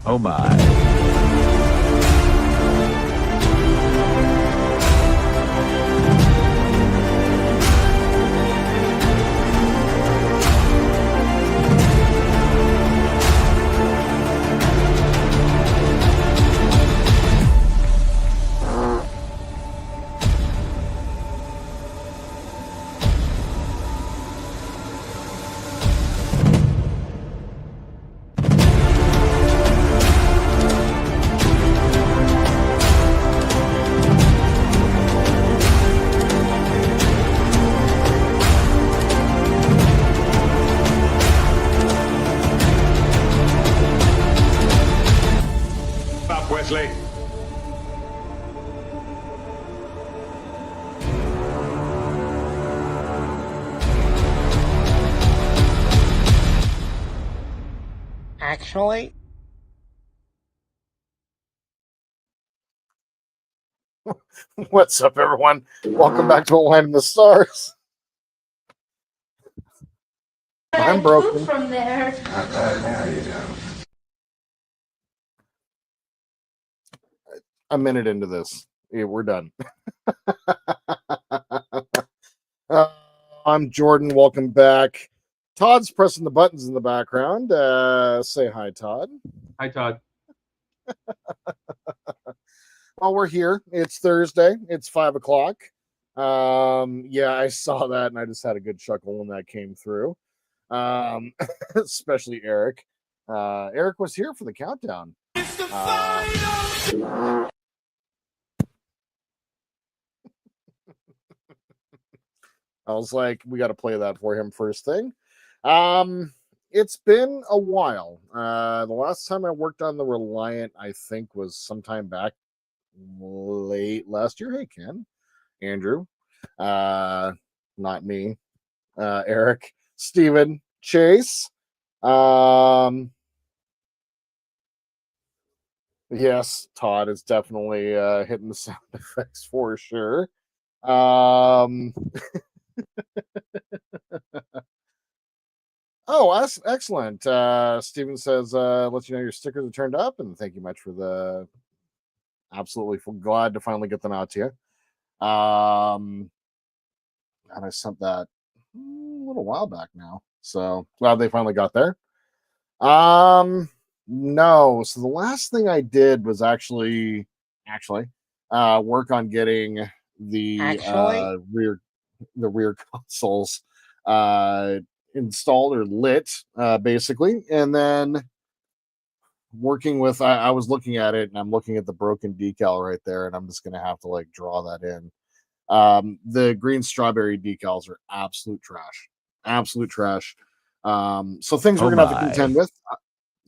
Oh my. Wesley. Actually, what's up, everyone? Welcome back to A Line in the Stars. I'm broken from there. a minute into this. Yeah, we're done. I'm Jordan. Welcome back. Todd's pressing the buttons in the background. Say hi, Todd. Hi, Todd. Well, we're here. It's Thursday. It's 5 o'clock. Yeah, I saw that and I just had a good chuckle when that came through. Especially Eric. Eric was here for the countdown. I was like, we got to play that for him first thing. It's been a while. The last time I worked on the Reliant, I think, was sometime back late last year. Hey, Ken, Andrew, not me, Eric, Steven, Chase. Yes, Todd is definitely hitting the sound effects for sure. Oh, that's excellent. Steven says, let you know your stickers are turned up, and thank you much for the absolutely glad to finally get them out to you. And I sent that a little while back now, so glad they finally got there. No, so the last thing I did was actually work on getting the rear consoles installed or lit, basically, and then working with I was looking at it and I'm looking at the broken decal right there, and I'm just gonna have to like draw that in. The green strawberry decals are absolute trash. So things we're gonna have to contend with.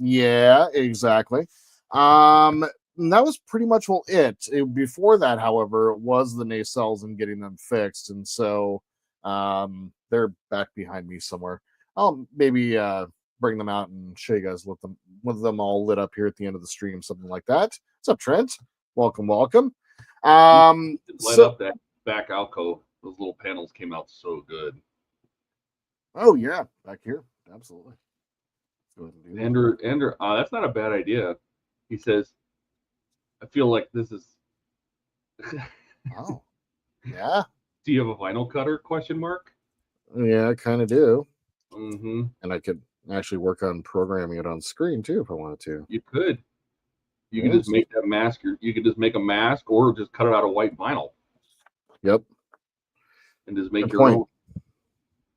Yeah, exactly. And that was pretty much it. Before that, however, it was the nacelles and getting them fixed, and so they're back behind me somewhere. I'll maybe bring them out and show you guys with them all lit up here at the end of the stream, something like that. What's up, Trent? Welcome. Light up that back alcove. Those little panels came out so good. Oh yeah, back here, absolutely. Andrew, that's not a bad idea. He says, I feel like this is. Oh, yeah. Do you have a vinyl cutter? ? Yeah, I kind of do. Mm-hmm. And I could actually work on programming it on screen too if I wanted to. You could. You could just make that mask. You could just make a mask, or just cut it out of white vinyl. Yep. And just make your own.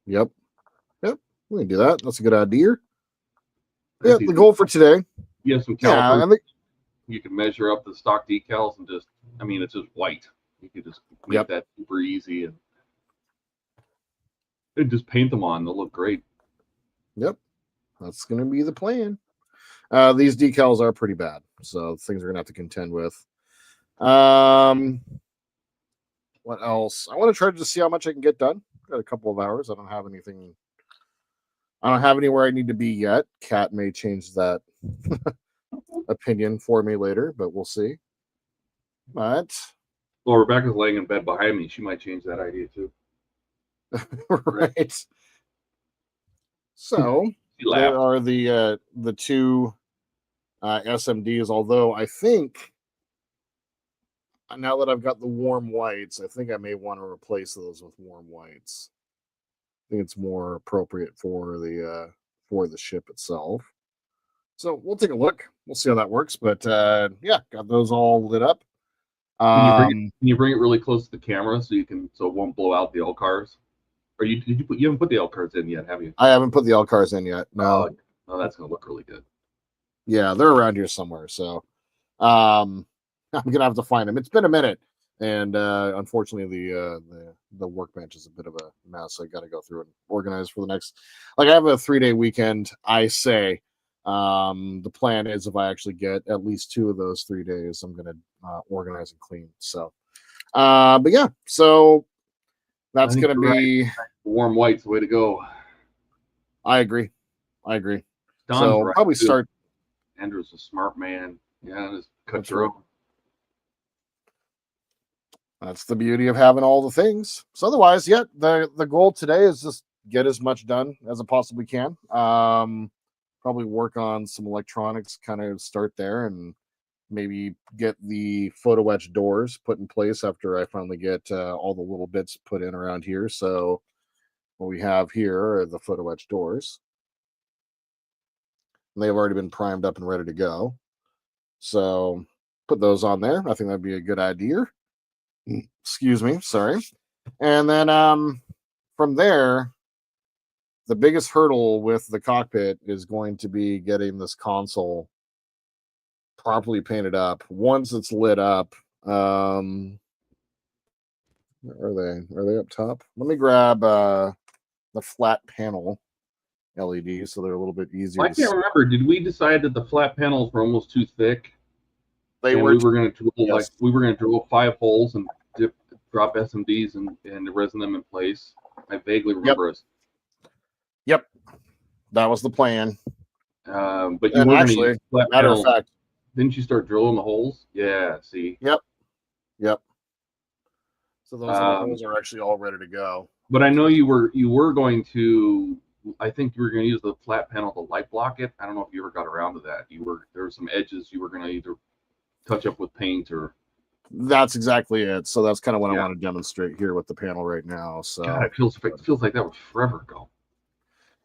Yep. We can do that. That's a good idea. Yeah, the goal for today. You have some calipers. You can measure up the stock decals and just, it's just white. You could just make that super easy and just paint them on. They'll look great. Yep. That's going to be the plan. These decals are pretty bad. So things we're gonna have to contend with. What else? I want to try to just see how much I can get done. Got a couple of hours. I don't have anything. I don't have anywhere I need to be yet. Kat may change that opinion for me later, but we'll see. But Well, Rebecca's laying in bed behind me. She might change that idea too. right. So there are the two SMDs. Although I think now that I've got the warm whites, I think I may want to replace those with warm whites. I think it's more appropriate for the ship itself. So we'll take a look. We'll see how that works. But yeah, got those all lit up. Can you bring it really close to the camera so it won't blow out the L cars? Or you haven't put the L cars in yet, have you? I haven't put the L cars in yet. No. Oh, that's gonna look really good. Yeah, they're around here somewhere. So I'm gonna have to find them. It's been a minute, and unfortunately the workbench is a bit of a mess. I got to go through and organize for the next. Like I have a 3-day weekend. I say the plan is if I actually get at least 2 of those 3 days, I'm gonna organize and clean. So, but yeah, so that's gonna be warm white's the way to go. I agree. Don's so right probably too. start. Andrew's a smart man. Yeah, just cut That's your right. That's the beauty of having all the things. So otherwise, yeah, the goal today is just get as much done as I possibly can. Probably work on some electronics, kind of start there, and maybe get the photo etch doors put in place after I finally get all the little bits put in around here. So what we have here are the photo etch doors. And they've already been primed up and ready to go. So put those on there. I think that'd be a good idea. Excuse me, sorry. And then from there, the biggest hurdle with the cockpit is going to be getting this console properly painted up. Once it's lit up, where are they? Are they up top? Let me grab the flat panel LEDs so they're a little bit easier. I can't remember. Did we decide that the flat panels were almost too thick? We were going to drill we were going to drill 5 holes and drop SMDs and resin them in place. I vaguely remember us. Yep, that was the plan. But you were actually, matter of fact, didn't you start drilling the holes? Yeah. See. Yep. So those holes are actually all ready to go. But I know you were going to. I think you were going to use the flat panel to light block it. I don't know if you ever got around to that. There were some edges you were going to either touch up with paint or. That's exactly it. So that's kind of what I want to demonstrate here with the panel right now. So God, it feels like that was forever ago.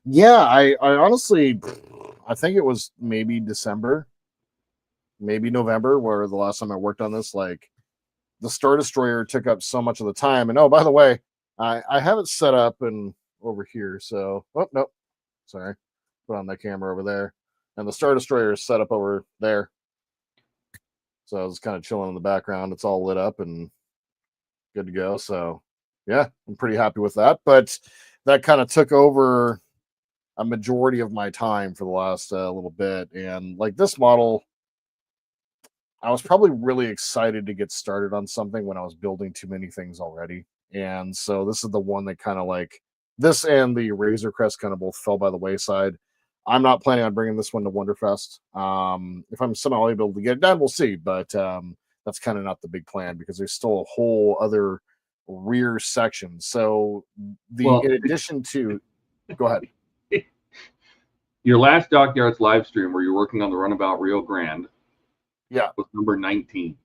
Yeah, I honestly, I think it was maybe December, maybe November, where the last time I worked on this, like the Star Destroyer took up so much of the time. And oh, by the way, I have it set up and over here. So, oh, no, sorry. Put on that camera over there. And the Star Destroyer is set up over there. So I was kind of chilling in the background. It's all lit up and good to go. So, yeah, I'm pretty happy with that. But that kind of took over a majority of my time for the last little bit. And like this model, I was probably really excited to get started on something when I was building too many things already. And so this is the one that kind of like this and the Razor Crest kind of both fell by the wayside. I'm not planning on bringing this one to Wonderfest. If I'm somehow able to get it done, we'll see. But that's kind of not the big plan because there's still a whole other rear section. So in addition to, go ahead. Your last Dockyards live stream where you're working on the Runabout Rio Grande, was number 19.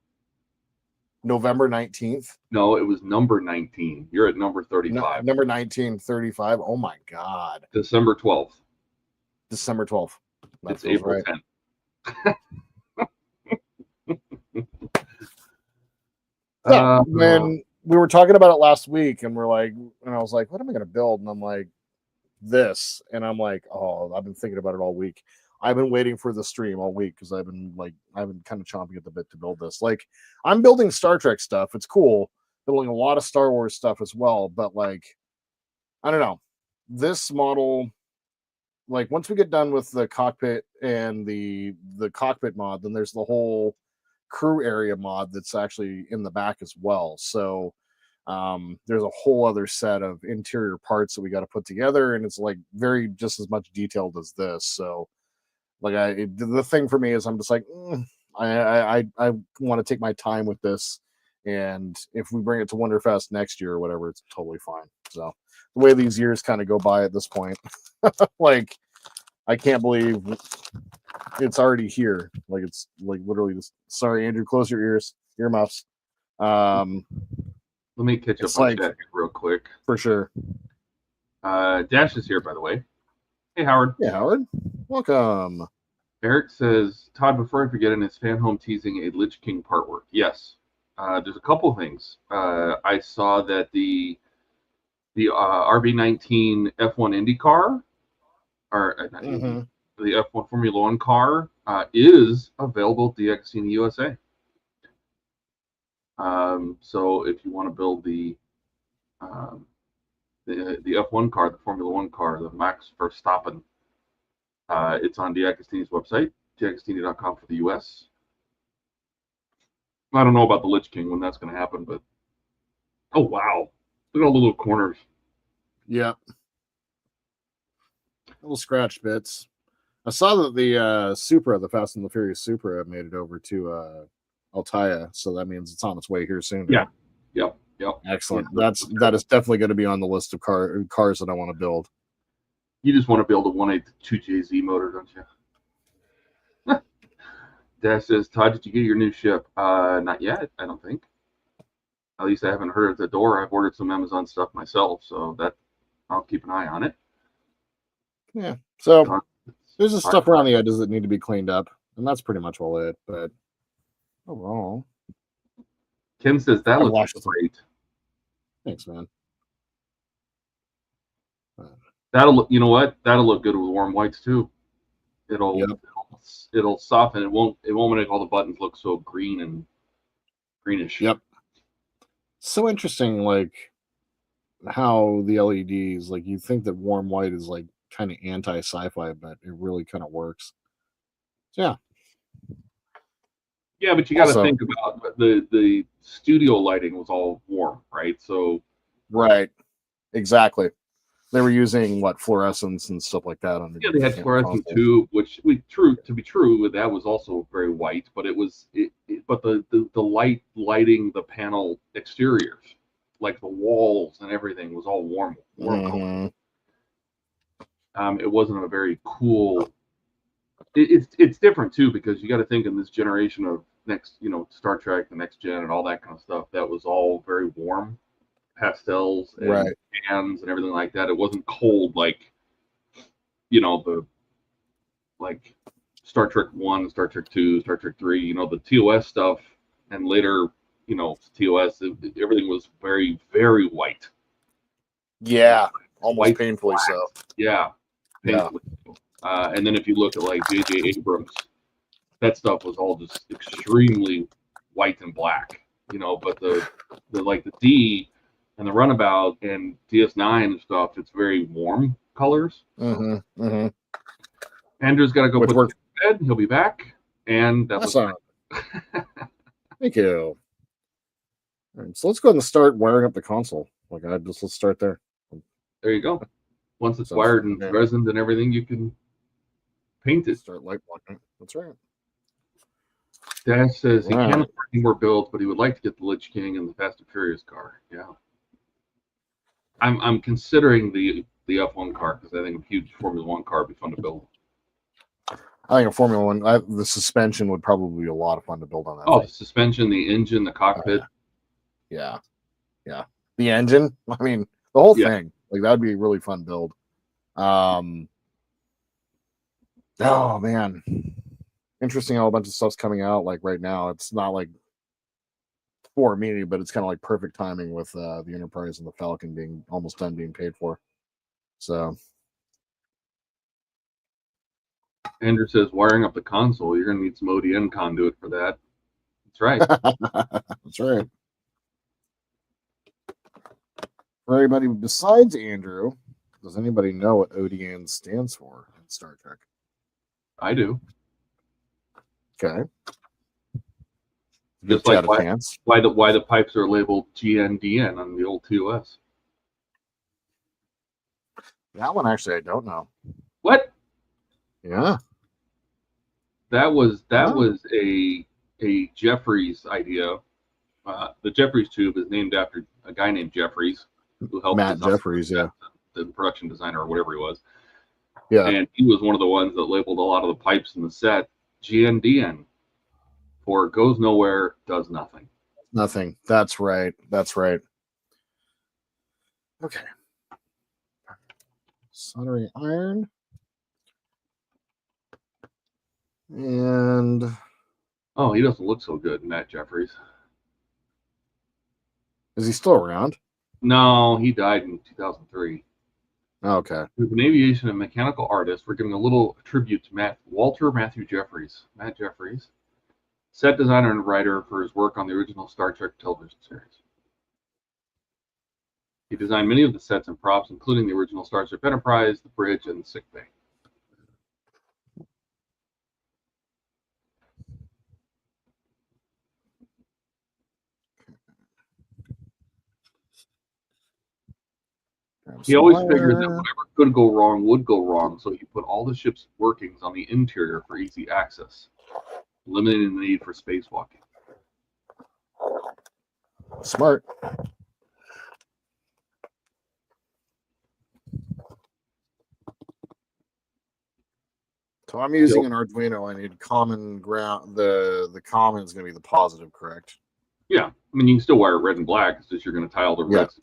November 19th? No, it was number 19. You're at number 35. No, number 19, 35. Oh my God. December 12th. December 12th. It's April 10th. When we were talking about it last week, and I was like, what am I going to build? And I'm like, this. And I'm like, oh, I've been thinking about it all week. I've been waiting for the stream all week because I've been kind of chomping at the bit to build this. Like, I'm building Star Trek stuff. It's cool. Building a lot of Star Wars stuff as well. But like, I don't know. This model, like once we get done with the cockpit and the cockpit mod, then there's the whole crew area mod that's actually in the back as well. So there's a whole other set of interior parts that we got to put together, and it's like very just as much detailed as this. So like the thing for me is I'm just like I want to take my time with this, and if we bring it to Wonderfest next year or whatever, it's totally fine. So the way these years kind of go by at this point, like I can't believe it's already here. Like it's like literally just sorry, Andrew, close your earmuffs. Let me catch up It's on like- chat here real quick. For sure. Dash is here, by the way. Hey, Howard. Yeah, Howard. Welcome. Eric says, Todd, before I forget, in his fan home teasing a Lich King part work. Yes. There's a couple of things. I saw that the RB19 F1 Indy car, or not Indy, the F1 Formula One car, is available at DX in the USA. So if you want to build the F1 car, the Formula One car, the Max Verstappen, it's on DiAgostini's website, diagostini.com for the US. I don't know about the Lich King when that's going to happen, but oh wow, look at all the little corners. Yep. Little scratch bits. I saw that the Supra, the Fast and the Furious Supra, made it over to Altaia, so that means it's on its way here soon. Yeah. Yep. Excellent. Yeah. That is definitely going to be on the list of cars that I want to build. You just want to build a 182 JZ motor, don't you? Dash says, Todd, did you get your new ship? Not yet, I don't think. At least I haven't heard at the door. I've ordered some Amazon stuff myself, so that I'll keep an eye on it. Yeah. So there's just stuff around the edges that need to be cleaned up, and that's pretty much all it. But overall, Kim says that I looks watched it. great. Thanks, man. You know what? That'll look good with warm whites too. It'll soften. It won't make all the buttons look so green and greenish. Yep. So interesting, like how the LEDs, like you think that warm white is like kind of anti-sci-fi, but it really kind of works. So, yeah. Yeah, but you got to Also- think about the studio lighting was all warm, right? So Right. Exactly. They were using fluorescence and stuff like that on. yeah, they had fluorescent tube, which to be true, that was also very white, but but the lighting the panel exteriors, like the walls and everything, was all warm color. It wasn't a very cool. It's different too, because you got to think in this generation of Star Trek, the Next Gen, and all that kind of stuff. That was all very warm pastels and cans and everything like that. It wasn't cold like the Star Trek 1, Star Trek 2, Star Trek 3, the TOS stuff, and later TOS, everything was very, very white. Yeah, almost White, painfully black. so. Yeah, painfully. And then if you look at like J.J. Abrams, that stuff was all just extremely white and black, but the D and the Runabout and DS9 and stuff, it's very warm colors. Andrew's got to go put him to bed. He'll be back. And that was Thank you. All right, so let's go ahead and start wiring up the console. Let's start there. There you go. Once it's wired and resined and everything, you can paint it. Start light blocking. That's right. Dash says he can't afford any more builds, but he would like to get the Lich King and the Fast and Furious car. Yeah. I'm considering the F1 car because I think a huge Formula One car would be fun to build. I think a Formula One, the suspension would probably be a lot of fun to build on that. Oh, the suspension, the engine, the cockpit. Yeah. The engine. I mean, the whole thing. Like that would be a really fun build. Oh man, interesting how a bunch of stuff's coming out like right now. It's not like for me, but it's kind of like perfect timing with the Enterprise and the Falcon being almost done being paid for. So Andrew says wiring up the console, you're gonna need some ODN conduit for that. That's right. That's right. For everybody besides Andrew, Does anybody know what ODN stands for in Star Trek? I do. Okay. Just like why the pipes are labeled GNDN on the old TOS. That one actually I don't know. What? Yeah. That was a Jeffries idea. The Jeffries tube is named after a guy named Jeffries who helped Matt Jeffries, yeah, the production designer or whatever he was. Yeah. And he was one of the ones that labeled a lot of the pipes in the set GNDN for goes nowhere, does nothing. Nothing. That's right. That's right. Okay. Soldering iron. And oh, he doesn't look so good, Matt Jeffries. Is he still around? No, he died in 2003. Okay. He was an aviation and mechanical artist. We're giving a little tribute to Walter Matthew Jeffries. Matt Jeffries, set designer and writer for his work on the original Star Trek television series. He designed many of the sets and props, including the original Star Trek Enterprise, the bridge, and the sick bay. He always figured that whatever could go wrong would go wrong, so he put all the ship's workings on the interior for easy access, eliminating the need for spacewalking. Smart. So I'm using an Arduino. I need common ground. The common is going to be the positive, correct? Yeah. I mean, you can still wire red and black. It's just you're going to tie all the reds.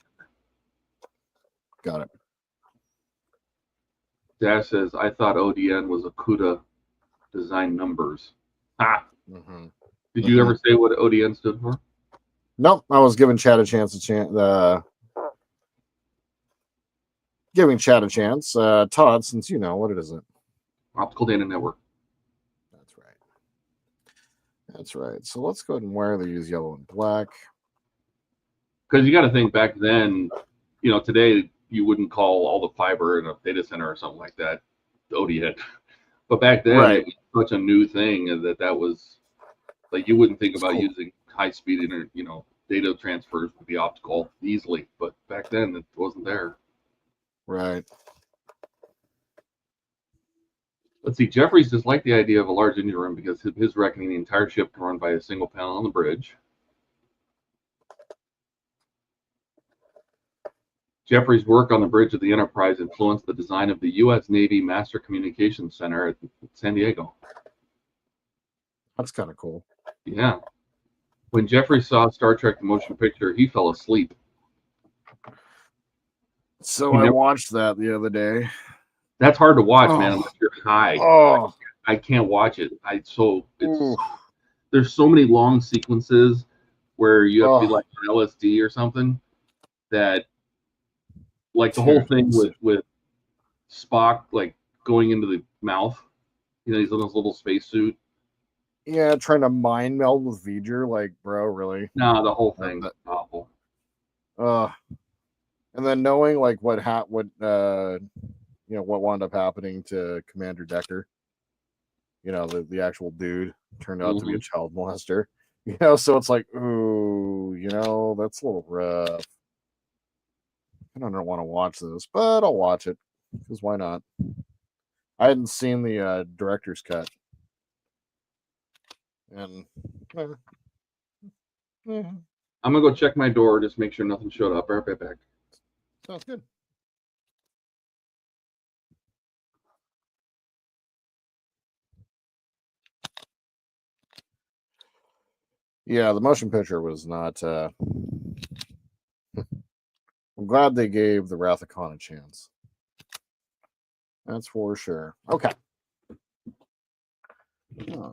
Got it. Dash says, I thought ODN was a CUDA design numbers. Ha! Mm-hmm. Did you ever say what ODN stood for? Nope. I was giving Chad a chance. Giving Chad a chance. Todd, since you know, what is it? Optical Data Network. That's right. That's right. So let's go ahead and wire these yellow and black. Because you got to think back then, you know, today you wouldn't call all the fiber in a data center or something like that ODN. But back then, it was such a new thing that was like you wouldn't think about using high-speed data transfers with the optical easily. But back then, it wasn't there. Right. Let's see. Jeffries disliked the idea of a large engine room because his reckoning the entire ship can run by a single panel on the bridge. Jeffries' work on the bridge of the Enterprise influenced the design of the U.S. Navy Master Communications Center at San Diego. That's kind of cool. Yeah. When Jeffries saw Star Trek the motion picture, he fell asleep. So I watched that the other day. That's hard to watch, man, unless you're high. Oh. I can't watch it. There's so many long sequences where you have to be like on LSD or something that, like the whole thing with Spock like going into the mouth, you know, he's in this little spacesuit. Yeah, trying to mind meld with V'ger, like, bro, really? No, the whole thing awful. And then knowing like what wound up happening to Commander Decker. You know, the actual dude turned out to be a child molester. You know, so it's like, ooh, you know, that's a little rough. I don't want to watch this, but I'll watch it because why not? I hadn't seen the director's cut, and I'm gonna go check my door, just make sure nothing showed up. Right back. Sounds good. Yeah, the motion picture was not. I'm glad they gave the Wrath of Khan a chance. That's for sure. Okay.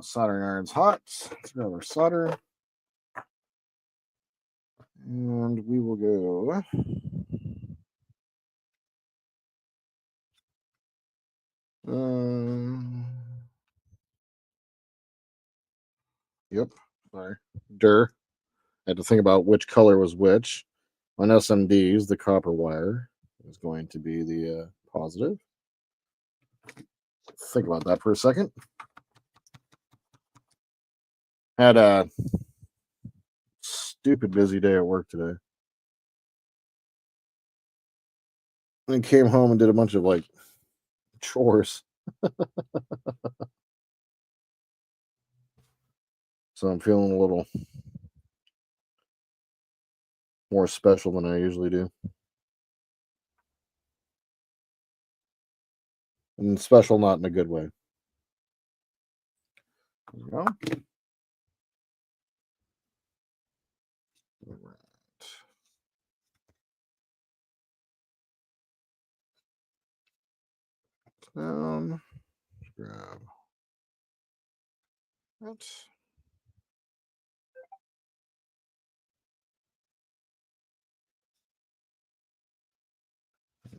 Soldering iron's hot. Let's grab our solder. And we will go. Yep. Sorry. I had to think about which color was which. On SMDs, the copper wire is going to be the positive. Think about that for a second. Had a stupid busy day at work today. And came home and did a bunch of like chores. So I'm feeling a little more special than I usually do. And special not in a good way. There we go. All right. Grab that.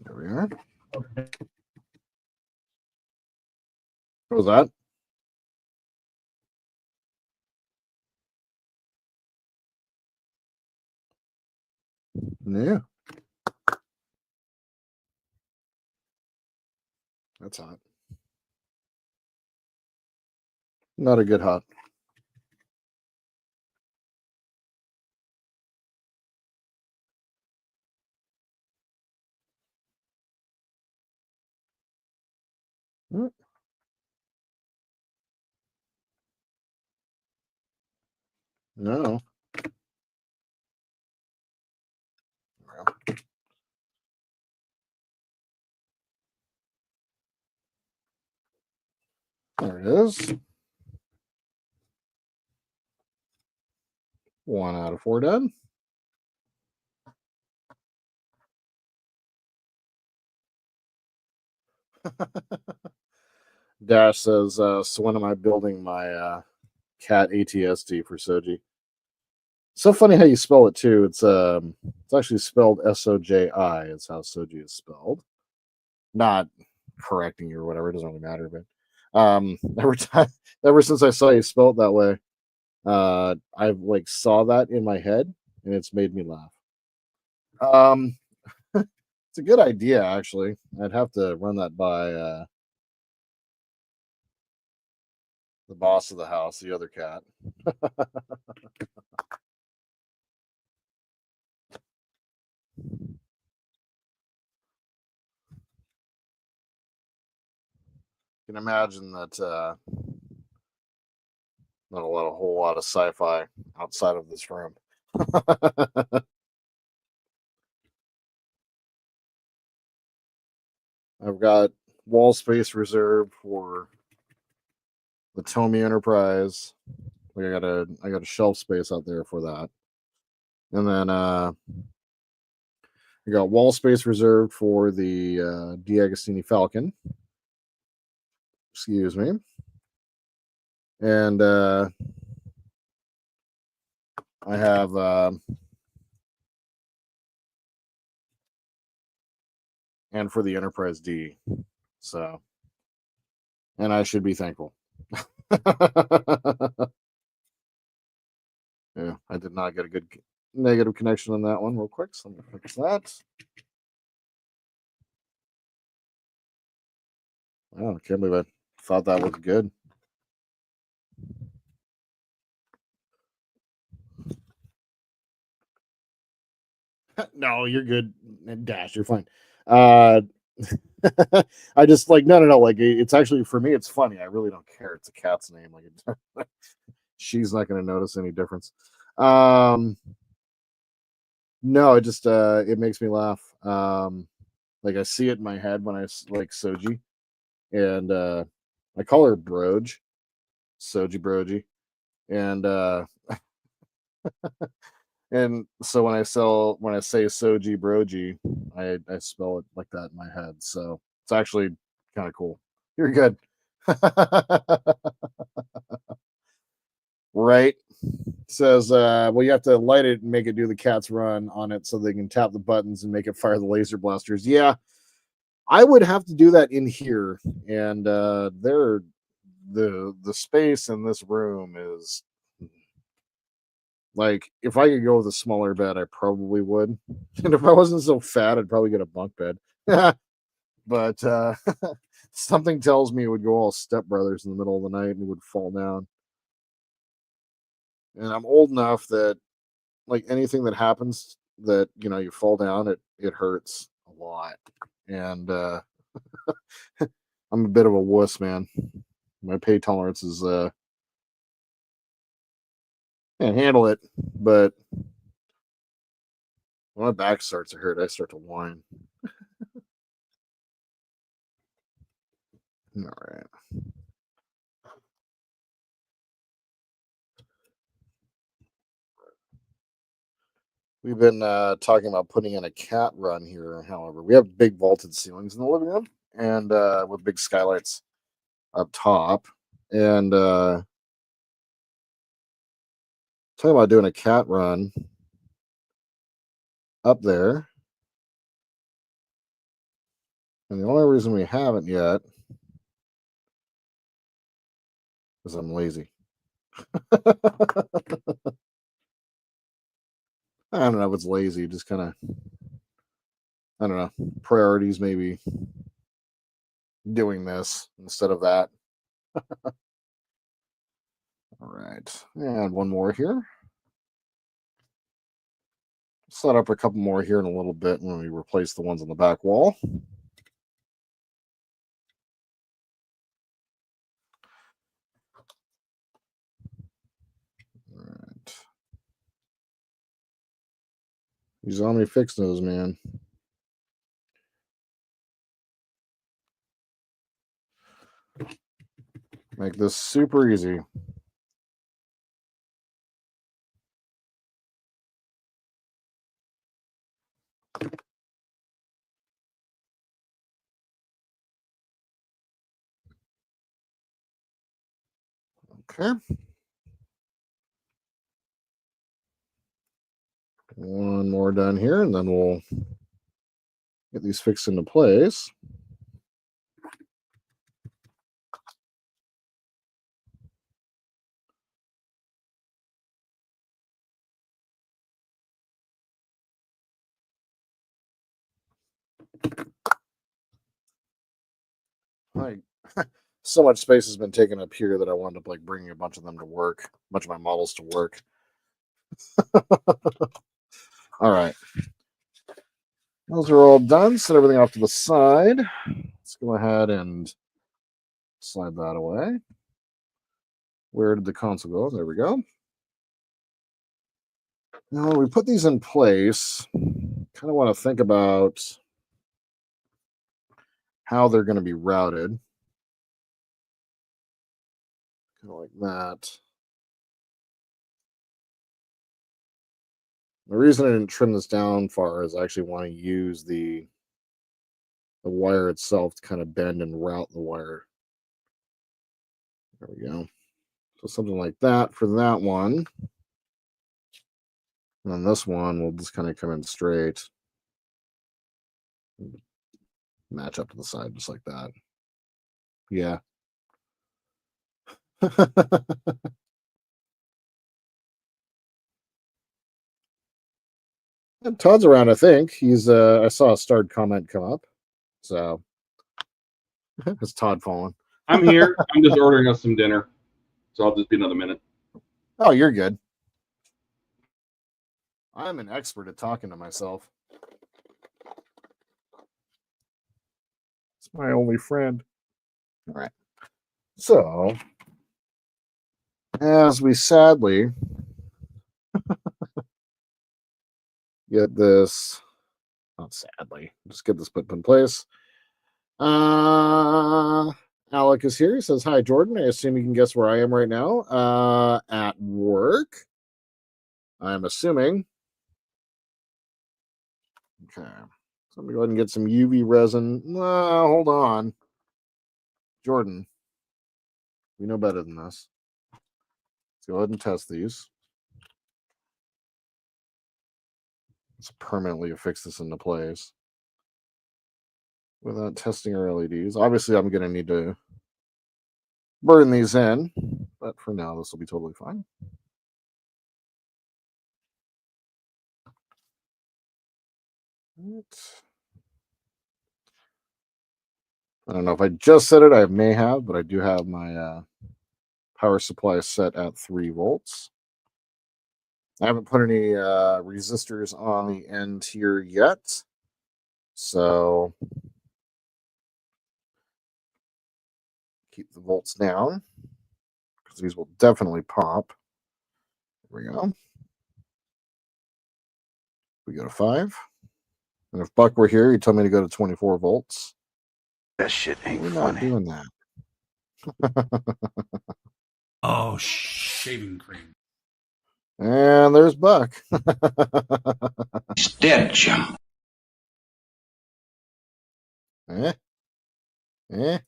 There we are. What was that? Yeah. That's hot. Not a good hot. No. There it is. 1 out of 4 done. Dash says, so when am I building my cat ATSD for Soji? So funny how you spell it too. It's actually spelled S-O-J-I is how Soji is spelled. Not correcting you or whatever, it doesn't really matter, but ever since I saw you spell it that way, I've like saw that in my head and it's made me laugh. It's a good idea actually. I'd have to run that by the boss of the house, the other cat. You can imagine that not a whole lot of sci-fi outside of this room. I've got wall space reserved for the Tomy Enterprise. Like I got a shelf space out there for that. And then I got wall space reserved for the D'Agostini Falcon. Excuse me. And I have and for the Enterprise D. So, and I should be thankful. Yeah, I did not get a good negative connection on that one real quick. So I'm going to fix that. Wow, I can't believe I thought that was good. No, you're good. Dash, you're fine. I just like no. Like it's actually for me, it's funny. I really don't care. It's a cat's name. Like she's not going to notice any difference. No, it just it makes me laugh. Like I see it in my head when I like Soji, and I call her Broge, Soji Brogy, and and so when I say Soji Brogy, I spell it like that in my head. So it's actually kind of cool. You're good. Right. Says well, you have to light it and make it do the cat's run on it so they can tap the buttons and make it fire the laser blasters. Yeah, I would have to do that in here, and the space in this room is like if I could go with a smaller bed, I probably would. And if I wasn't so fat, I'd probably get a bunk bed. but something tells me it would go all stepbrothers in the middle of the night and it would fall down. And I'm old enough that like anything that happens that you fall down, it hurts a lot. And I'm a bit of a wuss, man. My pain tolerance is can't handle it, but when my back starts to hurt, I start to whine. All right. We've been talking about putting in a cat run here. However, we have big vaulted ceilings in the living room and with big skylights up top. And talking about doing a cat run up there. And the only reason we haven't yet is I'm lazy. I don't know if it's lazy, just kind of, I don't know, priorities maybe doing this instead of that. All right. And one more here. Set up a couple more here in a little bit when we replace the ones on the back wall. All right. These Omni fix those, man. Make this super easy. Okay. One more done here, and then we'll get these fixed into place. Like, so much space has been taken up here that I wound up like bringing a bunch of them to work, a bunch of my models to work. All right. Those are all done. Set everything off to the side. Let's go ahead and slide that away. Where did the console go? There we go. Now, when we put these in place, kind of want to think about how they're going to be routed. Kind of like that. The reason I didn't trim this down far is I actually want to use the wire itself to kind of bend and route the wire. There we go. So something like that for that one. And then this one will just kind of come in straight. Match up to the side just like that. Yeah. And Todd's around, I think. He's I saw a starred comment come up. So it's Todd falling. I'm here. I'm just ordering us some dinner. So I'll just be another minute. Oh, you're good. I'm an expert at talking to myself. It's my only friend. All right. So, as we sadly get this, not sadly, just get this put in place. Alec is here. He says, "Hi, Jordan. I assume you can guess where I am right now. At work. I'm assuming. Okay. So I'm going to go ahead and get some UV resin. Hold on. Jordan, we know better than this. Let's go ahead and test these. Let's permanently affix this into place without testing our LEDs. Obviously, I'm going to need to burn these in, but for now, this will be totally fine. Right. I don't know if I just said it. I may have, but I do have my power supply set at 3 volts. I haven't put any resistors on the end here yet. So keep the volts down because these will definitely pop. There we go. We go to 5. And if Buck were here, he'd tell me to go to 24 volts. That shit ain't We're funny. not doing that. Oh, shaving cream. And there's Buck. He's dead, Jim. Eh? All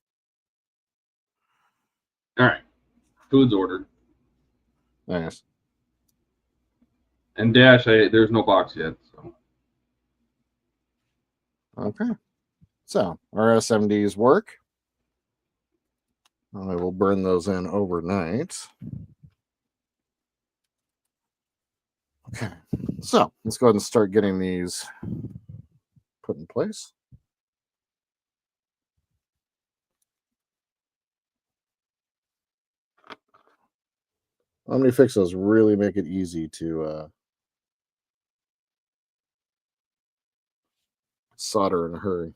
right. Food's ordered. Nice. And Dash, there's no box yet. So Okay. So our SMDs work. I will burn those in overnight. Okay. So let's go ahead and start getting these put in place. OmniFix those really make it easy to solder in a hurry.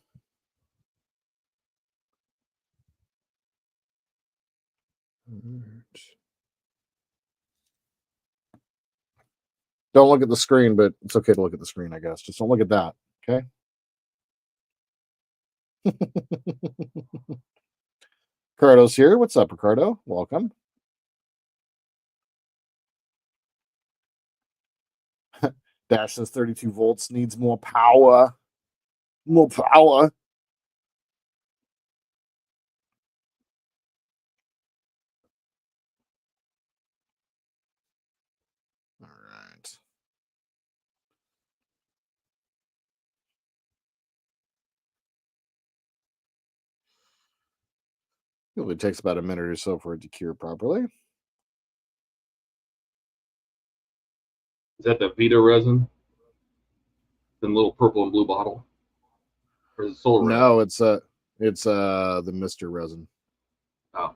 Don't look at the screen, but it's okay to look at the screen, I guess. Just don't look at that, okay? Ricardo's here. What's up, Ricardo? Welcome. Dash says 32 volts needs more power. More power. All right. Usually takes about a minute or so for it to cure properly. is that the Vita resin? The little purple and blue bottle? Or is it solar resin? No, it's the Mr. resin. Oh.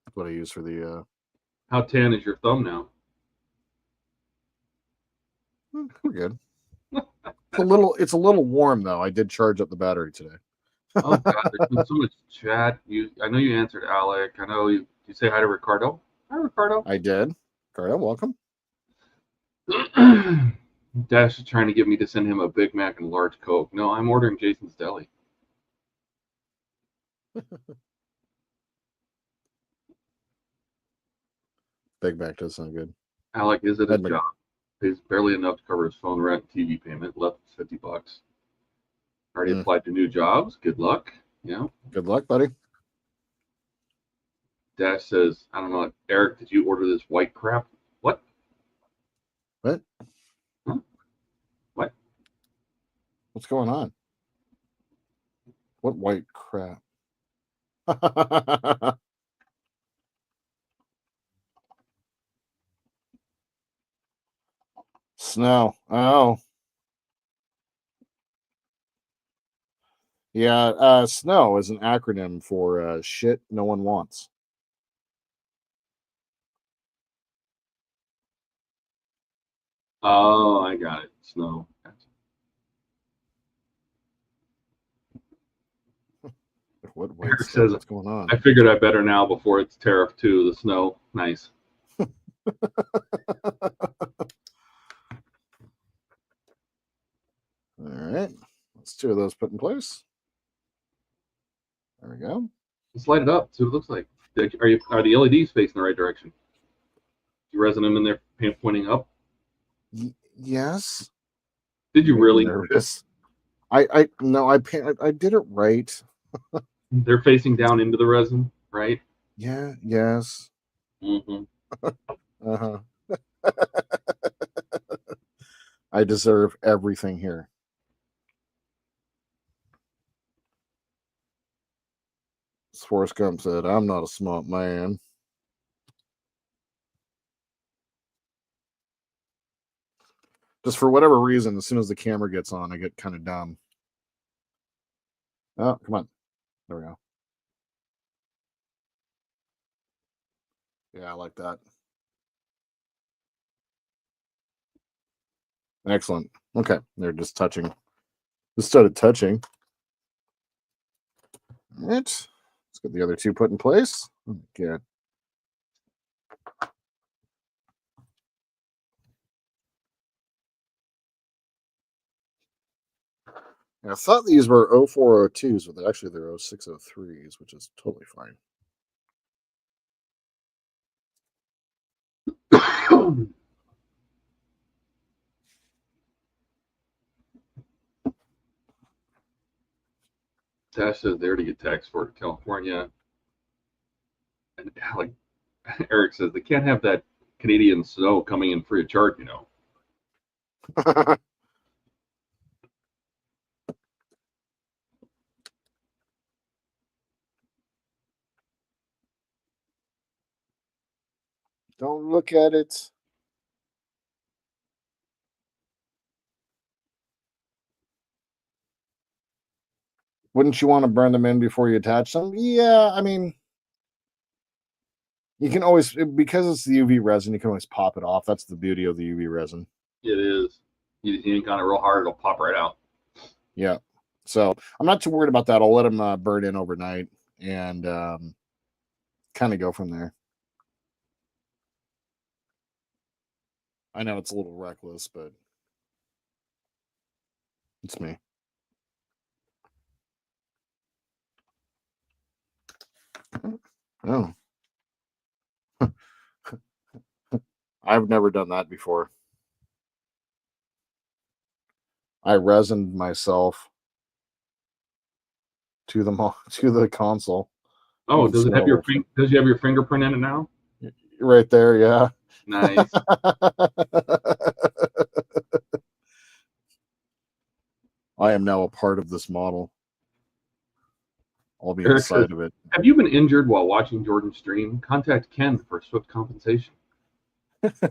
That's what I use for the How tan is your thumb now? we're good. It's a little warm though. I did charge up the battery today. Oh God, there's been so much chat. I know you answered Alec. I know you say hi to Ricardo. Hi, Ricardo. I did. Ricardo, welcome. Dash is trying to get me to send him a Big Mac and a large Coke. No, I'm ordering Jason's Deli. Big Mac does sound good. Alec, is it a Ed Mc- job? Pays barely enough to cover his phone rent and TV payment. Left $50. Already applied to new jobs. Good luck. Yeah. Good luck, buddy. Dash says, I don't know, Eric, did you order this white crap? What? What? Huh? What? What's going on? What white crap? Snow. Oh. Yeah, SNOW is an acronym for shit no one wants. Oh, I got it. Snow. What white Eric stuff? says, What's going on? I figured I better now before it's tariff too. The snow. Nice. All right. Let's 2 of those put in place. There we go. Let's light it up. See what it looks like. Are the LEDs facing the right direction? You resin them in there pointing up? Yes. Did you really? Nervous. I did it right. They're facing down into the resin, right? Yeah. Yes. Mm-hmm. Uh-huh. I deserve everything here. As Forrest Gump said, I'm not a smart man. Just for whatever reason, as soon as the camera gets on, I get kind of dumb. Oh, come on. There we go. Yeah, I like that. Excellent. Okay, they're just touching. Just started touching. All right. Let's get the other two put in place. Okay. I thought these were 0402s, but actually they're 0603s, which is totally fine. Dash says there to get taxed for it, California. And like Eric says, they can't have that Canadian snow coming in free of charge, you know. Don't look at it. Wouldn't you want to burn them in before you attach them? Yeah, I mean, you can always, because it's the UV resin, you can always pop it off. That's the beauty of the UV resin. It is. You ink on it real hard, it'll pop right out. Yeah. So I'm not too worried about that. I'll let them burn in overnight and kind of go from there. I know it's a little reckless, but it's me. Oh. I've never done that before. I resined myself to the console. Oh, does it have your fingerprint in it now? Right there, yeah. Nice. I am now a part of this model. I'll be Eric inside says, of it. have you been injured while watching Jordan's stream? Contact Ken for swift compensation. Right.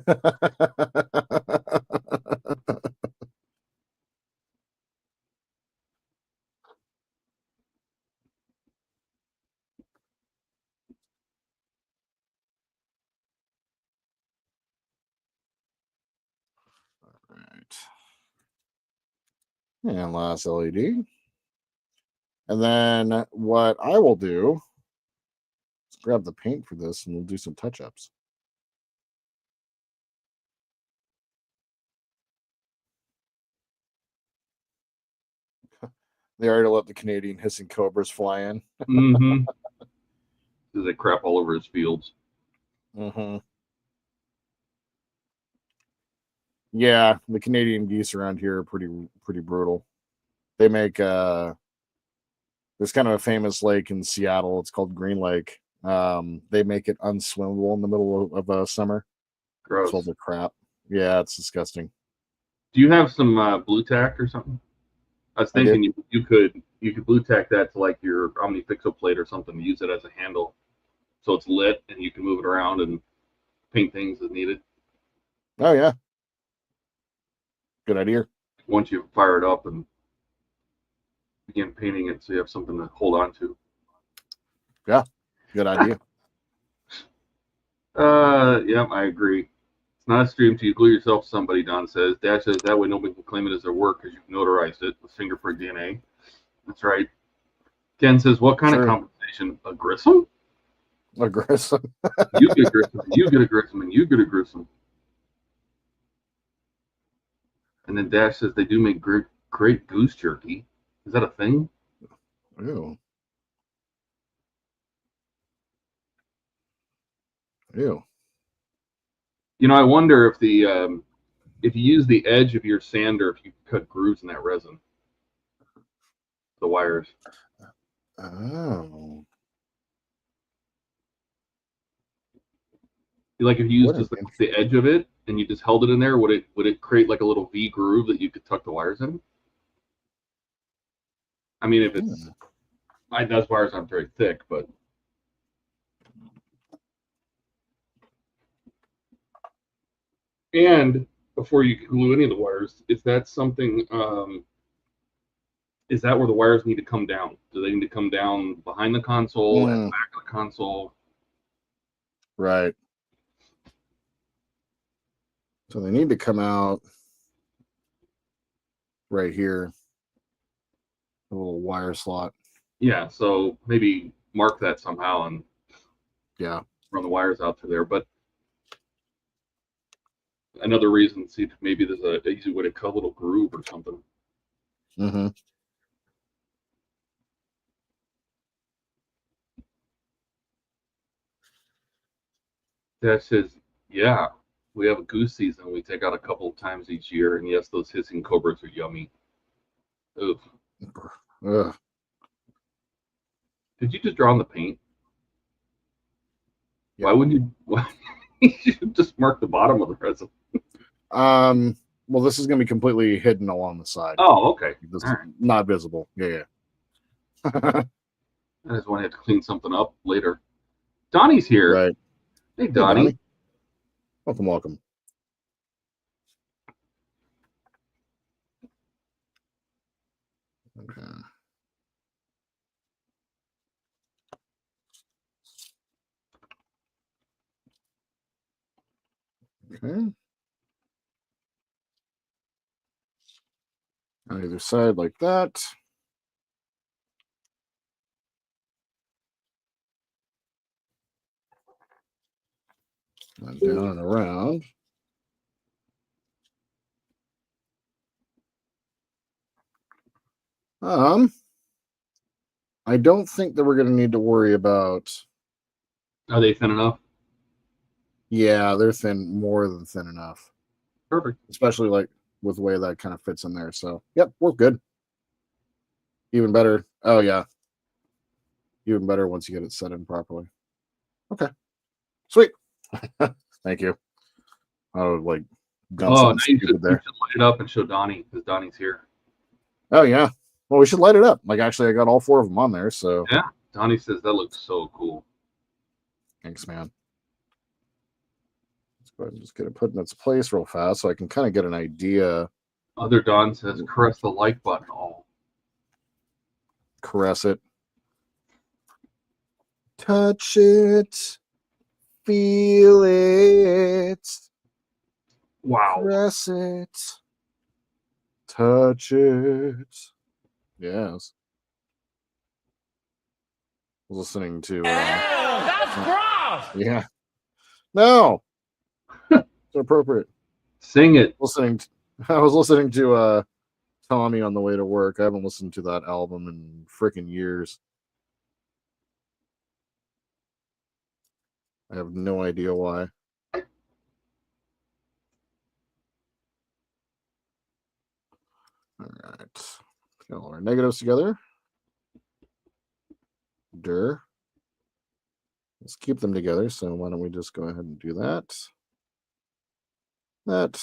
And last LED. And then what I will do is grab the paint for this and we'll do some touch-ups. They already let the Canadian hissing cobras fly in. Mm-hmm. They crap all over his fields. Mm-hmm. Yeah, the Canadian geese around here are pretty brutal. They make there's kind of a famous lake in Seattle. It's called Green Lake. They make it unswimmable in the middle of summer. Gross. Full of crap. Yeah, it's disgusting. Do you have some blue tack or something? I was thinking you could blue tack that to like your OmniFixo plate or something to use it as a handle, so it's lit and you can move it around and paint things as needed. Oh yeah, good idea. Once you fire it up and begin painting it, so you have something to hold on to. Yeah, good idea. Yeah, I agree. It's not a stream till you glue yourself to somebody, Don says. Dash says that way nobody can claim it as their work because you've notarized it with fingerprint DNA. That's right. Ken says, what kind of compensation? A Grissom? A Grissom. You get a Grissom, and you get a Grissom, and you get a Grissom. And then Dash says they do make great goose jerky. Is that a thing? Ew. Ew. You know, I wonder if if you use the edge of your sander, if you cut grooves in that resin, the wires. Oh. Like if you used just the edge of it and you just held it in there, would it create like a little V groove that you could tuck the wires in? I mean, if it's those wires aren't very thick, but and before you glue any of the wires, is that something is that where the wires need to come down? Do they need to come down behind the console and the back of the console? Right. So they need to come out right here. A little wire slot. Yeah, so maybe mark that somehow and Yeah. run the wires out to there. But another reason, see if maybe there's a easy way to cut a little groove or something. Mm-hmm. That says, yeah, we have a goose season. We take out a couple of times each year, and yes, those hissing cobras are yummy. Oof. Ugh. Did you just draw on the paint? Yeah. Why wouldn't you? Why, you should just mark the bottom of the resin. Well, this is going to be completely hidden along the side. Oh, okay. This All is right. not visible. Yeah. I just want to have to clean something up later. Donnie's here. Right. Hey, Donnie. Welcome. Okay. Okay. On either side like that. And down and around. I don't think that we're going to need to worry about. Are they thin enough? Yeah, they're thin, more than thin enough. Perfect. Especially like with the way that kind of fits in there. So, yep, we're good. Even better. Oh, yeah. Even better once you get it set in properly. Okay. Sweet. Thank you. I would like done something stupid there. You should light it up and show Donnie because Donnie's here. Oh, yeah. Well, we should light it up. Like, actually, I got all 4 of them on there. So, yeah. Donnie says that looks so cool. Thanks, man. Let's go ahead and just get it put in its place real fast so I can kind of get an idea. Other Don says, caress the like button all. Caress it. Touch it. Feel it. Wow. Caress it. Touch it. Yes. I was listening to. That's gross! Yeah. No. It's appropriate. Sing it. I was listening to Tommy on the way to work. I haven't listened to that album in freaking years. I have no idea why. All right. Get all our negatives together. Let's keep them together. So why don't we just go ahead and do that? That.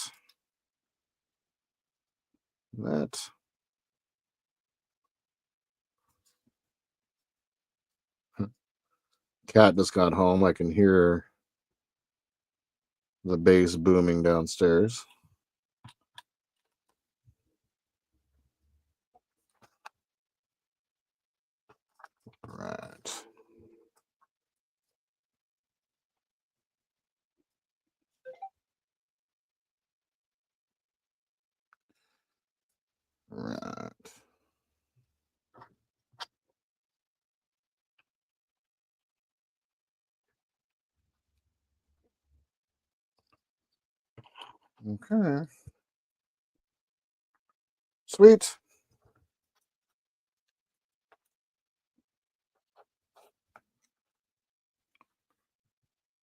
Cat just got home. I can hear the bass booming downstairs. Right. Right. Okay. Sweet.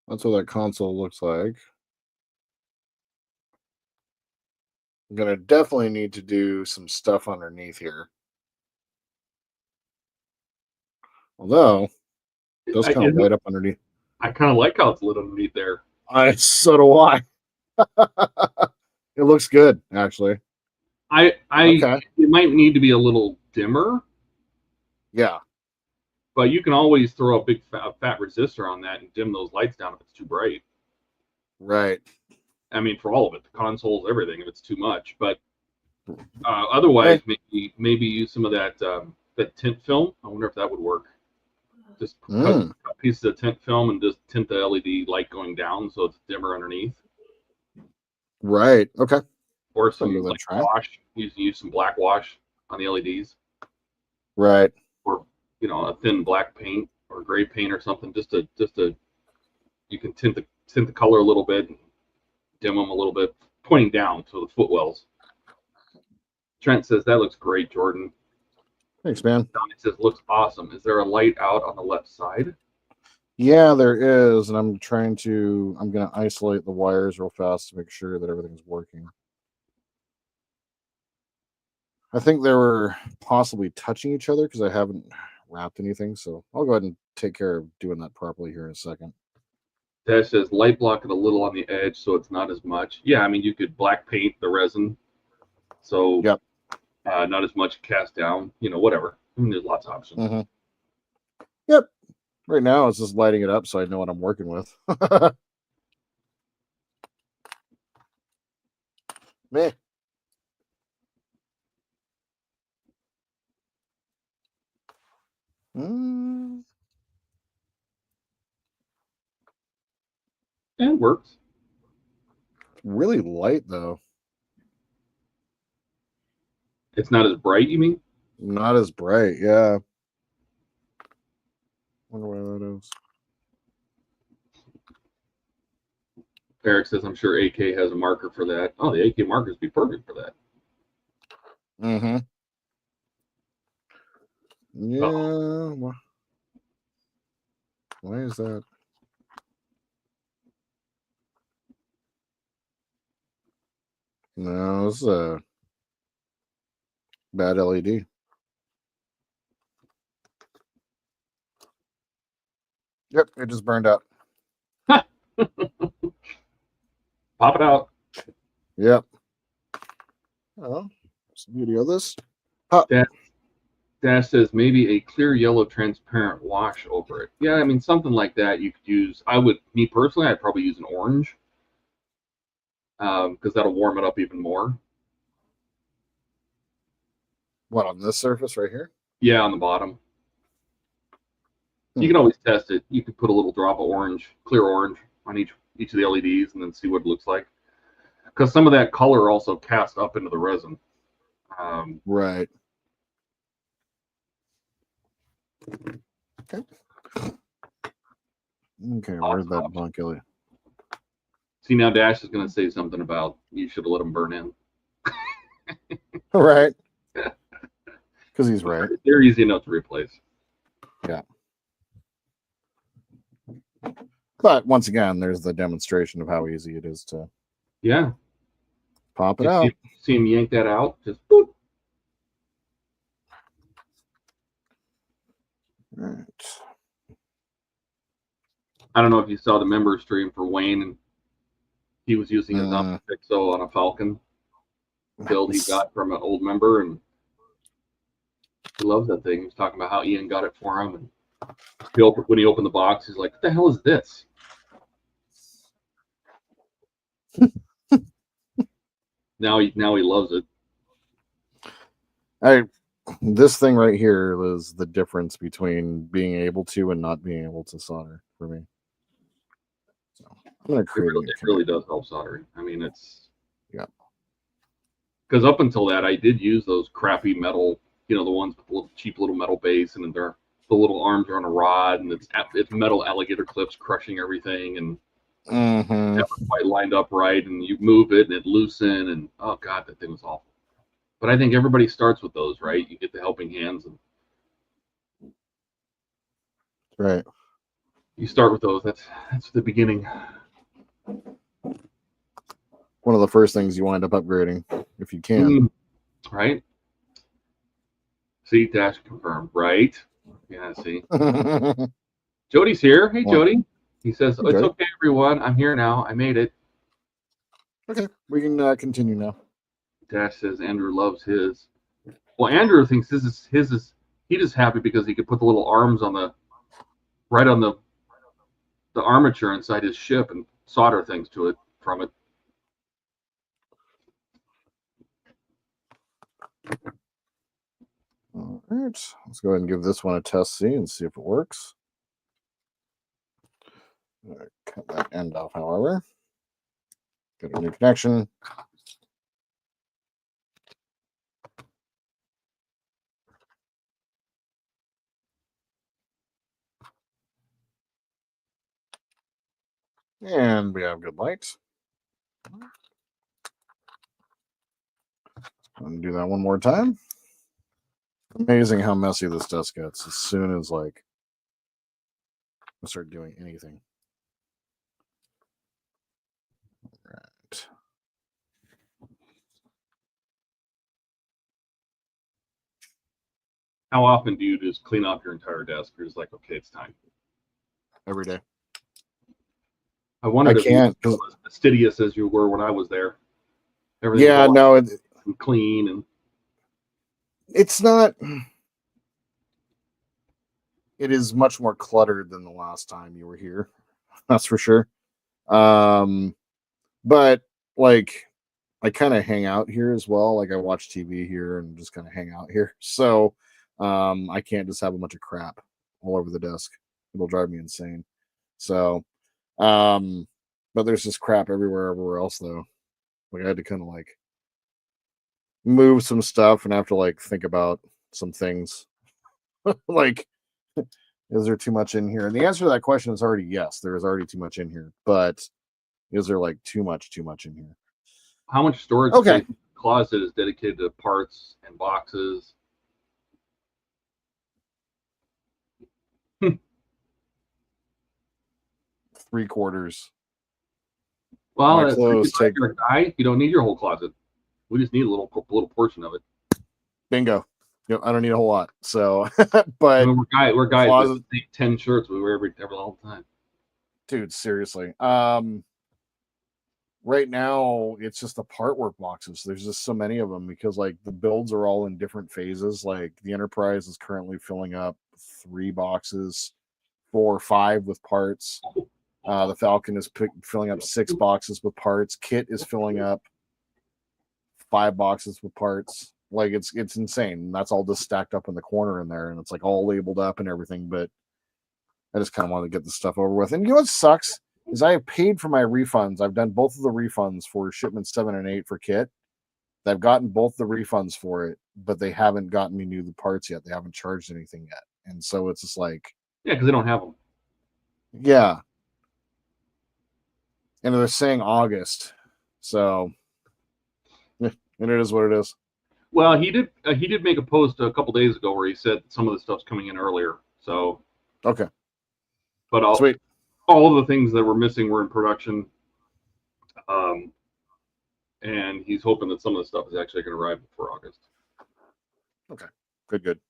That's what that console looks like. I'm going to definitely need to do some stuff underneath here. Although, it does kind of light up underneath. I kind of like how it's lit underneath there. So do I. It looks good, actually. Okay. It might need to be a little dimmer. Yeah. But you can always throw a big fat resistor on that and dim those lights down if it's too bright. Right. I mean, for all of it, the consoles, everything, if it's too much. But Otherwise, maybe use some of that that tint film. I wonder if that would work. Just cut pieces of tint film and just tint the LED light going down so it's dimmer underneath. Right. Okay. Or some like wash. Use some black wash on the LEDs. Right. Or a thin black paint or gray paint or something. Just to you can tint the color a little bit, and dim them a little bit, pointing down to the footwells. Trent says that looks great, Jordan. Thanks, man. Donnie says looks awesome. Is there a light out on the left side? Yeah, there is, and I'm going to isolate the wires real fast to make sure that everything's working. I think they were possibly touching each other because I haven't wrapped anything, so I'll go ahead and take care of doing that properly here in a second. Dash says light block it a little on the edge so it's not as much. Yeah, I mean, you could black paint the resin, so yep. Not as much cast down, whatever. I mean, there's lots of options. Mm-hmm. Yep. Right now, it's just lighting it up so I know what I'm working with. Meh. It works. Really light, though. It's not as bright, you mean? Not as bright, yeah. Wonder why that is. Eric says, I'm sure AK has a marker for that. Oh, the AK markers be perfect for that. Mm-hmm. Yeah. Why is that? No, it's a bad LED. Yep, it just burned up. Pop it out. Yep. Oh, what's the beauty of this? Pop. Dash says maybe a clear yellow transparent wash over it. Yeah, I mean, something like that you could use. Me personally, I'd probably use an orange because that'll warm it up even more. What, on this surface right here? Yeah, on the bottom. You can always test it. You could put a little drop of orange, clear orange, on each of the LEDs and then see what it looks like. Because some of that color also casts up into the resin. Right. Okay. Okay, where's that bunk LED? See, now Dash is going to say something about you should have let him burn in. Right. Because he's right. They're easy enough to replace. Yeah. But once again, there's the demonstration of how easy it is to pop it out. See him yank that out? Just boop. Right. I don't know if you saw the member stream for Wayne, and he was using his Fixo on a Falcon build he got from an old member, and he loves that thing. He was talking about how Ian got it for him, and when he opened the box, he's like, "What the hell is this?" Now he loves it. This thing right here is the difference between being able to and not being able to solder for me. So I'm gonna create it really does help soldering. I mean, it's because up until that, I did use those crappy metal, the ones with the cheap little metal base, and the little arms are on a rod, and it's metal alligator clips crushing everything, and never quite lined up right, and you move it and it loosen, and oh god, that thing was awful. But I think everybody starts with those, right? You get the helping hands, and right. You start with those. That's the beginning. One of the first things you wind up upgrading, if you can. Right? See, Dash confirmed. Right? Yeah, see. Jody's here. Hey, Jody. He says, it's okay, everyone. I'm here now. I made it. Okay, we can continue now. Dash says Andrew loves his. Well, Andrew thinks his is he just happy because he could put the little arms on the armature inside his ship and solder things to it from it. All right, let's go ahead and give this one a test C and see if it works. All right, cut that end off, however. Get a new connection. And we have good light. I'm gonna do that one more time. Amazing how messy this desk gets as soon as like I start doing anything. Right. How often do you just clean up your entire desk? You're just like, okay, it's time. Every day. I wondered if can't, you were as fastidious as you were when I was there. Everything Yeah, no, and clean and it's not. It is much more cluttered than the last time you were here. That's for sure. But like I kind of hang out here as well. Like I watch TV here and just kind of hang out here. So I can't just have a bunch of crap all over the desk. It'll drive me insane. So but there's just crap everywhere else though. Like I had to kind of like move some stuff and have to like think about some things. Like, is there too much in here? And the answer to that question is already yes. There is already too much in here. But is there like too much in here? how much storage Okay. space in the closet is dedicated to parts and boxes? Three-quarters. Well, My that's clothes if take you're a guy, you don't need your whole closet. We just need a little portion of it. bingo. You know, I don't need a whole lot. So, I but mean, we're guys closet, that take 10 shirts we wear every all the time. dude, seriously. Right now it's just the part work boxes. There's just so many of them because like the builds are all in different phases. Like the Enterprise is currently filling up 3 boxes, 4 or 5 with parts. The Falcon is filling up 6 boxes with parts. Kit is filling up 5 boxes with parts. Like it's insane. That's all just stacked up in the corner in there, and it's like all labeled up and everything. But I just kind of want to get this stuff over with. And you know what sucks is I have paid for my refunds. I've done both of the refunds for shipment 7 and 8 for Kit. I've gotten both the refunds for it, but they haven't gotten me new parts yet. They haven't charged anything yet, and so it's just like, Yeah, because they don't have them. yeah. And they're saying August, so and it is what it is. Well, he did make a post a couple days ago where he said some of the stuff's coming in earlier. So Okay, but sweet. All of the things that were missing were in production. And he's hoping that some of the stuff is actually going to arrive before August. Okay, good.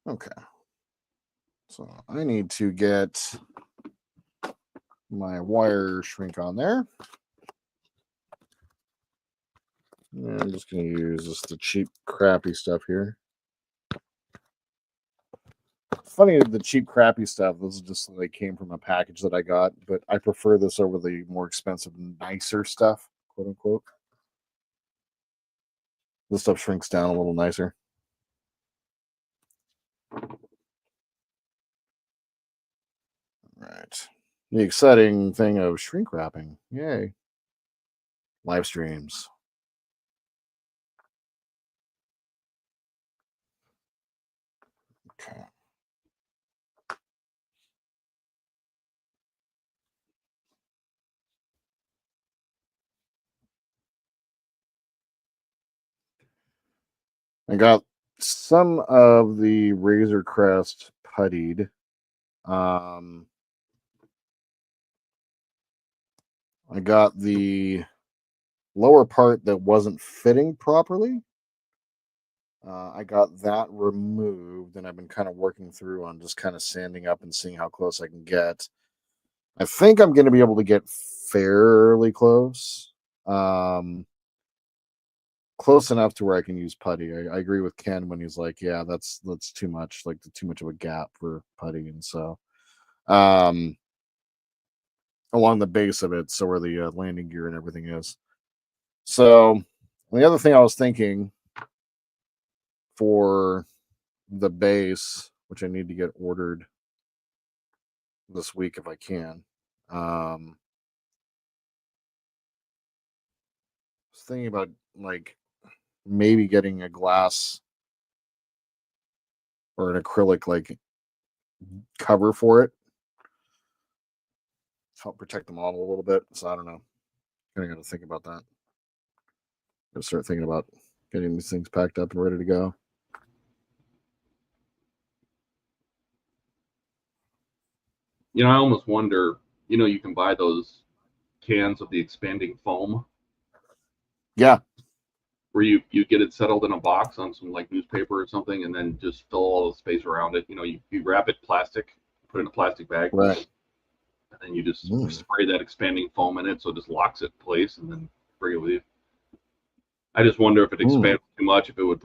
Okay, so I need to get my wire shrink on there. And I'm just going to use just the cheap, crappy stuff here. Funny, the cheap, crappy stuff. This is just like came from a package that I got, but I prefer this over the more expensive, nicer stuff, quote unquote. This stuff shrinks down a little nicer. Right. The exciting thing of shrink wrapping. Yay. Live streams. Okay. I got some of the Razor Crest puttied. I got the lower part that wasn't fitting properly. I got that removed, and I've been kind of working through on just kind of sanding up and seeing how close I can get. I think I'm going to be able to get fairly close. Close enough to where I can use putty. I agree with Ken when he's like, yeah, that's too much, like too much of a gap for putty. And so along the base of it, so where the landing gear and everything is. So And the other thing I was thinking for the base, which I need to get ordered this week if I can. I was thinking about like maybe getting a glass or an acrylic like cover for it. Help protect the model a little bit. So I don't know. I got to think about that. Gotta start thinking about getting these things packed up and ready to go. You know, I almost wonder, you know, you can buy those cans of the expanding foam. Yeah. Where you get it settled in a box on some like newspaper or something, and then just fill all the space around it. You know, you wrap it plastic, put it in a plastic bag, right, and then you just spray that expanding foam in it, so it just locks it in place, and then bring it with you. I just wonder if it expands too much, if it would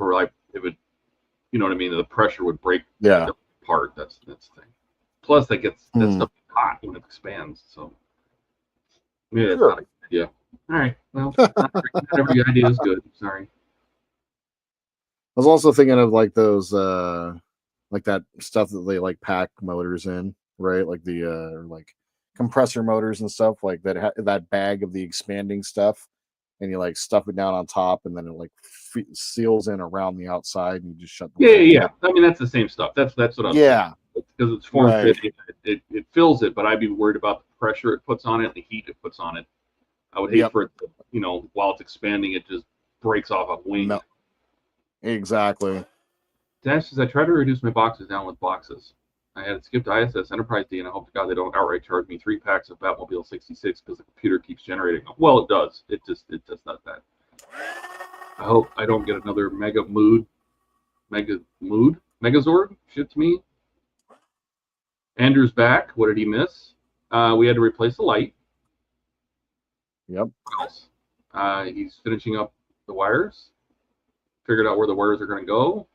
you know what I mean? The pressure would break yeah apart. That's the thing. Plus, that stuff gets hot when it expands. So yeah, that's not a good idea. All right. Well, not every idea is good. Sorry. I was also thinking of like those like that stuff that they like pack motors in, right? Like the like compressor motors and stuff like that. That bag of the expanding stuff, and you like stuff it down on top, and then it like seals in around the outside, and you just shut the Yeah. I mean, that's the same stuff. That's what I'm saying. Because it's form fitting, it fills it, but I'd be worried about the pressure it puts on it, the heat it puts on it. I would hate for it to, you know, while it's expanding, it just breaks off a wing. No. Exactly. Dash says, I try to reduce my boxes down with boxes. I had skipped ISS Enterprise D, and I hope to God they don't outright charge me 3 packs of Batmobile 66 because the computer keeps generating them. Well, it does. It does not that. I hope I don't get another Megazord. Shit to me. Andrew's back. What did he miss? We had to replace the light. Yep. What else? He's finishing up the wires. Figured out where the wires are going to go.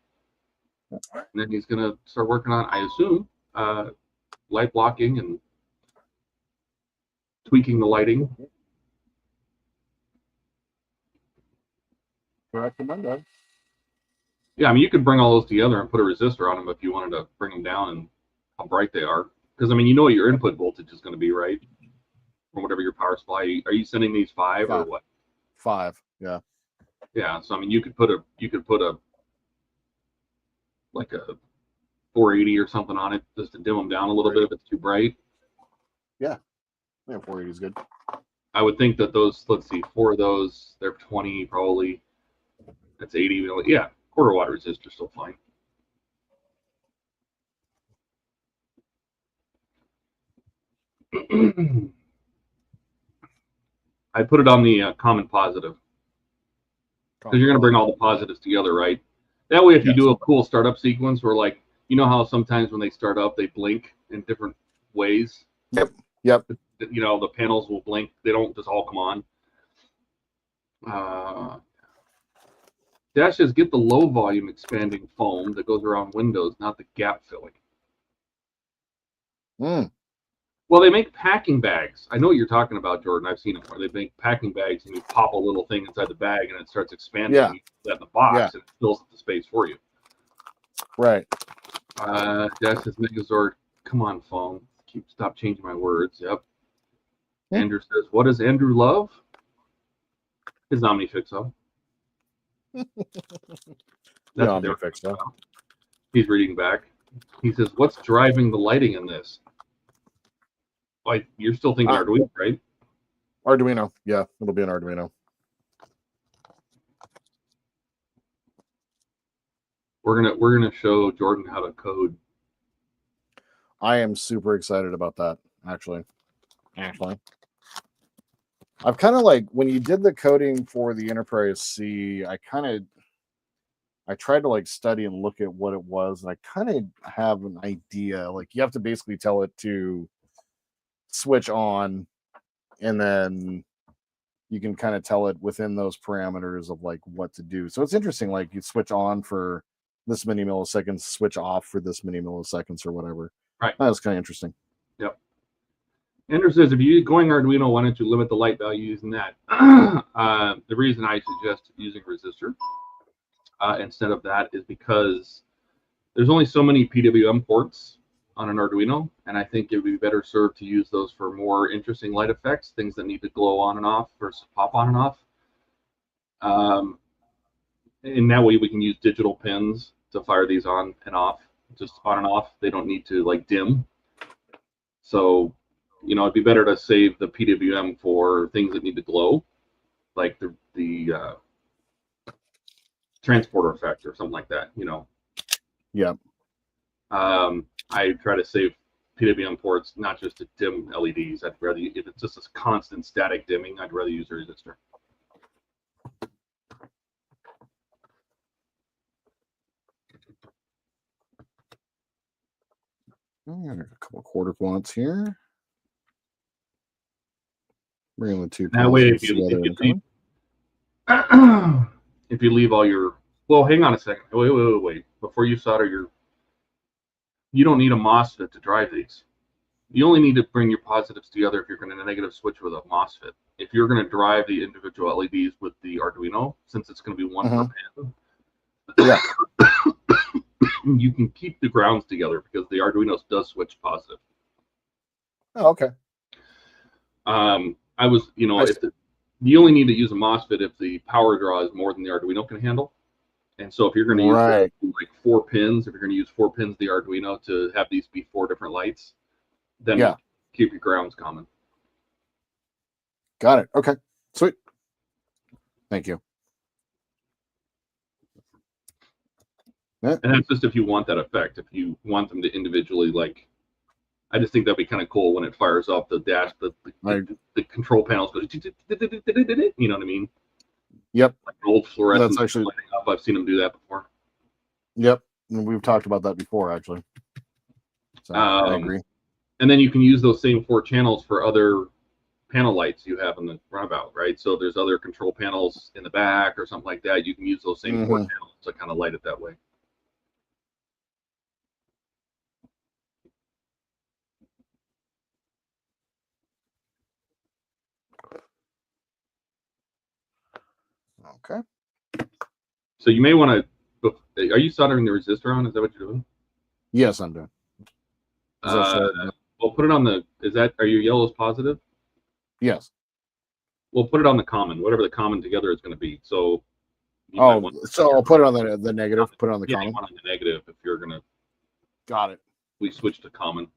And then he's going to start working on, I assume, light blocking and tweaking the lighting. Recommend. Yeah, I mean, you could bring all those together and put a resistor on them if you wanted to bring them down and how bright they are. Because, I mean, you know what your input voltage is going to be, right? Or whatever your power supply. Are you sending these 5 or what? 5, yeah. Yeah, so I mean, you could put a like a 480 or something on it just to dim them down a little bit if it's too bright. Yeah, 480 is good. I would think that those, let's see, 4 of those, they're 20 probably. That's 80. Yeah, quarter watt resistor still fine. I put it on the common positive because you're going to bring all the positives together, right? That way, if you do a cool startup sequence where, like, you know how sometimes when they start up, they blink in different ways? Yep. You know, the panels will blink. They don't just all come on. Dash says, get the low volume expanding foam that goes around windows, not the gap filling. Well, they make packing bags. I know what you're talking about, Jordan. I've seen them where they make packing bags and you pop a little thing inside the bag and it starts expanding. Yeah. And you put that in the box and it fills up the space for you. Right. Dash says, Megazord, come on, phone. Stop changing my words. Yep. Andrew says, what does Andrew love? His Omnifixo. That's what they're fixing. He's reading back. He says, what's driving the lighting in this? Like, you're still thinking Arduino, right? Arduino. Yeah, it'll be an Arduino. We're gonna show Jordan how to code. I am super excited about that, actually. I've kind of like, when you did the coding for the Enterprise C, I tried to like study and look at what it was, and I kind of have an idea. Like, you have to basically tell it to switch on, and then you can kind of tell it within those parameters of like what to do. So it's interesting, like you switch on for this many milliseconds, switch off for this many milliseconds or whatever. Right. That was kind of interesting. Yep. Ender says, if you're going Arduino, why don't you limit the light value using that? The reason I suggest using resistor instead of that is because there's only so many PWM ports on an Arduino, and I think it would be better served to use those for more interesting light effects, things that need to glow on and off versus pop on and off. And that way we can use digital pins to fire these on and off, just on and off. They don't need to like dim. So, you know, it'd be better to save the PWM for things that need to glow, like the transporter effect or something like that, you know. Yeah. I try to save PWM ports not just to dim LEDs. I'd rather, if it's just a constant static dimming, I'd rather use a resistor. A couple quarter quants here. Bring the two That way, if you leave all your, well, hang on a second. Wait. Before you solder you don't need a MOSFET to drive these. You only need to bring your positives together if you're going to negative switch with a MOSFET. If you're going to drive the individual LEDs with the Arduino, since it's going to be one per pin, yeah, you can keep the grounds together because the Arduino does switch positive. Oh, okay. I was, you know, you only need to use a MOSFET if the power draw is more than the Arduino can handle. And so if you're going to use like 4 pins, if you're going to use 4 pins of the Arduino to have these be 4 different lights, then keep your grounds common. Got it. Okay. Sweet. Thank you. And that's just if you want that effect. If you want them to individually, like, I just think that'd be kind of cool when it fires off the dash, the control panels go, you know what I mean? Yep. Like an old fluorescent. That's actually, up. I've seen them do that before. Yep. And we've talked about that before, actually. So I agree. And then you can use those same 4 channels for other panel lights you have in the Runabout, right? So there's other control panels in the back or something like that. You can use those same 4 channels to kind of light it that way. Okay. So you may want to. Are you soldering the resistor on? Is that what you're doing? Yes, I'm doing. Well, put it on the. Are your yellows positive? Yes. We'll put it on the common, whatever the common together is going to be. So. So I'll put it on the negative. Put it on the common. On the negative if you're gonna. Got it. We switch to common.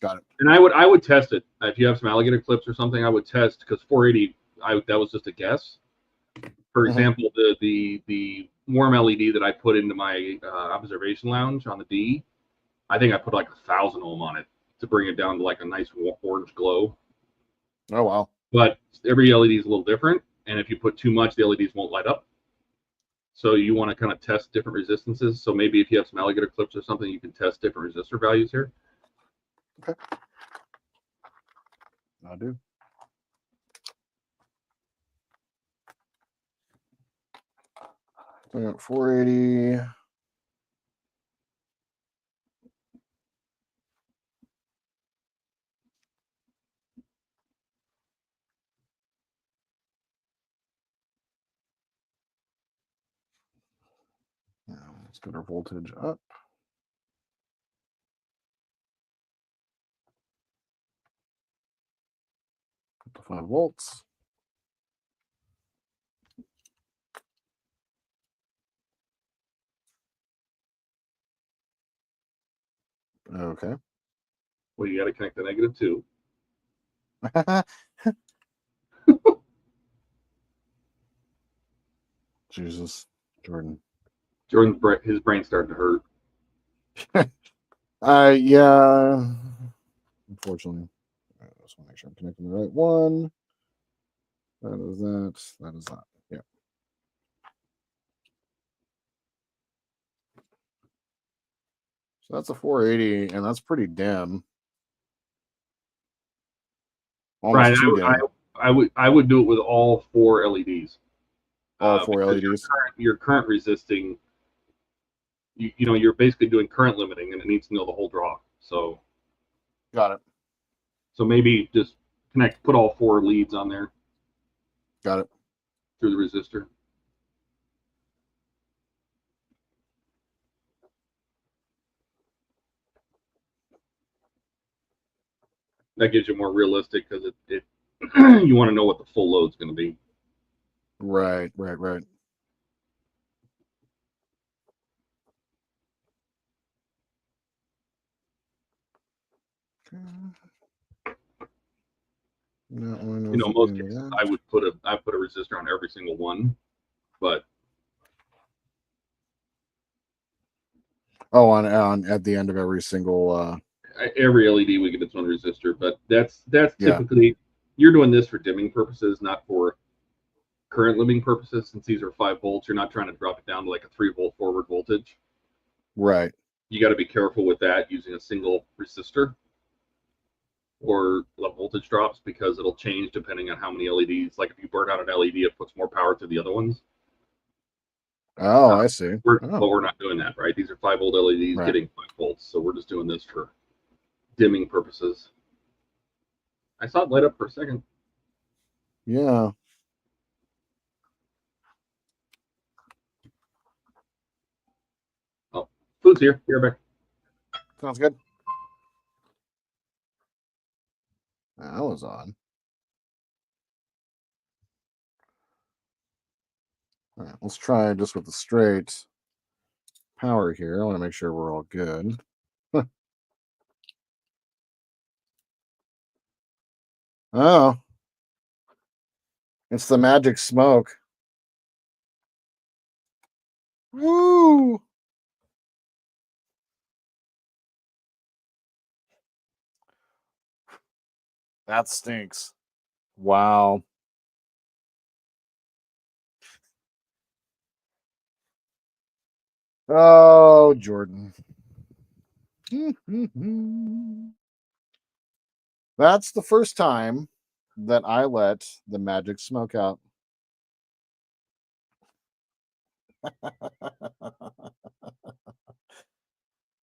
Got it. And I would test it if you have some alligator clips or something. I would test because 480. That was just a guess. For example, the warm LED that I put into my observation lounge on the D, I think I put like 1,000 ohm on it to bring it down to like a nice orange glow. Oh wow! But every LED is a little different, and if you put too much, the LEDs won't light up. So you want to kind of test different resistances. So maybe if you have some alligator clips or something, you can test different resistor values here. Okay. I do. I got 480. Now let's get our voltage up. Up to 5 volts. Okay. Well, you got to connect the negative too. Jesus, Jordan. His brain's starting to hurt. Yeah. Unfortunately, I just want to make sure I'm connecting the right one. That is that. That is that. Yeah. So that's a 480, and that's pretty dim. Almost too dim. I would do it with all 4 LEDs. All 4 LEDs. Your current resisting. You know, you're basically doing current limiting, and it needs to know the whole draw. So. Got it. So maybe just put all 4 leads on there Got it. through the resistor. That gives you more realistic because it you want to know what the full load's going to be. Right. Most cases I would put a resistor on every single one, but on at the end of every single every LED would get its own resistor. But that's typically you're doing this for dimming purposes, not for current limiting purposes. Since these are 5 volts, you're not trying to drop it down to like a 3-volt forward voltage. Right. You got to be careful with that using a single resistor or the voltage drops, because it'll change depending on how many LEDs. Like if you burn out an LED, it puts more power to the other ones. Oh, I see. But we're not doing that, right? These are 5-volt LEDs getting 5 volts, so we're just doing this for dimming purposes. I saw it light up for a second. Yeah. Oh, food's here. Here, back. Sounds good. That was on. All right, let's try just with the straight power here. I want to make sure we're all good. Oh, it's the magic smoke. Woo! That stinks. Wow. Oh, Jordan. That's the first time that I let the magic smoke out.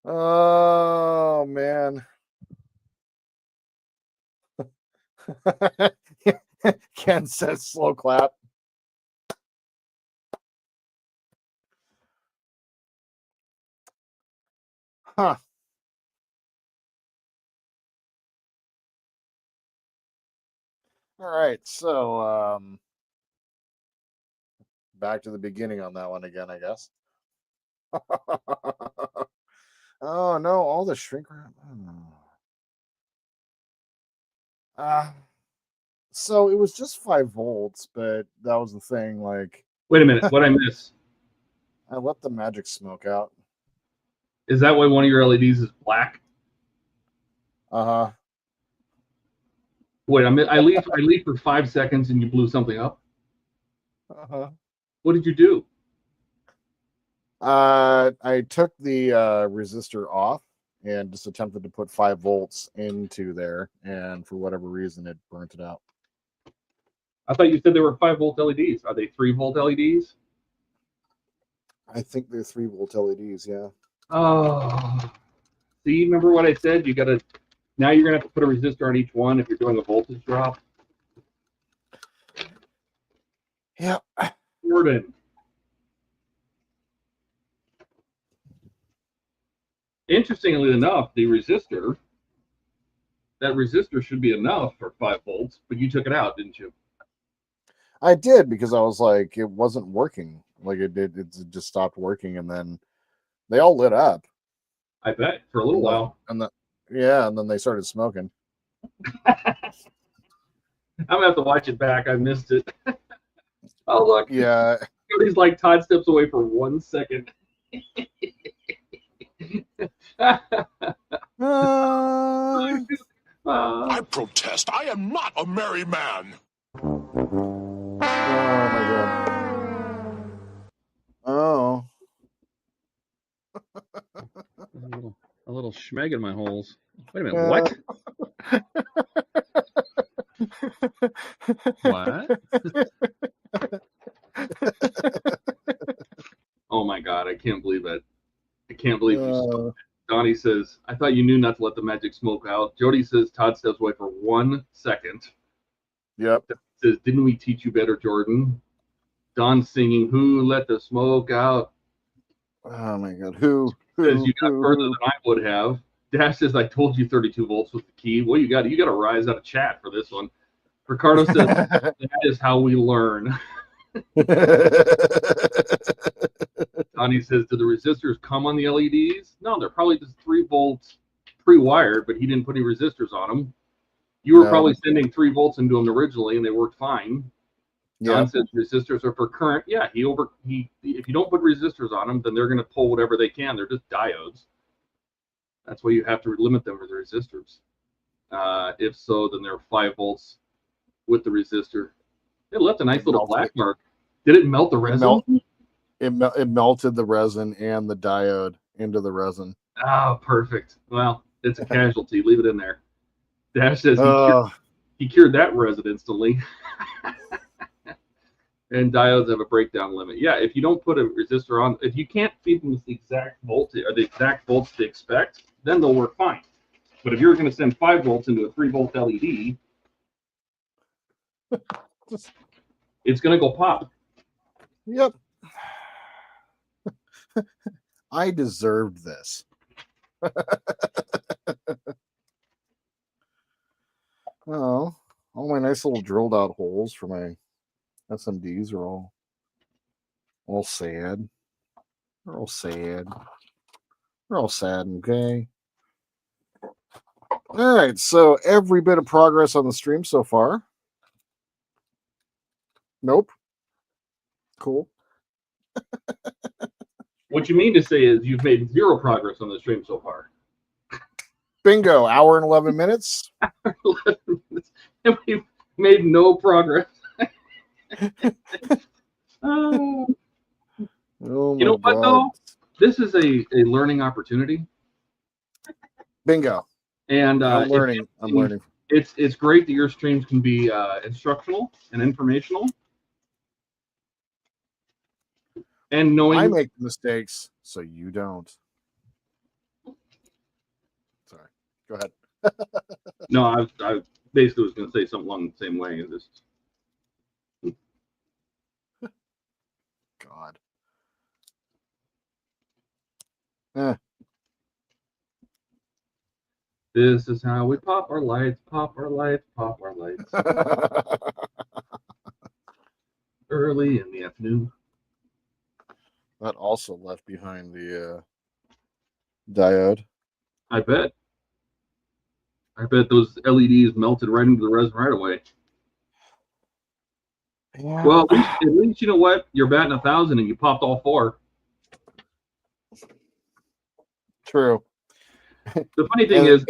Oh, man. Ken says slow clap. Huh. All right, so back to the beginning on that one again, I guess. Oh no, all the shrink wrap. So it was just 5 volts, but that was the thing. Like, wait a minute, what I miss? I let the magic smoke out. Is that why one of your LEDs is black? Uh-huh. Wait, I leave for 5 seconds and you blew something up. Uh-huh. What did you do? I took the resistor off and just attempted to put 5 volts into there, and for whatever reason, it burnt it out. I thought you said there were 5-volt LEDs. Are they 3-volt LEDs? I think they're 3-volt LEDs. Yeah. Oh, see, remember what I said? Now you're gonna have to put a resistor on each one if you're doing a voltage drop. Yeah. Jordan. Interestingly enough, that resistor should be enough for 5 volts, but you took it out, didn't you? I did, because I was like, it wasn't working. Like it just stopped working, and then they all lit up. I bet for a little while. And then they started smoking. I'm gonna have to watch it back. I missed it. Oh look. Yeah. He's like Todd steps away for 1 second. I protest. I am not a merry man. Oh my god. Oh. A little schmeg in my holes. Wait a minute, what? What? Oh my god, I can't believe it. I can't believe you. Donnie says, I thought you knew not to let the magic smoke out. Jody says, Todd steps away for 1 second. Yep. Says, didn't we teach you better, Jordan? Don singing, who let the smoke out? Oh my God. Who Says you got further than I would have. Dash says, I told you 32 volts was the key. Well, you got to rise out of chat for this one. Ricardo says, that is how we learn. Donnie says, do the resistors come on the LEDs? No, they're probably just 3 volts pre-wired, but he didn't put any resistors on them. You were probably sending 3 volts into them originally, and they worked fine. Don says resistors are for current. Yeah, if you don't put resistors on them, then they're going to pull whatever they can. They're just diodes. That's why you have to limit them for the resistors. If so, then they're 5 volts with the resistor. It left a nice little black mark. Did it melt the resin? It melted the resin and the diode into the resin. Oh, perfect. Well, it's a casualty. Leave it in there. Dash says he cured that resin instantly. And diodes have a breakdown limit. Yeah, if you don't put a resistor on, if you can't feed them with the exact voltage or the exact volts they expect, then they'll work fine. But if you're going to send 5 volts into a 3 volt LED, it's going to go pop. Yep. I deserved this. Well, all my nice little drilled out holes for my SMDs are all sad. They're all sad. They're all sad, okay? All right, so every bit of progress on the stream so far. Nope. Cool. What you mean to say is you've made 0 progress on the stream so far. Bingo, hour and 11 minutes. 11 minutes. And we've made no progress. Oh you know what, though? This is a learning opportunity. Bingo. And I'm learning. It's great that your streams can be instructional and informational. And knowing I make mistakes, so you don't. Sorry. Go ahead. No, I basically was going to say something along the same way. Just God. This is how we pop our lights, pop our lights, pop our lights. Early in the afternoon. That also left behind the diode. I bet those LEDs melted right into the resin right away. Yeah. Well, at least you know what? You're batting 1,000 and you popped all 4. True. The funny thing is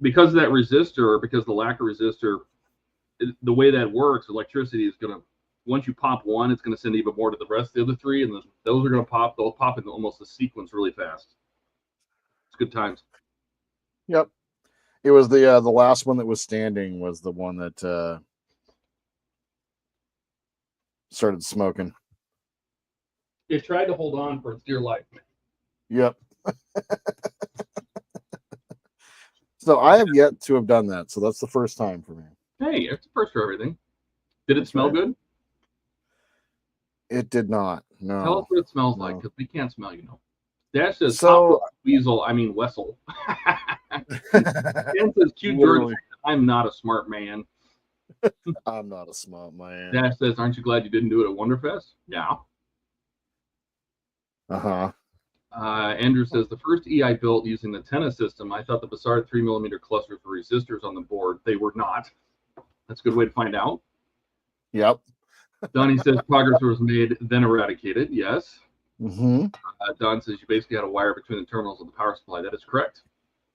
because of that resistor, or because of the lack of resistor, the way that works, electricity is going to, once you pop one, it's going to send even more to the rest of the other 3, and those are going to pop. They'll pop in almost a sequence really fast. It's good times. Yep. It was the last one that was standing was the one that started smoking. It tried to hold on for its dear life. Yep. So I have yet to have done that. So that's the first time for me. Hey, it's the first for everything. Did it smell good? It did not. No. Tell us what it smells like, because we can't smell, you know. Dash says, so weasel, I mean Wessel. Dan says, cute George, I'm not a smart man. I'm not a smart man. Dash says, aren't you glad you didn't do it at Wonderfest? Yeah. Uh-huh. Andrew says, the first E I built using the Tenna system, I thought the Bassard 3mm clusters were resistors on the board. They were not. That's a good way to find out. Yep. Donnie says, progress was made, then eradicated. Yes. Mm-hmm. Don says, you basically had a wire between the terminals of the power supply. That is correct.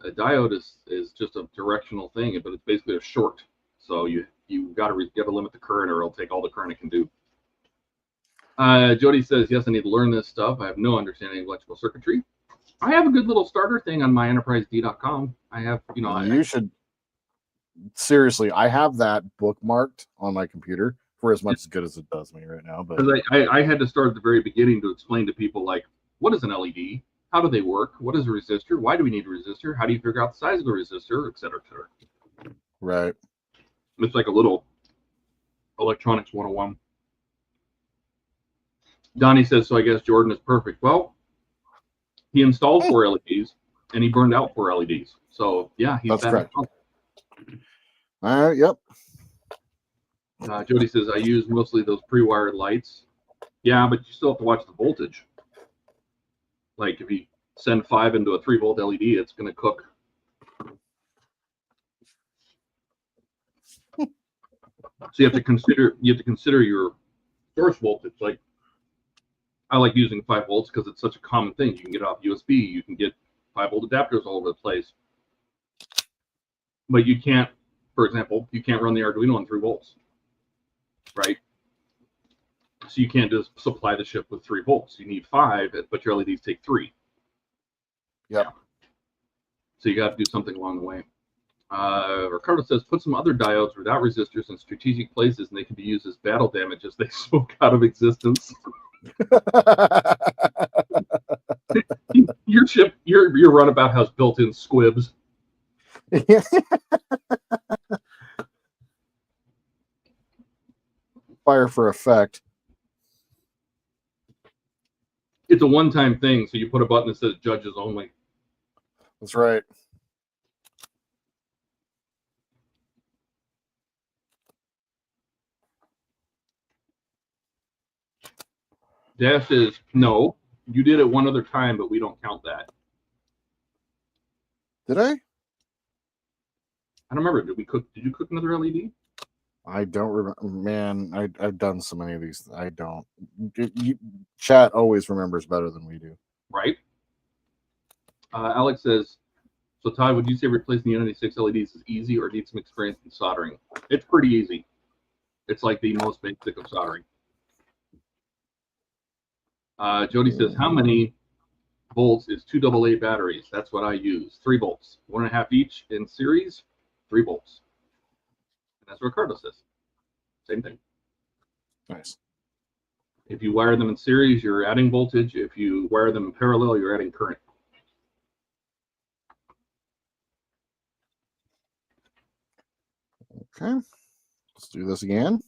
A diode is just a directional thing, but it's basically a short. So you got to limit the current, or it'll take all the current it can do. Jody says, yes, I need to learn this stuff. I have no understanding of electrical circuitry. I have a good little starter thing on my enterprised.com. I have, you should seriously. I have that bookmarked on my computer for as much as good as it does me right now. But I had to start at the very beginning to explain to people, like, what is an LED? How do they work? What is a resistor? Why do we need a resistor? How do you figure out the size of the resistor, et cetera, et cetera. Right. It's like a little electronics 101. Donnie says, so I guess Jordan is perfect. Well, he installed 4 LEDs and he burned out 4 LEDs. So yeah, he's That's that. correct. Yep. Jody says, I use mostly those pre-wired lights. Yeah, but you still have to watch the voltage. Like if you send 5 into a 3-volt LED, it's going to cook. So you have to consider your source voltage. Like I like using 5 volts because it's such a common thing. You can get it off USB. You can get 5-volt adapters all over the place. But you can't, for example, you can't run the Arduino on 3 volts, right? So you can't just supply the chip with 3 volts. You need 5, but your LEDs take 3. Yep. Yeah. So you got to do something along the way. Ricardo says, put some other diodes without resistors in strategic places, and they can be used as battle damage as they smoke out of existence. Your chip, your Runabout has built-in squibs. Fire for effect. It's a one-time thing, so you put a button that says judges only. That's right. Dash says, no, you did it one other time, but we don't count that. Did I? I don't remember. Did you cook another LED? I don't remember. Man, I've done so many of these. I don't. Chat always remembers better than we do. Right. Alex says, so Todd, would you say replacing the Unity 6 LEDs is easy or need some experience in soldering? It's pretty easy. It's like the most basic of soldering. Jody says, how many volts is 2 AA batteries? That's what I use. 3 volts. 1.5 each in series, 3 volts. And that's what Ricardo says. Same thing. Nice. If you wire them in series, you're adding voltage. If you wire them in parallel, you're adding current. Okay. Let's do this again.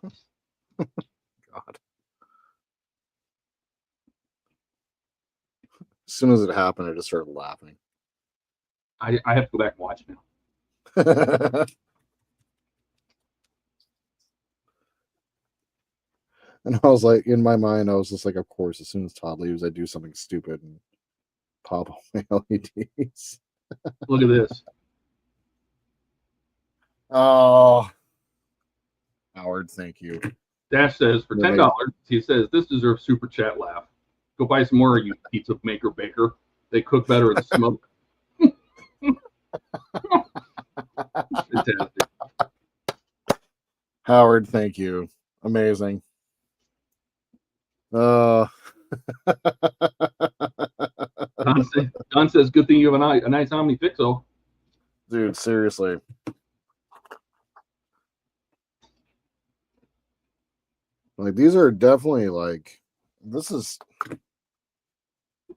God. As soon as it happened, I just started laughing. I have to go back and watch now. And I was like, in my mind, I was just like, of course, as soon as Todd leaves, I do something stupid and pop all my LEDs. Look at this. Oh, Howard, thank you. Dash says, for $10, he says, this deserves super chat laugh. Go buy some more, you pizza maker baker. They cook better in smoke. Fantastic. Howard, thank you. Amazing. Don says, good thing you have a nice Omni Fixo. Dude, seriously. Like, these are definitely like, this is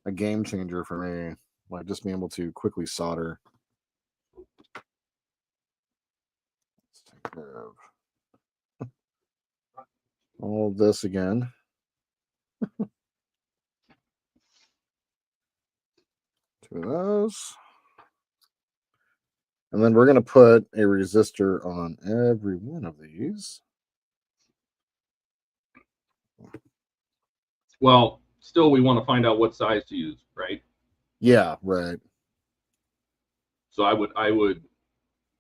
a game changer for me. Like, just being able to quickly solder. Let's take care of all this again. Two of those. And then we're going to put a resistor on every one of these. Well, still, we want to find out what size to use, right? Yeah, right. So I would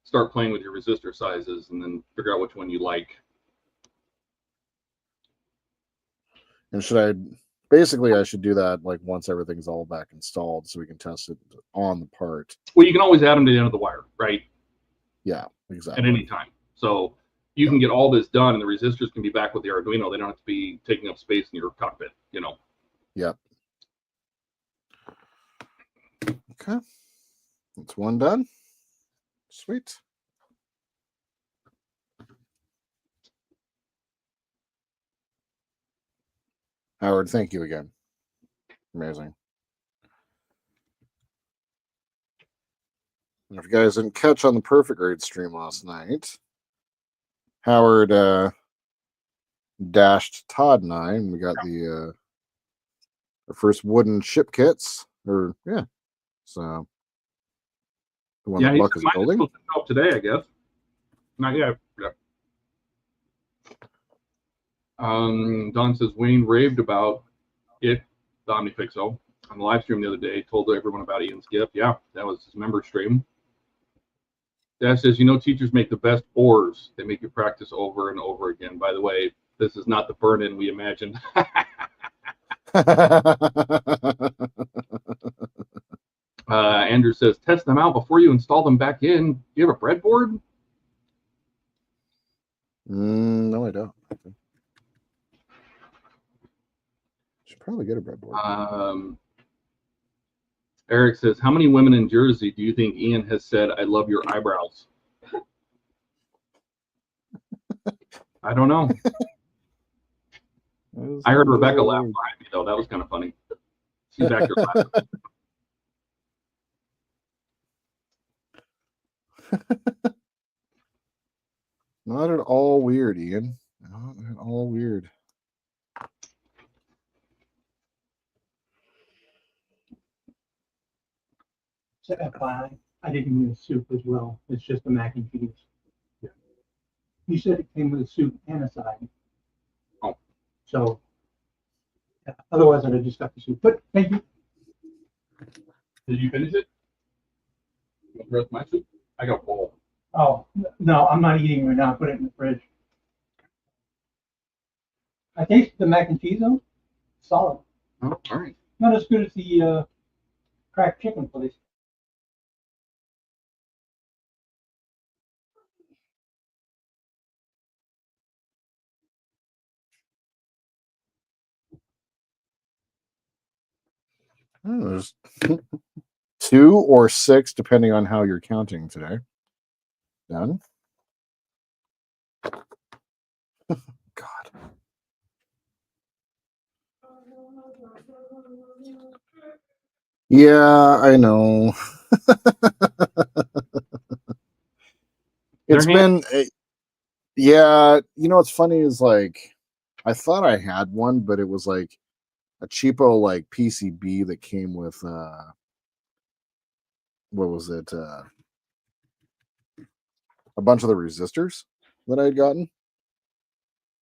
start playing with your resistor sizes and then figure out which one you like. And should I basically I should do that like once everything's all back installed so we can test it on the part. Well, you can always add them to the end of the wire, right? Yeah, exactly. At any time. So you can get all this done and the resistors can be back with the Arduino. They don't have to be taking up space in your cockpit, you know. Yep. Okay. That's one done. Sweet. Howard, thank you again. Amazing. And if you guys didn't catch on the Perfect Grade stream last night, Howard dashed Todd and I, and we got the first wooden ship kits. So the one that Buck is building. Supposed to show up today, I guess. Not yet. Yeah. Don says Wayne raved about it, the Omnifixo, on the live stream the other day. Told everyone about Ian's gift. Yeah, that was his member stream. Dad says, teachers make the best oars. They make you practice over and over again. By the way, this is not the burn-in we imagined. Andrew says, test them out before you install them back in. Do you have a breadboard? No, I don't. Should probably get a breadboard. Eric says, how many women in Jersey do you think Ian has said, I love your eyebrows? I don't know. I heard Rebecca laugh behind me, though. That was kind of funny. She's back here laughing. Not at all weird, Ian. Not at all weird. So FYI, I didn't use soup as well. It's just the mac and cheese. Yeah. You said it came with a soup and a side. Oh. So, yeah, otherwise I'd have just got the soup. But thank you. Did you finish it? You want the rest of my soup? I got a bowl. Oh, no, I'm not eating right now. Put it in the fridge. I taste the mac and cheese though. Solid. Oh, all right. Not as good as the cracked chicken place. Oh, there's 2 or 6, depending on how you're counting today. Done. God. Yeah, I know. It's been, yeah, what's funny is like, I thought I had one, but it was like a cheapo like PCB that came with what was it? A bunch of the resistors that I had gotten.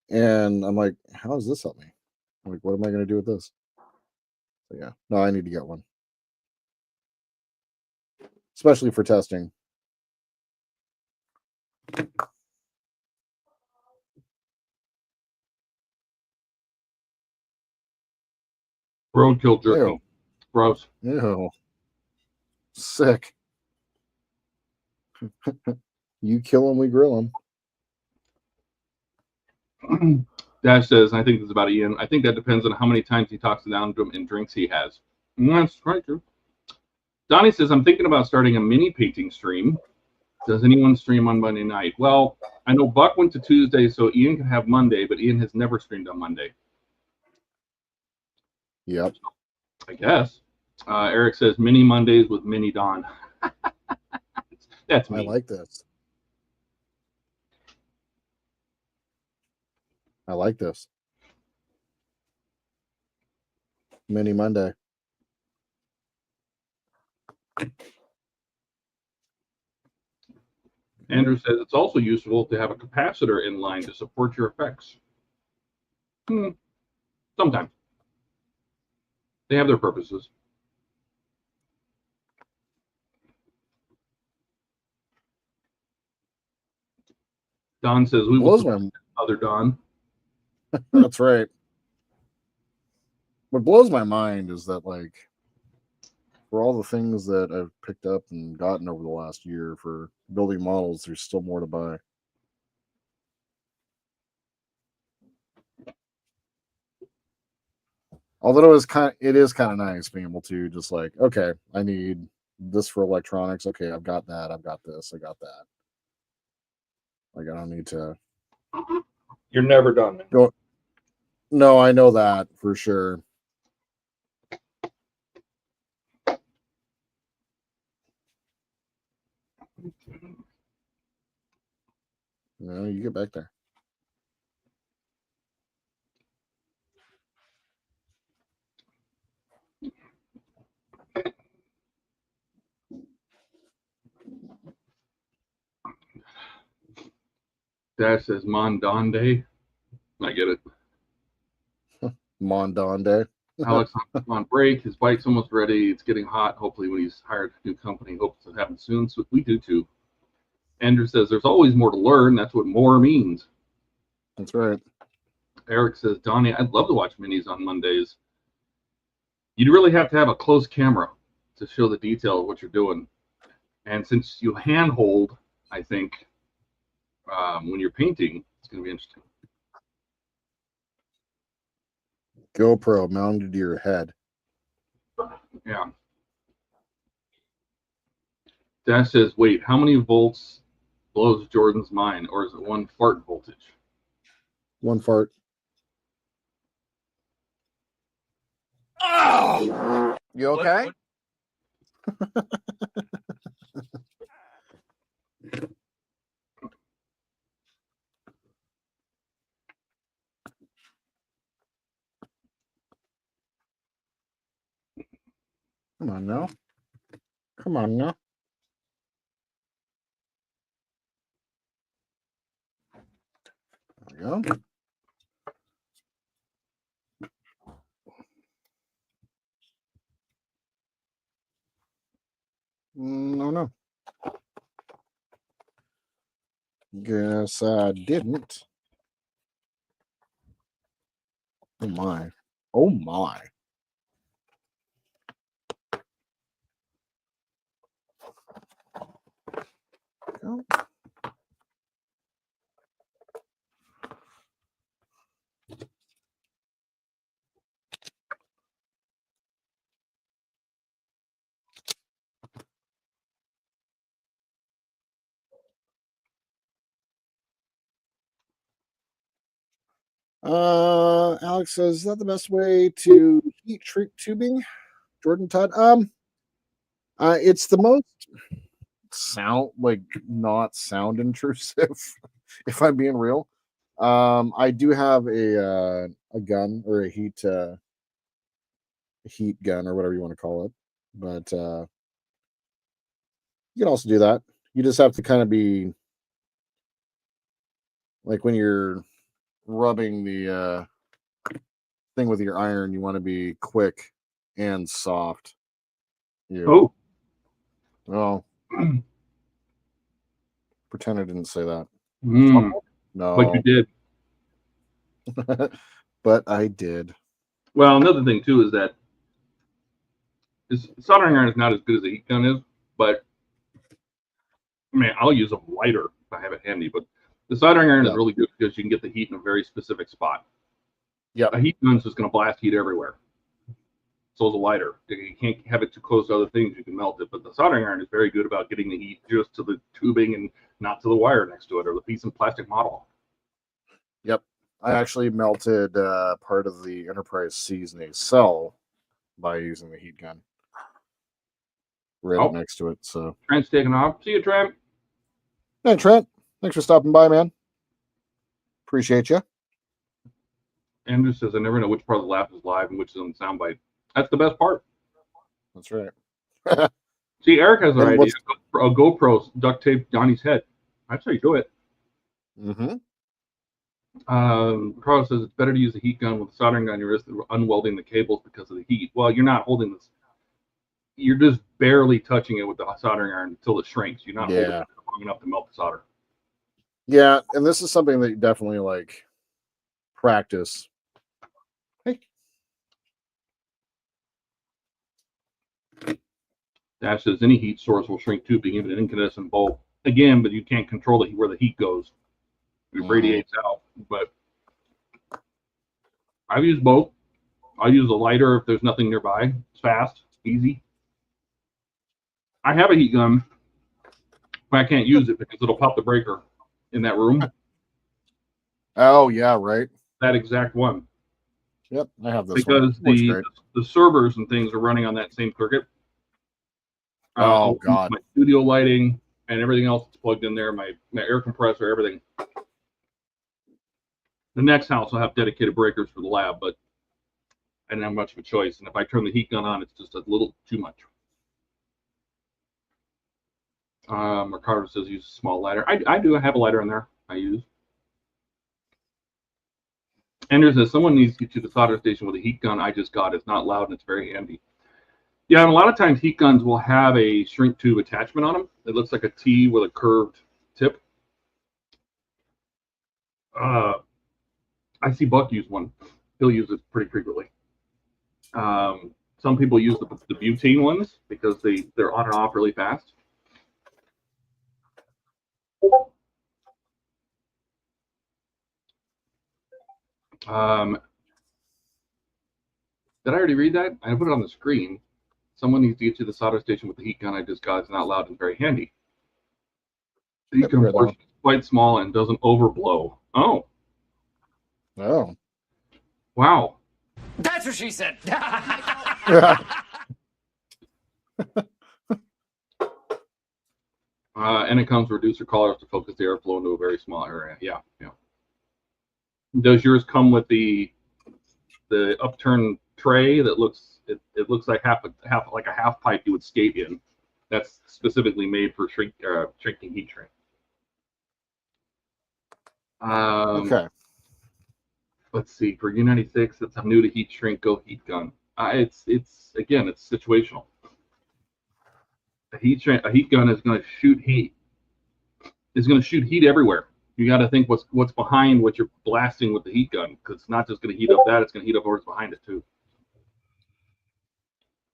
And I'm like, how does this help me? I'm like, what am I going to do with this? So yeah, no, I need to get one. Especially for testing. Roadkill jerky. Ew. Gross. Ew. Sick. You kill them, we grill them. Dash says, I think this is about Ian. I think that depends on how many times he talks down to him and drinks he has. And that's right, true. Donnie says, I'm thinking about starting a mini painting stream. Does anyone stream on Monday night? Well, I know Buck went to Tuesday, so Ian can have Monday, but Ian has never streamed on Monday. Yep. I guess. Eric says, mini Mondays with mini Don. That's me. I like this. I like this. Mini Monday. Andrew says it's also useful to have a capacitor in line to support your effects. Sometimes. They have their purposes. Don says we will support other Don. That's right. What blows my mind is that, like, for all the things that I've picked up and gotten over the last year for building models, there's still more to buy. Although it is kind of nice being able to just like, okay, I need this for electronics. Okay, I've got that. I've got this. I got that. Like, I don't need to. You're never done. Go. No, I know that for sure. No, you get back there. Dash says Mondonde. I get it. Mondonde. Alex on break. His bike's almost ready. It's getting hot. Hopefully, when he's hired a new company, hopes to happen soon. So we do too. Andrew says there's always more to learn. That's what more means. That's right. Eric says, Donnie, I'd love to watch minis on Mondays. You'd really have to have a close camera to show the detail of what you're doing. And since you handhold, I think when you're painting, it's going to be interesting. GoPro mounted to your head. Yeah. Dash says, wait, how many volts blows Jordan's mind? Or is it one fart voltage? One fart. Oh! You okay? Come on now. Come on now. There we go. No. Guess I didn't. Oh my. Oh my. Go. Alex says, is that the best way to heat shrink tubing? Jordan Todd. It's the most not sound intrusive, if I'm being real. I do have a gun or a heat gun or whatever you want to call it, but you can also do that. You just have to kind of be like when you're rubbing the thing with your iron, you want to be quick and soft. Oh. Pretend I didn't say that. No. But you did. But I did. Well, another thing too is that this soldering iron is not as good as a heat gun is, but I mean, I'll use a lighter if I have it handy, but the soldering iron is really good because you can get the heat in a very specific spot. Yeah. A heat gun's just going to blast heat everywhere. So is a lighter. You can't have it too close to other things, you can melt it, but the soldering iron is very good about getting the heat just to the tubing and not to the wire next to it or the piece of plastic model. Yep. I actually melted part of the Enterprise seasoning cell by using the heat gun right up next to it. So Trent's taking off. See you, Trent. Hey, Trent. Thanks for stopping by, man. Appreciate you. Andrew says, I never know which part of the laugh is live and which is on soundbite. That's the best part. That's right. See, Eric has an idea. A GoPro duct tape Donnie's head. That's how you do it. Mm-hmm. Carlos says it's better to use a heat gun with a soldering gun on your wrist than unwelding the cables because of the heat. Well, you're not holding this. You're just barely touching it with the soldering iron until it shrinks. You're not holding it long enough to melt the solder. Yeah, and this is something that you definitely like practice. Hey. Dash says any heat source will shrink tubing, even an incandescent bulb. Again, but you can't control where the heat goes. It radiates out. But I've used both. I'll use a lighter if there's nothing nearby. It's fast, easy. I have a heat gun, but I can't use it because it'll pop the breaker in that room. Oh, yeah, right. That exact one. Yep, I have this because one. the servers and things are running on that same circuit. Oh, God. My studio lighting, and everything else is plugged in there. My air compressor, everything. The next house will have dedicated breakers for the lab, but I didn't have much of a choice. And if I turn the heat gun on, it's just a little too much. Ricardo says use a small lighter. I do have a lighter in there I use. Andrew says someone needs to get to the solder station with a heat gun I just got. It's not loud and it's very handy. Yeah, and a lot of times heat guns will have a shrink tube attachment on them. It looks like a T with a curved tip. I see Buck use one. He'll use it pretty frequently. Some people use the butane ones because they're on and off really fast. Did I already read that? I put it on the screen. Someone needs to get to the solder station with the heat gun I just got. It's not loud and very handy. The heat gun is quite small and doesn't overblow. Oh. Oh. Wow. That's what she said. And it comes with reducer collars to focus the airflow into a very small area. Yeah, yeah. Does yours come with the upturned tray that looks it looks like half pipe you would skate in? That's specifically made for shrinking heat shrink. Okay. Let's see. For U96, it's new to heat shrink. Go heat gun. It's again, it's situational. A heat gun is going to shoot heat. It's going to shoot heat everywhere. You got to think what's behind what you're blasting with the heat gun, because it's not just going to heat up that; it's going to heat up what's behind it too.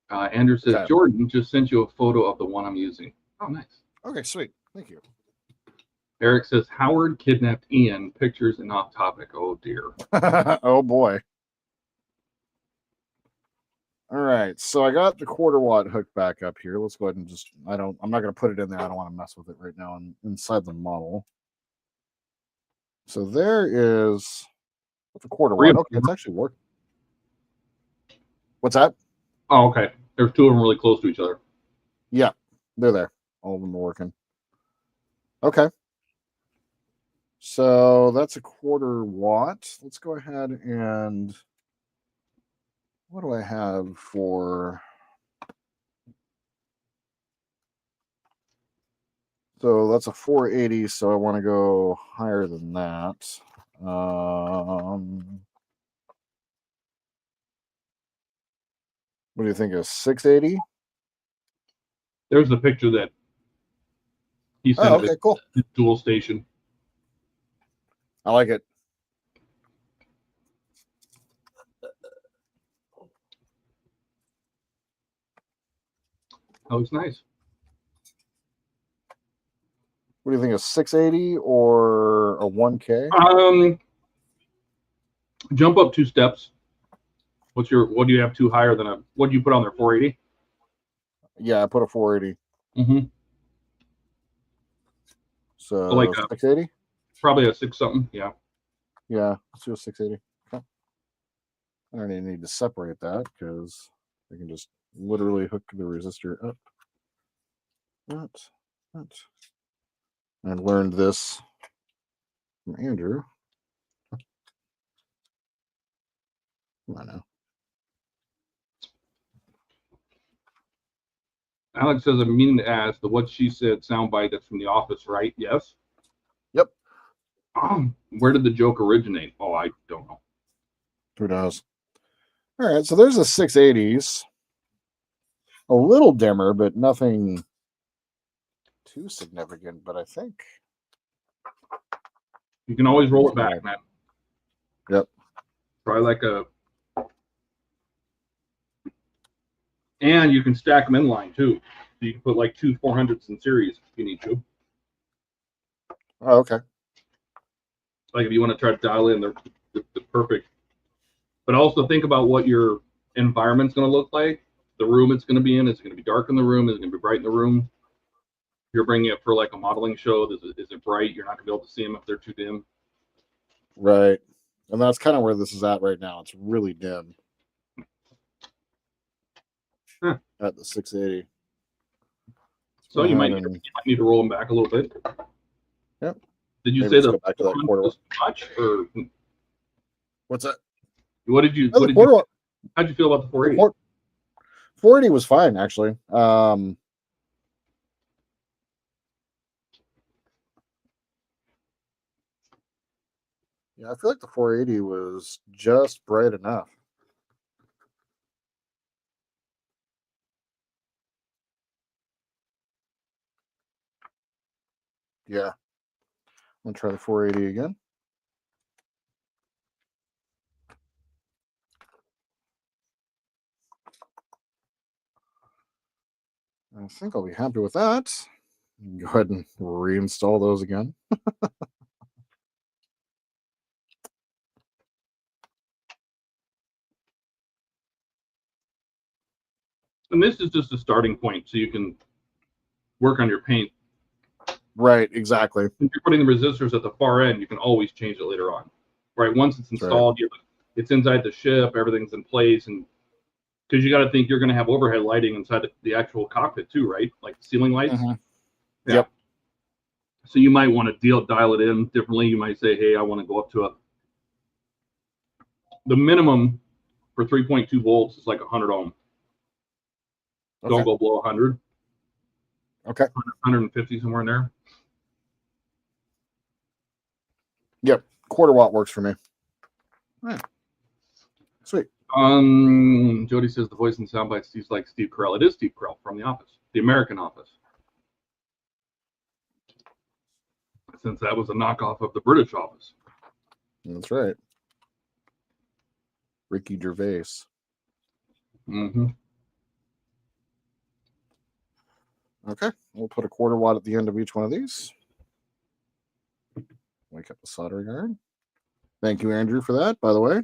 Andrew says, okay. Jordan just sent you a photo of the one I'm using. Oh, nice. Okay, sweet. Thank you. Eric says Howard kidnapped Ian. Pictures and off topic. Oh dear. Oh boy. All right, so I got the 1/4 watt hook back up here. Let's go ahead and just I'm not going to put it in there. I don't want to mess with it right now inside the model. So there is the 1/4 watt. Okay, it's actually working. What's that? Oh, okay. There's two of them really close to each other. Yeah, they're there. All of them are working. Okay. So that's a 1/4 watt. Let's go ahead and what do I have for? So that's a 480. So I want to go higher than that. What do you think of 680? There's the picture that he sent. Oh, okay, cool. Dual station. I like it. Oh, it's nice. What do you think of 680 or a 1K? Jump up 2 steps. What do you have too higher than what do you put on there? 480? Yeah, I put a 480. Mm-hmm. So like 680? Probably a 6 something, yeah. Yeah, let's do a 680. Okay. I don't even need to separate that because I can just literally hook the resistor up. That. I learned this from Andrew. Come on now. Alex says, I'm meaning to ask the what she said soundbite that's from The Office, right? Yes? Yep. Where did the joke originate? Oh, I don't know. Who knows? All right, so there's the 680s. A little dimmer, but nothing too significant, but I think you can always roll it back, man. Yep. Try like and you can stack them in line too. So you can put like 2 400s in series if you need to. Oh, okay. Like if you want to try to dial in the perfect, but also think about what your environment's going to look like. The room it's going to be in, is it going to be dark in the room? Is it going to be bright in the room? You're bringing it for like a modeling show. Is it bright? You're not going to be able to see them if they're too dim. Right. And that's kind of where this is at right now. It's really dim. At the 680. So you might and need to roll them back a little bit. Yep. Did you maybe say let's the go back to that quarter was too much, or what's that? what did you? Oh, What the did quarter you? watt, How'd you feel about the the 480? 480 was fine actually. Yeah, I feel like the 480 was just bright enough. Yeah. I'm gonna try the 480 again. I think I'll be happy with that. Go ahead and reinstall those again. And this is just a starting point, so you can work on your paint. Right, exactly. If you're putting the resistors at the far end, you can always change it later on. Right, once it's installed, it's inside the ship, everything's in place, and because you got to think you're going to have overhead lighting inside the actual cockpit too, right? Like ceiling lights. Mhm. Yeah. Yep. So you might want to dial it in differently. You might say, hey, I want to go up to the minimum for 3.2 volts is like 100 ohm. Okay. Don't go below 100. Okay. 150 somewhere in there. Yep. Quarter watt works for me. All right. Sweet. Jody says the voice and sound bites seems like Steve Carell. It is Steve Carell from The Office, the American Office. Since that was a knockoff of the British Office. That's right. Ricky Gervais. Mm-hmm. Okay. We'll put a quarter watt at the end of each one of these. Wake up the soldering iron. Thank you, Andrew, for that, by the way.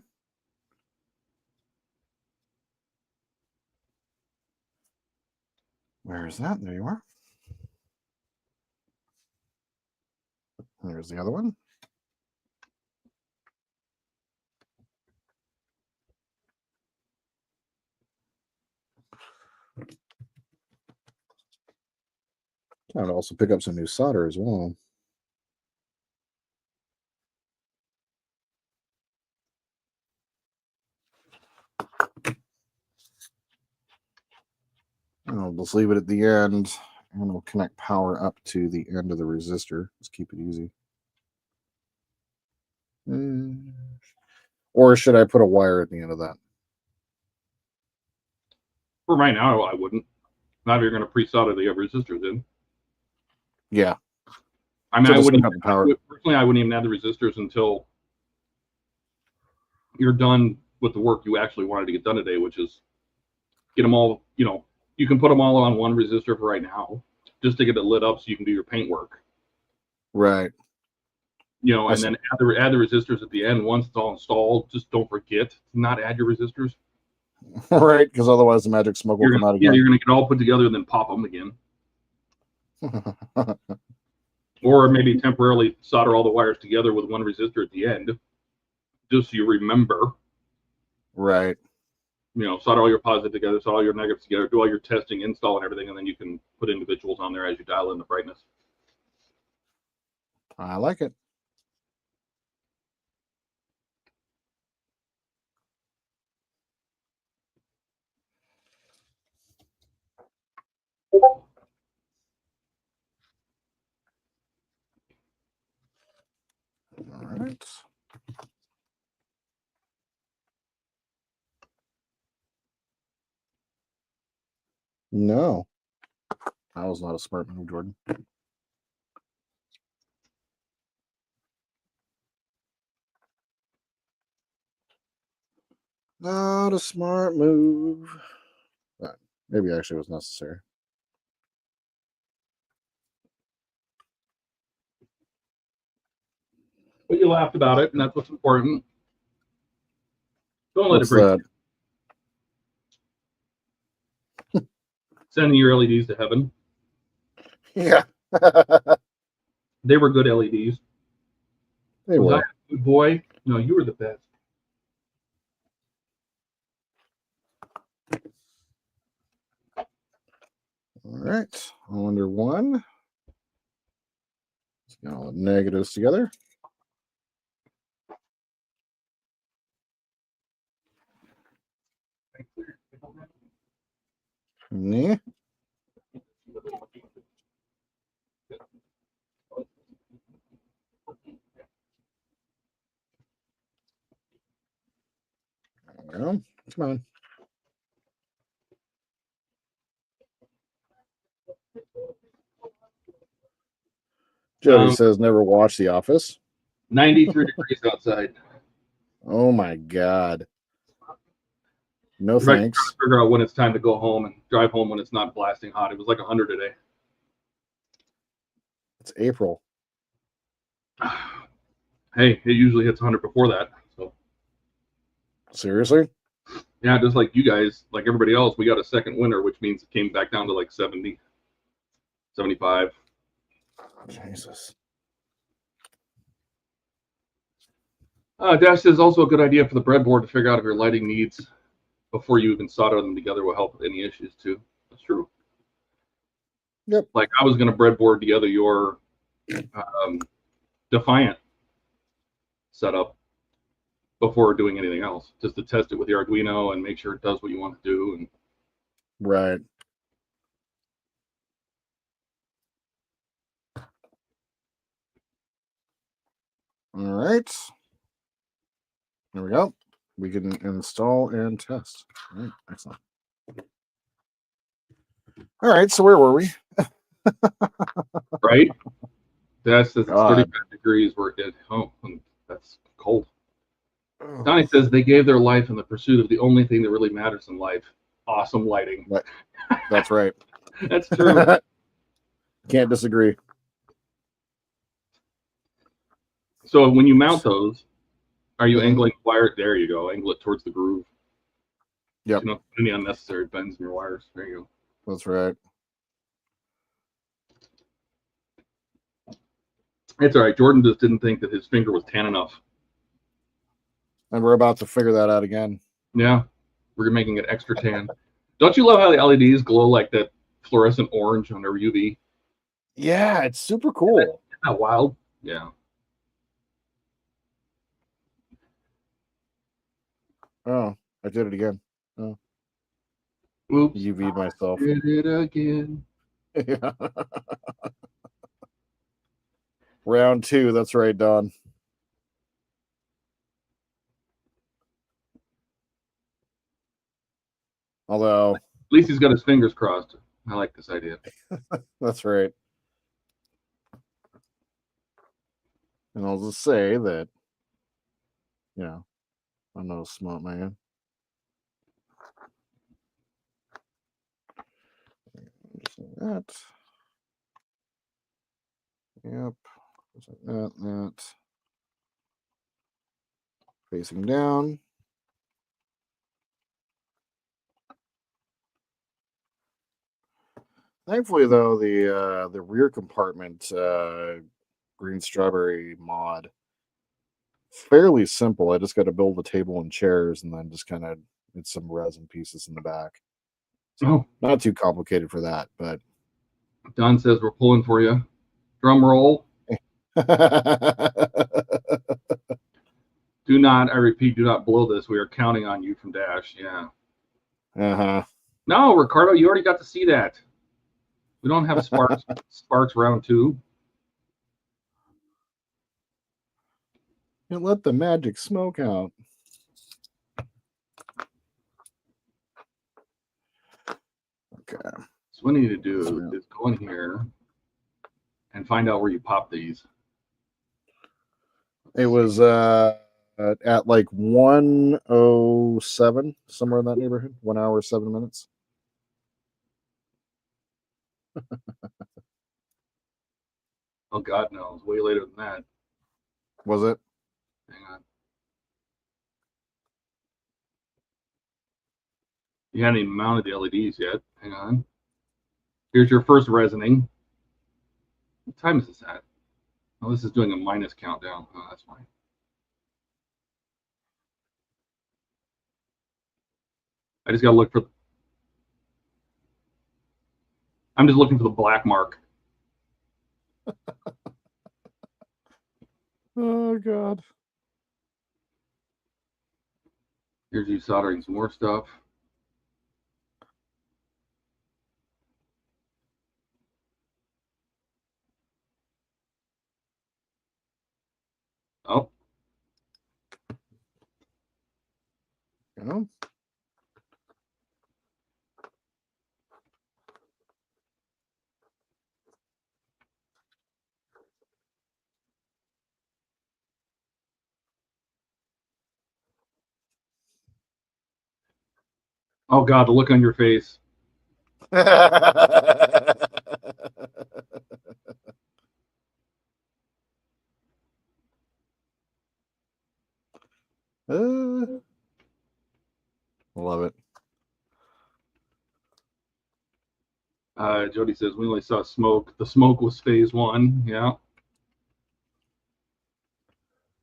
Where is that? There you are. There's the other one. I would also pick up some new solder as well. And I'll just leave it at the end, and we'll connect power up to the end of the resistor. Just keep it easy. Or should I put a wire at the end of that? For right now, I wouldn't. Not if you're going to pre-solder the resistors in. Yeah. I mean, So I wouldn't. personally, I wouldn't even add the resistors until you're done with the work you actually wanted to get done today, which is get them all. You can put them all on one resistor for right now, just to get it lit up so you can do your paint work. Right. And then add the resistors at the end once it's all installed. Just don't forget to not add your resistors. Right, because otherwise the magic smoke will come out again. Yeah, you're going to get all put together and then pop them again. Or maybe temporarily solder all the wires together with one resistor at the end, just so you remember. Right. Solder all your positives together, solder all your negatives together, do all your testing, install, and everything, and then you can put individuals on there as you dial in the brightness. I like it. All right. No. That was not a smart move, Jordan. Not a smart move. But maybe actually was necessary. But you laughed about it, and that's what's important. Don't let What's it break that? you. Sending your LEDs to heaven. Yeah. They were good LEDs. They Was I were. a good boy? No, you were the best. All right. All under one. Let's get all the negatives together. Yeah. Well, come on. Jody says never watched The Office. 93 degrees outside. Oh my God. No I'm trying to thanks. figure out when it's time to go home and drive home when it's not blasting hot. It was like 100 today. It's April. Hey, it usually hits 100 before that. So Seriously? yeah, just like you guys, like everybody else, we got a second winter, which means it came back down to like 70, 75. Jesus. Dash says also a good idea for the breadboard to figure out if your lighting needs before you even solder them together will help with any issues too. That's true. Yep. Like I was going to breadboard together your Defiant setup before doing anything else, just to test it with your Arduino and make sure it does what you want to do. And Right. All right. There we go. We can install and test. All right. Excellent. All right. So where were we? right? Dash says it's God. 35 degrees. We're at home. And that's cold. Donnie says they gave their life in the pursuit of the only thing that really matters in life: awesome lighting. That's right. That's true. Can't disagree. So when you mount those, are you angling wire? There you go. Angle it towards the groove. Yep. You don't put any unnecessary bends in your wires. There you go. That's right. It's all right. Jordan just didn't think that his finger was tan enough. And we're about to figure that out again. Yeah, we're making it extra tan. Don't you love how the LEDs glow like that fluorescent orange under UV? Yeah, it's super cool. Isn't that wild? Yeah. Oh, I did it again. Oh. Oops. UV'd myself. Did it again. Yeah. Round 2. That's right, Don. Although, At least he's got his fingers crossed. I like this idea. that's right. And I'll just say that, you know, I'm not a smart man. Just like that. Yep. Just like that. Facing down. Thankfully, though, the rear compartment green strawberry mod, fairly simple. I just got to build a table and chairs, and then just kind of it's some resin pieces in the back. So not too complicated for that, but Don says we're pulling for you. Drum roll. Do not, I repeat, do not blow this. We are counting on you from Dash. Yeah. Uh-huh. No, Ricardo, you already got to see that. We don't have a Sparks round 2. And let the magic smoke out. Okay. So what we need to do is go in here and find out where you pop these. It was at like 1:07, somewhere in that neighborhood. 1 hour, 7 minutes. Oh God, no, it's way later than that. Was it? Hang on. You haven't even mounted the LEDs yet. Hang on. Here's your first resoning. What time is this at? Oh, this is doing a minus countdown. Oh, that's fine. I just got to look for. I'm just looking for the black mark. Oh God. Here's you soldering some more stuff. Oh. You know? Oh God, the look on your face. Love it. Jody says we only saw smoke. The smoke was phase 1. Yeah.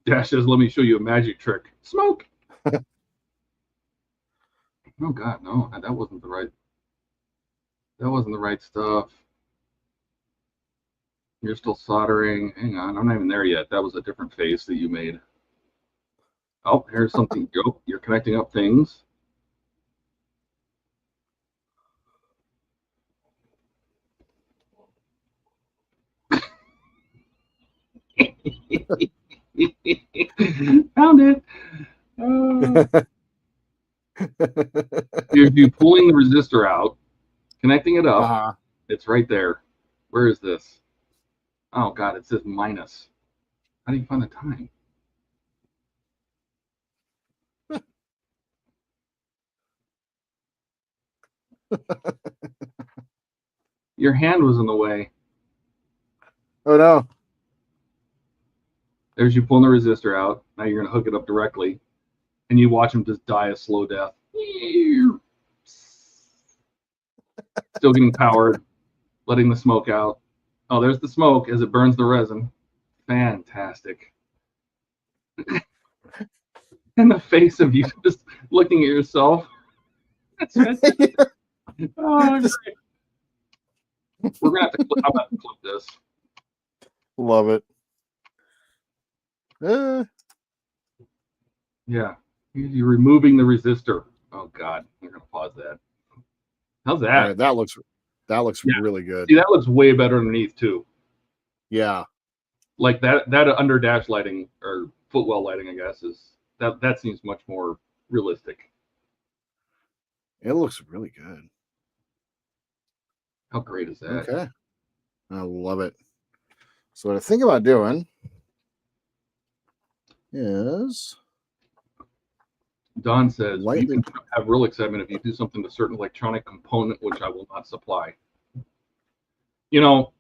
Dash says, let me show you a magic trick. Smoke. Oh God, no, that wasn't the right. That wasn't the right stuff. You're still soldering. Hang on, I'm not even there yet. That was a different face that you made. Oh, here's something. You're connecting up things. Found it. You're pulling the resistor out, connecting it up. It's right there. Where is this? Oh God, it says minus. How do you find the time? Your hand was in the way. Oh no. There's you pulling the resistor out. Now you're going to hook it up directly. And you watch him just die a slow death. Still getting powered. Letting the smoke out. Oh, there's the smoke as it burns the resin. Fantastic. And the face of you just looking at yourself. That's fantastic. Oh, great. We're going to have to clip, I'm about to clip this. Love it. Yeah. You're removing the resistor. Oh God, we're gonna pause that. How's that? Right, that looks really good. See, that looks way better underneath too. Yeah. Like that under dash lighting or footwell lighting, I guess, is that seems much more realistic. It looks really good. How great is that? Okay. I love it. So what I think about doing is Don says you can have real excitement if you do something to a certain electronic component, which I will not supply. You know,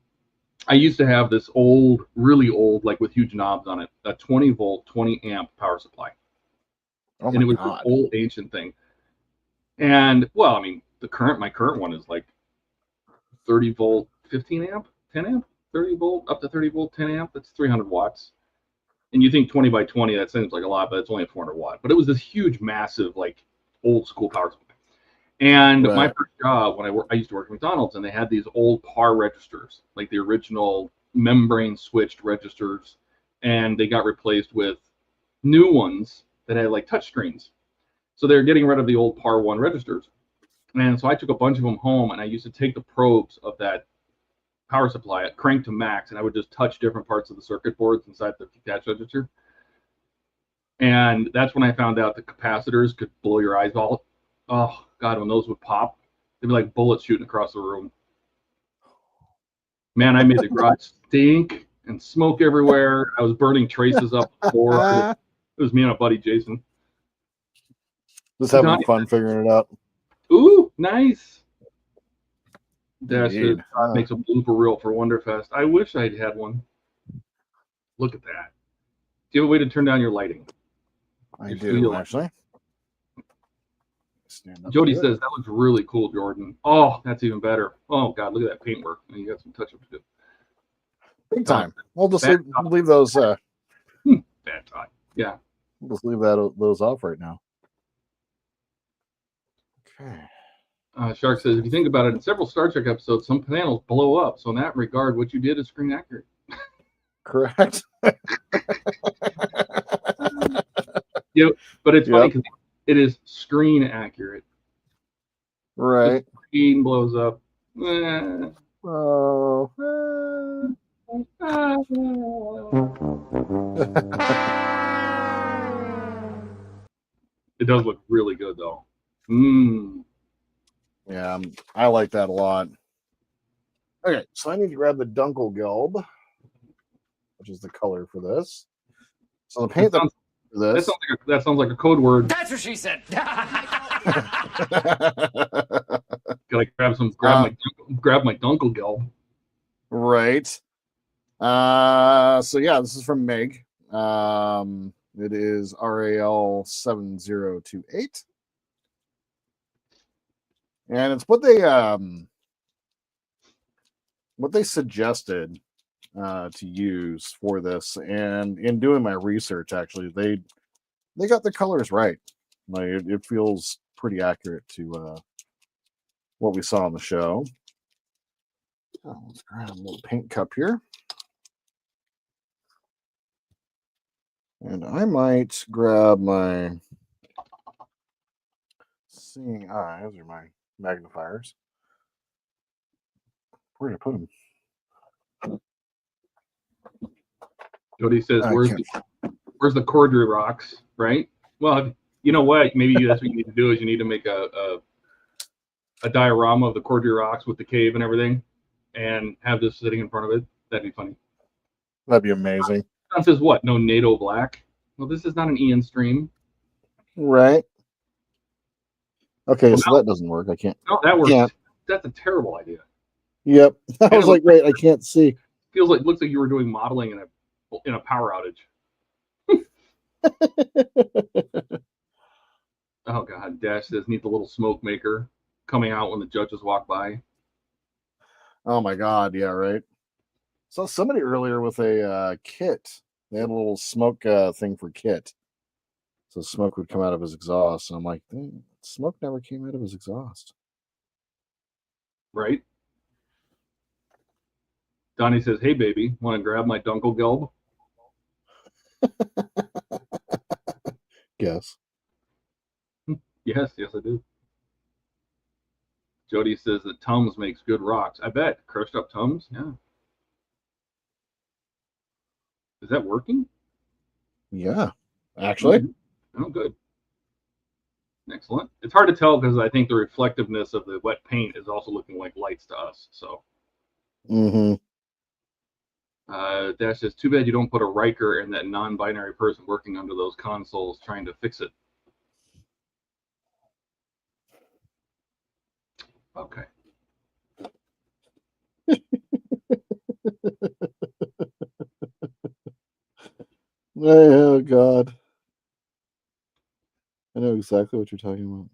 I used to have this old, really old, like with huge knobs on it, a 20 volt, 20 amp power supply. Oh and it was God. an old ancient thing. And well, I mean, my current one is like 30 volt, 15 amp, 10 amp, 30 volt, up to 30 volt, 10 amp. That's 300 watts. And you think 20 by 20, that seems like a lot, but it's only a 400 watt. But it was this huge, massive, like old school power supply. And my first job, when I used to work at McDonald's, and they had these old PAR registers, like the original membrane switched registers, and they got replaced with new ones that had like touch screens. So they're getting rid of the old PAR 1 registers. And so I took a bunch of them home, and I used to take the probes of that power supply, crank to max, and I would just touch different parts of the circuit boards inside the catch register. And that's when I found out the capacitors could blow your eyes out. Oh God, when those would pop, they'd be like bullets shooting across the room. Man, I made the garage stink and smoke everywhere. I was burning traces up the floor. It was me and a buddy, Jason. Just having fun figuring it out. Ooh, nice. Dash makes a blooper reel for Wonderfest. I wish I'd had one. Look at that. Do you have a way to turn down your lighting? I do, actually. Jody says, that looks really cool, Jordan. Oh, that's even better. Oh, God, look at that paintwork. You got some touch-ups to do. Big time. We'll just leave those. Bad time. Yeah. We'll just leave those off right now. Okay. Shark says, if you think about it, in several Star Trek episodes, some panels blow up. So in that regard, what you did is screen accurate. Correct. Yeah, but it's funny Yep. because it is screen accurate. Right. The screen blows up. Eh. Oh. It does look really good, though. Yeah, I like that a lot. Okay, so I need to grab the Dunkelgelb, which is the color for this. So the paint for this. That sounds like a code word. That's what she said. Gotta grab my Dunkelgelb. Right. So yeah, this is from Meg. It is RAL 7028. And it's what they suggested to use for this. And in doing my research, actually, they got the colors right. Like it feels pretty accurate to what we saw on the show. Oh, let's grab a little paint cup here. And I might grab my seeing eye. Those are my magnifiers. Where did I put them? Jody says, where's the corduroy rocks, right? Well, you know what? Maybe that's what you need to do is you need to make a diorama of the corduroy rocks with the cave and everything and have this sitting in front of it. That'd be funny. That'd be amazing. John says what? No NATO black? Well, this is not an Ian stream. Right. Okay, so that doesn't work. I can't. No, that works. Can't. That's a terrible idea. Yep. I was like, wait, I can't see. Looks like you were doing modeling in a power outage. Oh God, Dash says need the little smoke maker coming out when the judges walk by. Oh my God, yeah, right. So somebody earlier with a kit. They had a little smoke thing for kit. So smoke would come out of his exhaust. And I'm like, smoke never came out of his exhaust. Right. Donnie says, hey baby, want to grab my Dunkelgelb? Yes. Yes, I do. Jody says that Tums makes good rocks. I bet. Crushed up Tums? Yeah. Is that working? Yeah, actually. Oh, good. Excellent. It's hard to tell because I think the reflectiveness of the wet paint is also looking like lights to us. So. Dash says, too bad you don't put a Riker and that non-binary person working under those consoles trying to fix it. Okay. Oh God. I know exactly what you're talking about.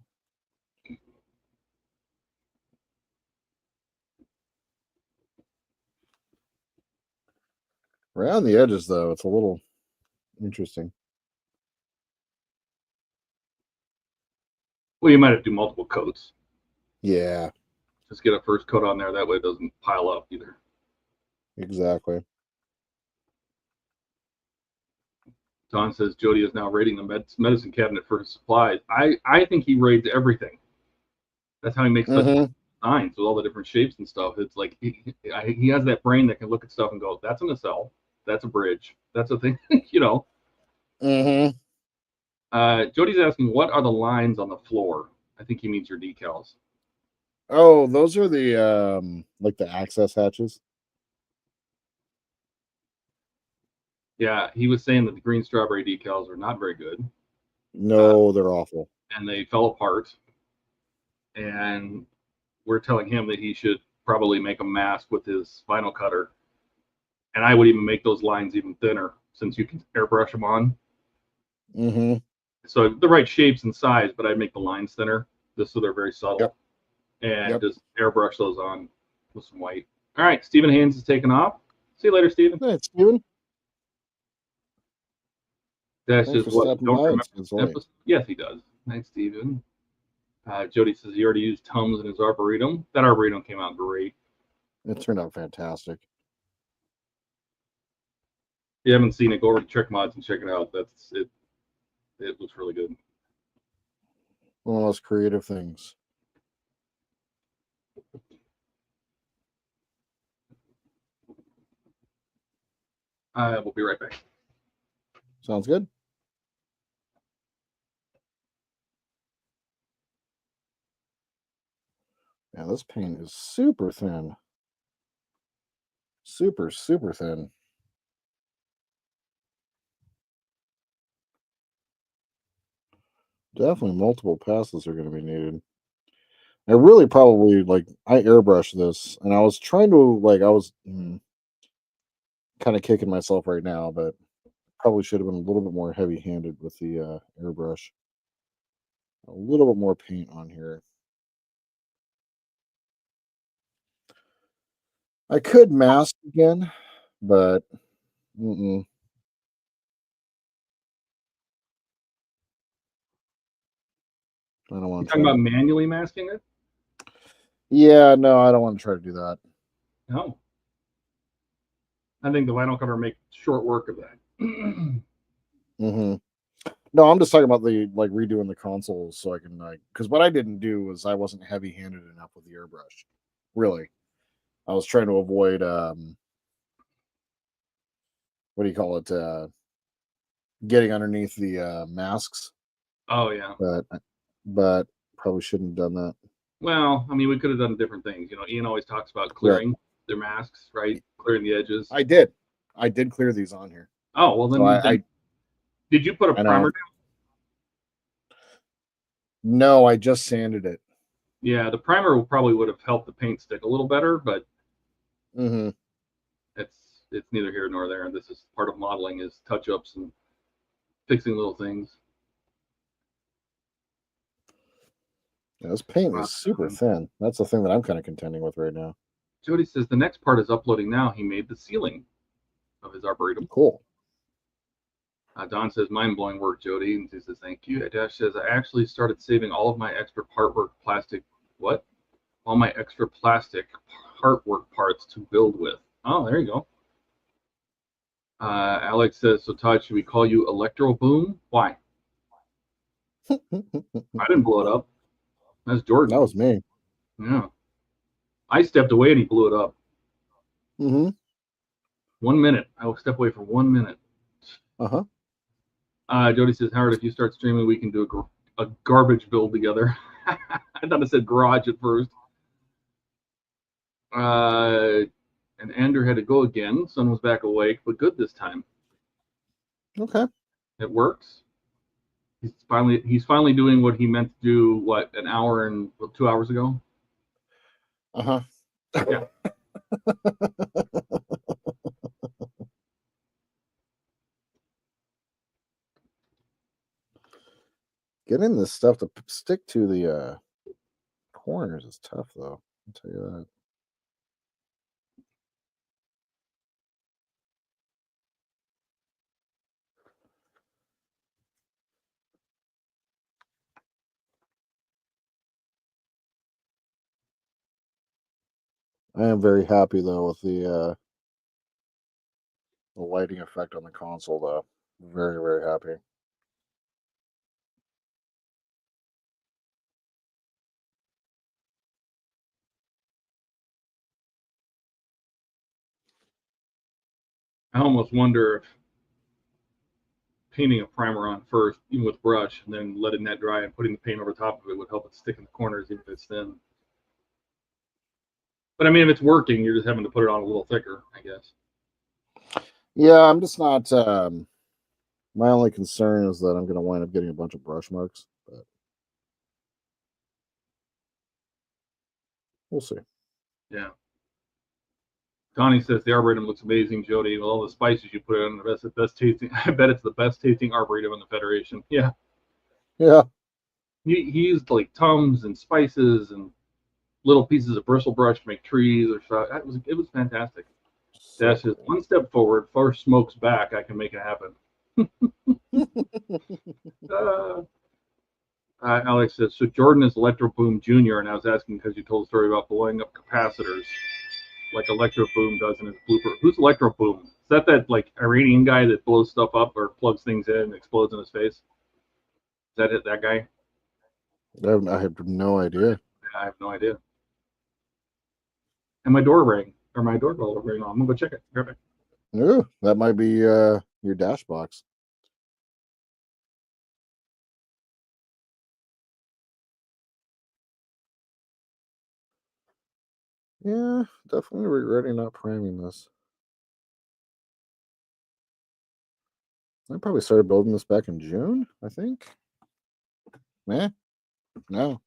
Around the edges, though, it's a little interesting. Well, you might have to do multiple coats. Yeah. Just get a first coat on there. That way it doesn't pile up either. Exactly. Don says Jody is now raiding the medicine cabinet for his supplies. I think he raids everything. That's how he makes such designs with all the different shapes and stuff. It's like he has that brain that can look at stuff and go, that's a nacelle, that's a bridge, that's a thing, you know. Jody's asking, what are the lines on the floor? I think he means your decals. Oh, those are the like the access hatches. Yeah, he was saying that the green strawberry decals are not very good. No, they're awful. And they fell apart. And we're telling him that he should probably make a mask with his vinyl cutter. And I would even make those lines even thinner since you can airbrush them on. So the right shapes and size, but I'd make the lines thinner just so they're very subtle. And just airbrush those on with some white. All right, Stephen Haynes is taking off. See you later, Stephen. Thanks, Stephen. That's just what don't remember. Yes, he does. Thanks, Stephen. Jody says he already used Tums in his Arboretum. That Arboretum came out great. It turned out fantastic. If you haven't seen it, go over to Trick Mods and check it out. That's it. It was really good. One of those creative things. We'll be right back. Sounds good. Yeah, this paint is super thin. Super, super thin. Definitely multiple passes are going to be needed. I really probably, like, I airbrushed this, and I was trying to, like, I was kind of kicking myself right now, but probably should have been a little bit more heavy-handed with the airbrush. A little bit more paint on here. I could mask again, but I don't You want to talking try. about manually masking it? Yeah, no, I don't want to try to do that. No. I think the vinyl cover make short work of that. Mm-hmm. No, I'm just talking about the like redoing the consoles so I can like because what I didn't do was I wasn't heavy-handed enough with the airbrush. Really, I was trying to avoid what do you call it? Getting underneath the masks. Oh yeah. But probably shouldn't have done that. Well, I mean, we could have done different things. You know, Ian always talks about clearing their masks, right? Clearing the edges. I did clear these on here. Oh well, then, So did you put a primer down? No, I just sanded it. Yeah, the primer probably would have helped the paint stick a little better, but it's neither here nor there. This is part of modeling, is touch-ups and fixing little things. Yeah, this paint is super thin. That's the thing that I'm kind of contending with right now. Jody says the next part is uploading now. He made the ceiling of his Arboretum. Cool. Don says, mind-blowing work, Jody. And he says, thank you. Dash says, I actually started saving all of my extra plastic artwork parts to build with. Oh, there you go. Alex says, so Todd, should we call you Electro Boom? Why? I didn't blow it up. That's Jordan. That was me. Yeah. I stepped away and he blew it up. 1 minute. I will step away for 1 minute. Jody says, Howard, if you start streaming, we can do a garbage build together. I thought it said garage at first. And Andrew had to go again. Sun was back awake, but good this time. Okay. It works. He's finally doing what he meant to do, what, an hour and 2 hours ago? Yeah. Getting this stuff to stick to the corners is tough, though. I'll tell you that. I am very happy though with the lighting effect on the console, though. Very, very happy. I almost wonder if painting a primer on first, even with brush, and then letting that dry and putting the paint over top of it would help it stick in the corners, even if it's thin. But I mean, if it's working, you're just having to put it on a little thicker, I guess. Yeah, I'm just not. My only concern is that I'm going to wind up getting a bunch of brush marks, but we'll see. Yeah. Connie says the Arboretum looks amazing, Jody. With all the spices you put in, the best tasting. I bet it's the best tasting Arboretum in the Federation. Yeah. Yeah. He used like Tums and spices and little pieces of bristle brush to make trees or stuff. It was fantastic. Dash says, one step forward, first smokes back. I can make it happen. Alex says, so Jordan is Electro Boom Jr., and I was asking because you told a story about blowing up capacitors like Electro Boom does in his blooper. Who's Electro Boom? Is that like Iranian guy that blows stuff up or plugs things in and explodes in his face? Is that it? That guy? I have no idea. I have no idea. And my door rang, or my doorbell rang on. I'm gonna go check it. Right back. Ooh, that might be your dash box. Yeah, definitely regretting not priming this. I probably started building this back in June, I think. Eh? No.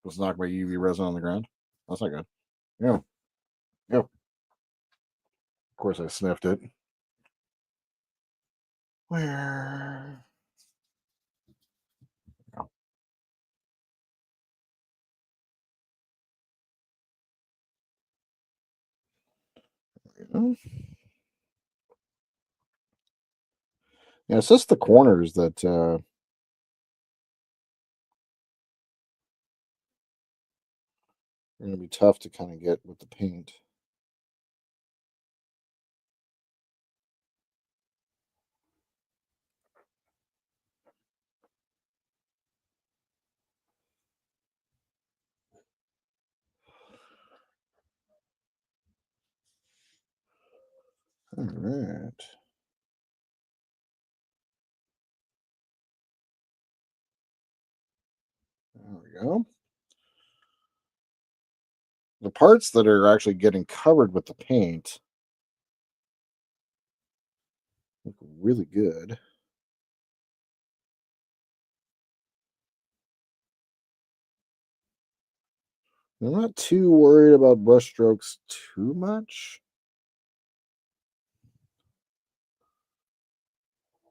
Let's knock my UV resin on the ground. That's not good. No. No. Of course I sniffed it. Where? Oh. Yeah, it's just the corners that are going to be tough to kind of get with the paint. All right. There we go. The parts that are actually getting covered with the paint look really good. I'm not too worried about brush strokes too much.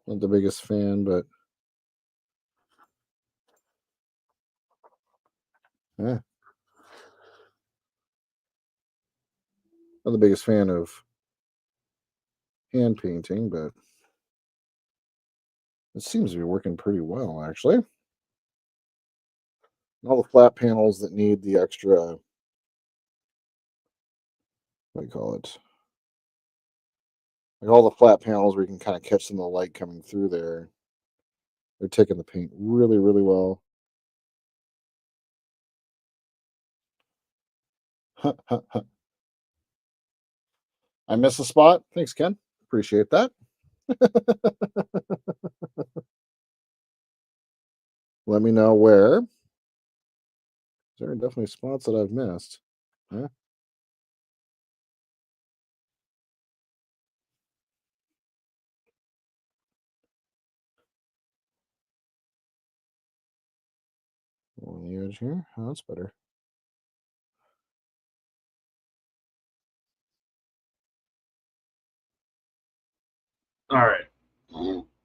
Not the biggest fan, but yeah. Not the biggest fan of hand painting, but it seems to be working pretty well, actually. All the flat panels that need the extra, what do you call it? Like all the flat panels where you can kind of catch some of the light coming through there. They're taking the paint really, really well. I missed a spot. Thanks, Ken. Appreciate that. Let me know where. There are definitely spots that I've missed. Huh? On the edge here. Oh, that's better. All right.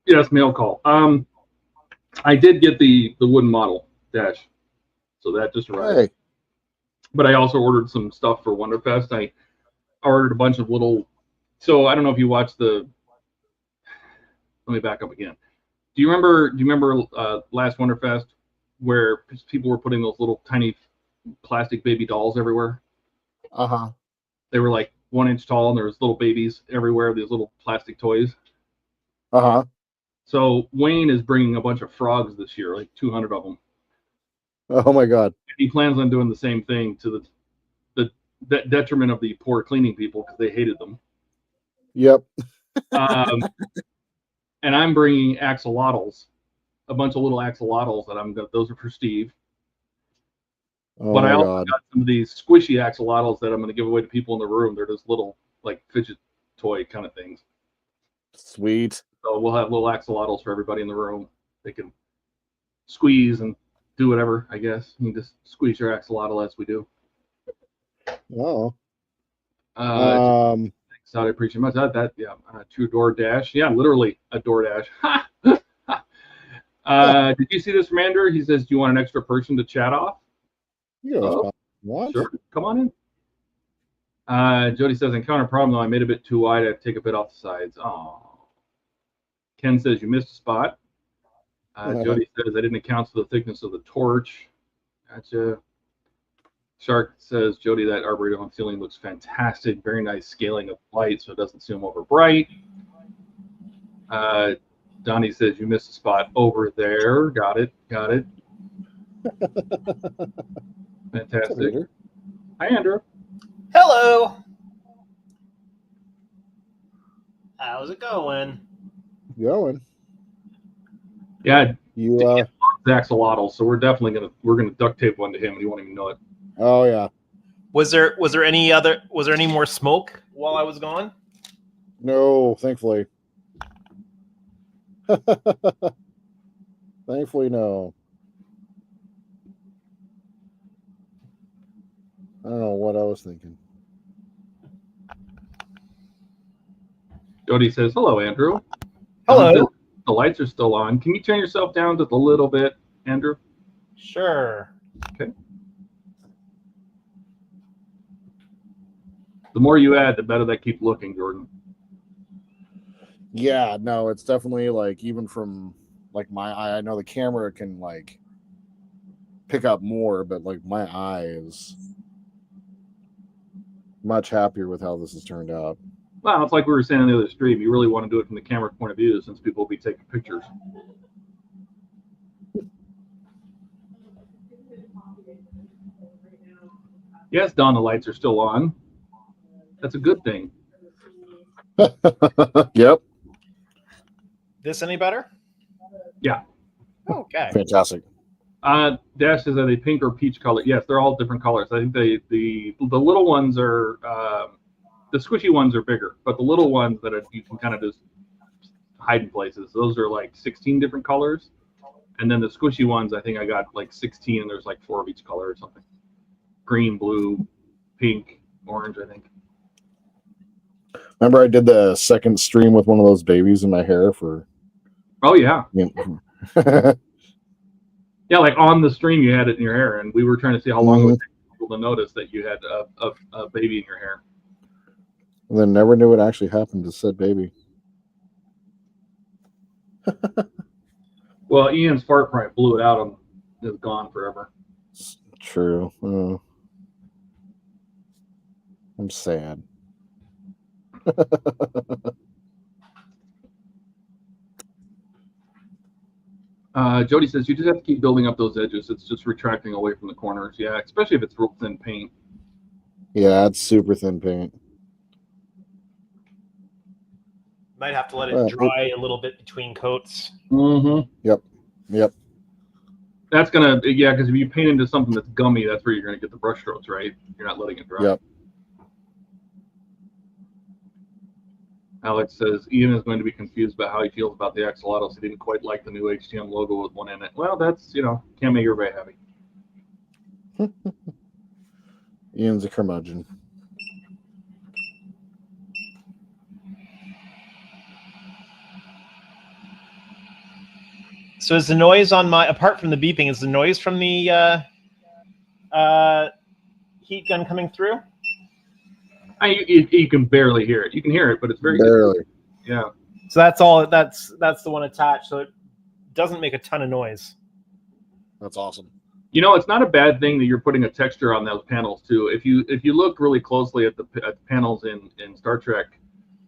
Yes, mail call. I did get the wooden model dash, so that just arrived. Hey. But I also ordered some stuff for Wonderfest. I ordered a bunch of little. So I don't know if you watched the. Let me back up again. Do you remember last Wonderfest where people were putting those little tiny plastic baby dolls everywhere? Uh-huh. They were like 1 inch tall, and there was little babies everywhere. These little plastic toys. Uh-huh. So Wayne is bringing a bunch of frogs this year, like 200 of them. Oh my God. He plans on doing the same thing to the detriment of the poor cleaning people because they hated them. Yep. And I'm bringing axolotls, a bunch of little axolotls that I'm going. Those are for Steve. Oh But my I also God. got some of these squishy axolotls that I'm going to give away to people in the room. They're just little like fidget toy kind of things. Sweet. So we'll have little axolotls for everybody in the room. They can squeeze and do whatever, I guess. You can just squeeze your axolotl as we do. Oh. Thanks, I appreciate much. True door dash. Yeah, literally a door dash. Did you see this from Andrew? He says, do you want an extra person to chat off? What? Sure, come on in. Jody says, encounter problem though. I made a bit too wide. I have to take a bit off the sides. Oh. Ken says, you missed a spot. Jody says, I didn't account for the thickness of the torch. Gotcha. Shark says, Jody, that arboretum ceiling looks fantastic. Very nice scaling of light so it doesn't seem over bright. Donnie says, you missed a spot over there. Got it. Fantastic. Hi, Andrew. Hello. How's it going? Going. Yeah, You axolotl. So we're definitely gonna duct tape one to him, and he won't even know it. Oh yeah. Was there any more smoke while I was gone? No, thankfully. Thankfully, no. I don't know what I was thinking. Jody says, hello, Andrew. Hello. The lights are still on. Can you turn yourself down just a little bit, Andrew? Sure. Okay. The more you add, the better they keep looking, Jordan. Yeah, no, it's definitely like even from like my eye, I know the camera can like pick up more, but like my eye is much happier with how this has turned out. Well, it's like we were saying on the other stream. You really want to do it from the camera point of view since people will be taking pictures. Yes, Don, the lights are still on. That's a good thing. Yep. This any better? Yeah. Okay. Fantastic. Dash says, are they pink or peach color? Yes, they're all different colors. I think the little ones are the squishy ones are bigger, but the little ones that you can kind of just hide in places, those are like 16 different colors. And then the squishy ones, I think I got like 16, and there's like 4 of each color or something. Green, blue, pink, orange, I think. Remember I did the second stream with one of those babies in my hair for... Oh, yeah. Yeah, Yeah, like on the stream you had it in your hair, and we were trying to see how long it would take people to notice that you had a baby in your hair. and then never knew what actually happened to said baby. Well, Ian's fart probably blew it out and it's gone forever. True. I'm sad. Jody says, you just have to keep building up those edges. It's just retracting away from the corners. Yeah, especially if it's real thin paint. Yeah, it's super thin paint. Might have to let it dry a little bit between coats. Mm-hmm. Yep. That's gonna, yeah, because if you paint into something that's gummy, that's where you're gonna get the brush strokes, right? You're not letting it dry. Yep. Alex says Ian is going to be confused about how he feels about the axolotls. He didn't quite like the new HTM logo with one in it. Well, that's, can't make everybody happy. Ian's a curmudgeon. So is the noise on my, apart from the beeping, is the noise from the heat gun coming through? You can barely hear it. You can hear it, but it's very barely. good. Yeah. So that's all. That's the one attached. So it doesn't make a ton of noise. That's awesome. It's not a bad thing that you're putting a texture on those panels too. If you look really closely at the panels in Star Trek,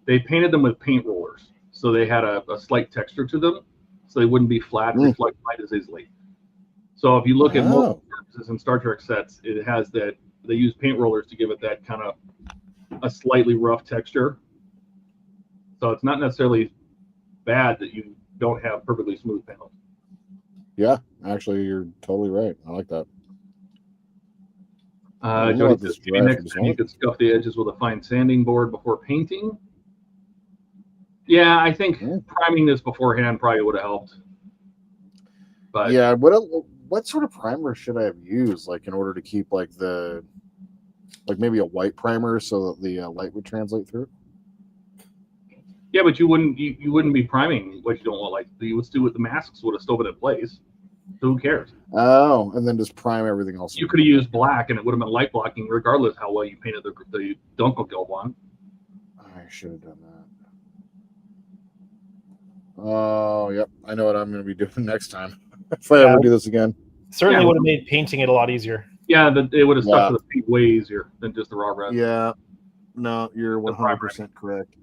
they painted them with paint rollers, so they had a slight texture to them, so they wouldn't be flat and reflect light as easily. So if you look at most surfaces in Star Trek sets, it has that they use paint rollers to give it that kind of a slightly rough texture. So it's not necessarily bad that you don't have perfectly smooth panels. Yeah, actually, you're totally right. I like that. Jody says, next time you could scuff the edges with a fine sanding board before painting. Yeah, I think priming this beforehand probably would have helped. But yeah, what sort of primer should I have used, like, in order to keep like maybe a white primer so that the light would translate through? Yeah, but you wouldn't be priming what you don't want. Like you would do with the masks would have still been in place. So who cares? Oh, and then just prime everything else. You could have used black and it would have been light blocking regardless how well you painted the Dunkel Gilb on. I should have done that. Oh, yep. I know what I'm going to be doing next time if I ever do this again. Certainly Yeah. would have made painting it a lot easier. Yeah, it would have stuck Yeah. to the paint way easier than just the raw red. Yeah. No, you're The prime 100% correct.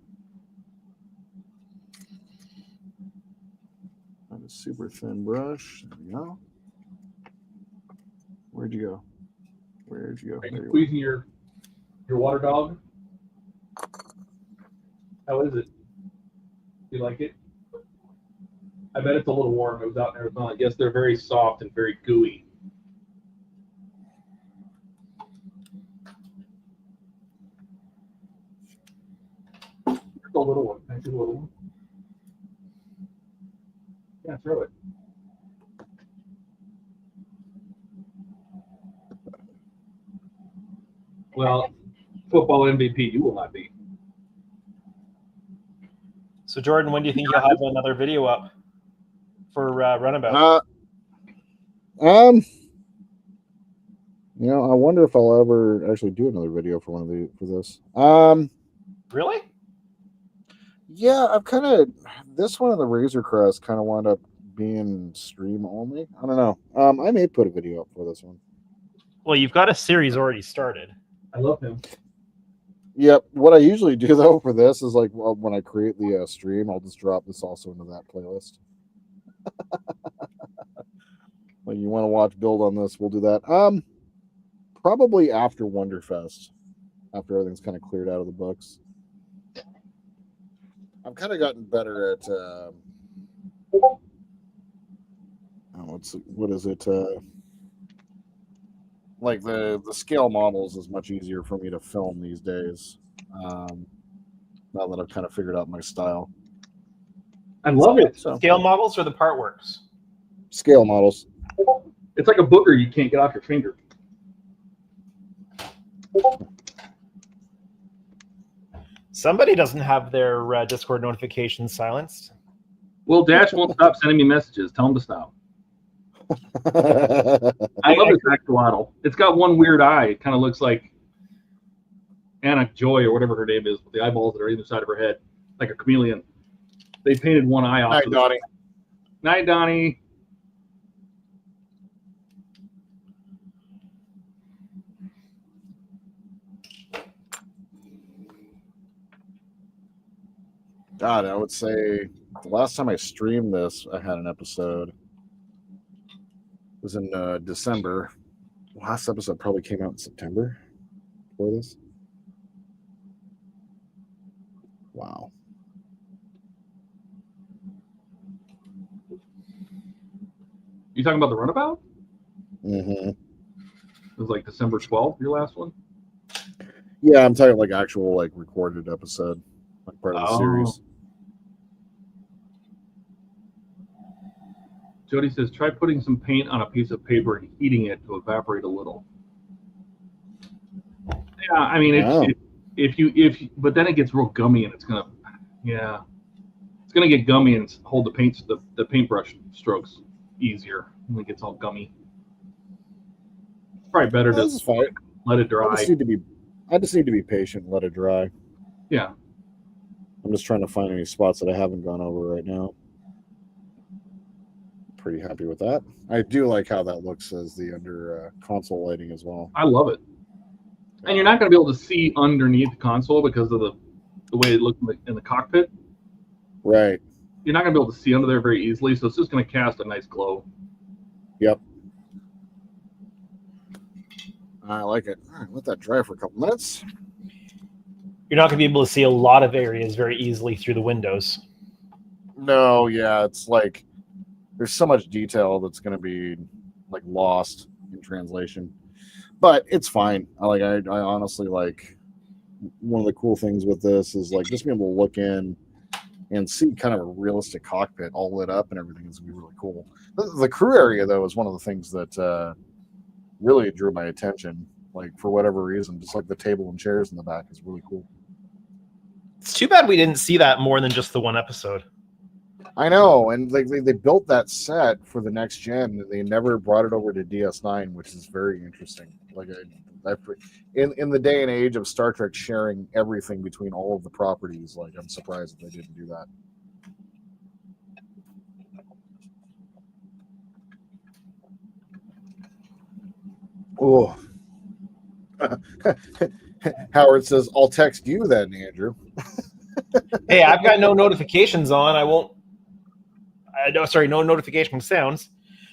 A super thin brush. There we go. Where'd you go? Where'd you go? Are There you you squeezing your water dog? How is it? Do you like it? I bet it's a little warm. It was out in Arizona. Yes, they're very soft and very gooey. Here's a little one. Can I do a little one? Yeah, throw it. Well, football MVP, you will not be. So, Jordan, when do you think you'll have another video up for Runabout? You know, I wonder if I'll ever actually do another video for this. Really? Yeah, I've kind of this one of the Razor Crest kind of wound up being stream only. I don't know. I may put a video up for this one. Well, you've got a series already started. I love him. Yep. What I usually do though for this is like when I create the stream, I'll just drop this also into that playlist. When you want to watch build on this, we'll do that. Probably after Wonderfest, after everything's kind of cleared out of the books. I've kind of gotten better at what is it? Like the scale models is much easier for me to film these days. Now that I've kind of figured out my style. I love it. So Scale models or the part works? scale models. It's like a booger you can't get off your finger. Somebody doesn't have their Discord notifications silenced. Well, Dash won't stop sending me messages. Tell him to stop. I love this axolotl. It's got one weird eye. It kind of looks like Anna Joy or whatever her name is, with the eyeballs that are either side of her head, like a chameleon. They painted one eye off. Night, Donnie. Night, Donnie. God, I would say the last time I streamed this, I had an episode. It was in December. The last episode probably came out in September for this. Wow. You talking about the Runabout? Mm-hmm. It was like December 12th, your last one? Yeah, I'm talking like actual like recorded episode, like part of the series. Jody says, try putting some paint on a piece of paper and heating it to evaporate a little. Yeah, I mean, but then it gets real gummy and it's gonna get gummy and hold the paintbrush strokes easier when it gets all gummy. Probably better to let it dry. I just need to be patient and let it dry. Yeah. I'm just trying to find any spots that I haven't gone over right now. Pretty happy with that. I do like how that looks as the under console lighting as well. I love it. And you're not going to be able to see underneath the console because of the way it looks in the cockpit. Right. You're not going to be able to see under there very easily, so it's just going to cast a nice glow. Yep. I like it. All right, let that dry for a couple minutes. You're not going to be able to see a lot of areas very easily through the windows. No, yeah, it's like there's so much detail that's going to be like lost in translation, but it's fine. I honestly like one of the cool things with this is like just being able to look in and see kind of a realistic cockpit all lit up and everything is going to be really cool. The crew area though is one of the things that really drew my attention. Like for whatever reason, just like the table and chairs in the back is really cool. It's too bad we didn't see that more than just the one episode. I know, and they built that set for the next gen, and they never brought it over to DS9, which is very interesting. Like, in the day and age of Star Trek sharing everything between all of the properties, like I'm surprised that they didn't do that. Oh. Howard says, I'll text you then, Andrew. Hey, I've got no notifications on. No notification sounds.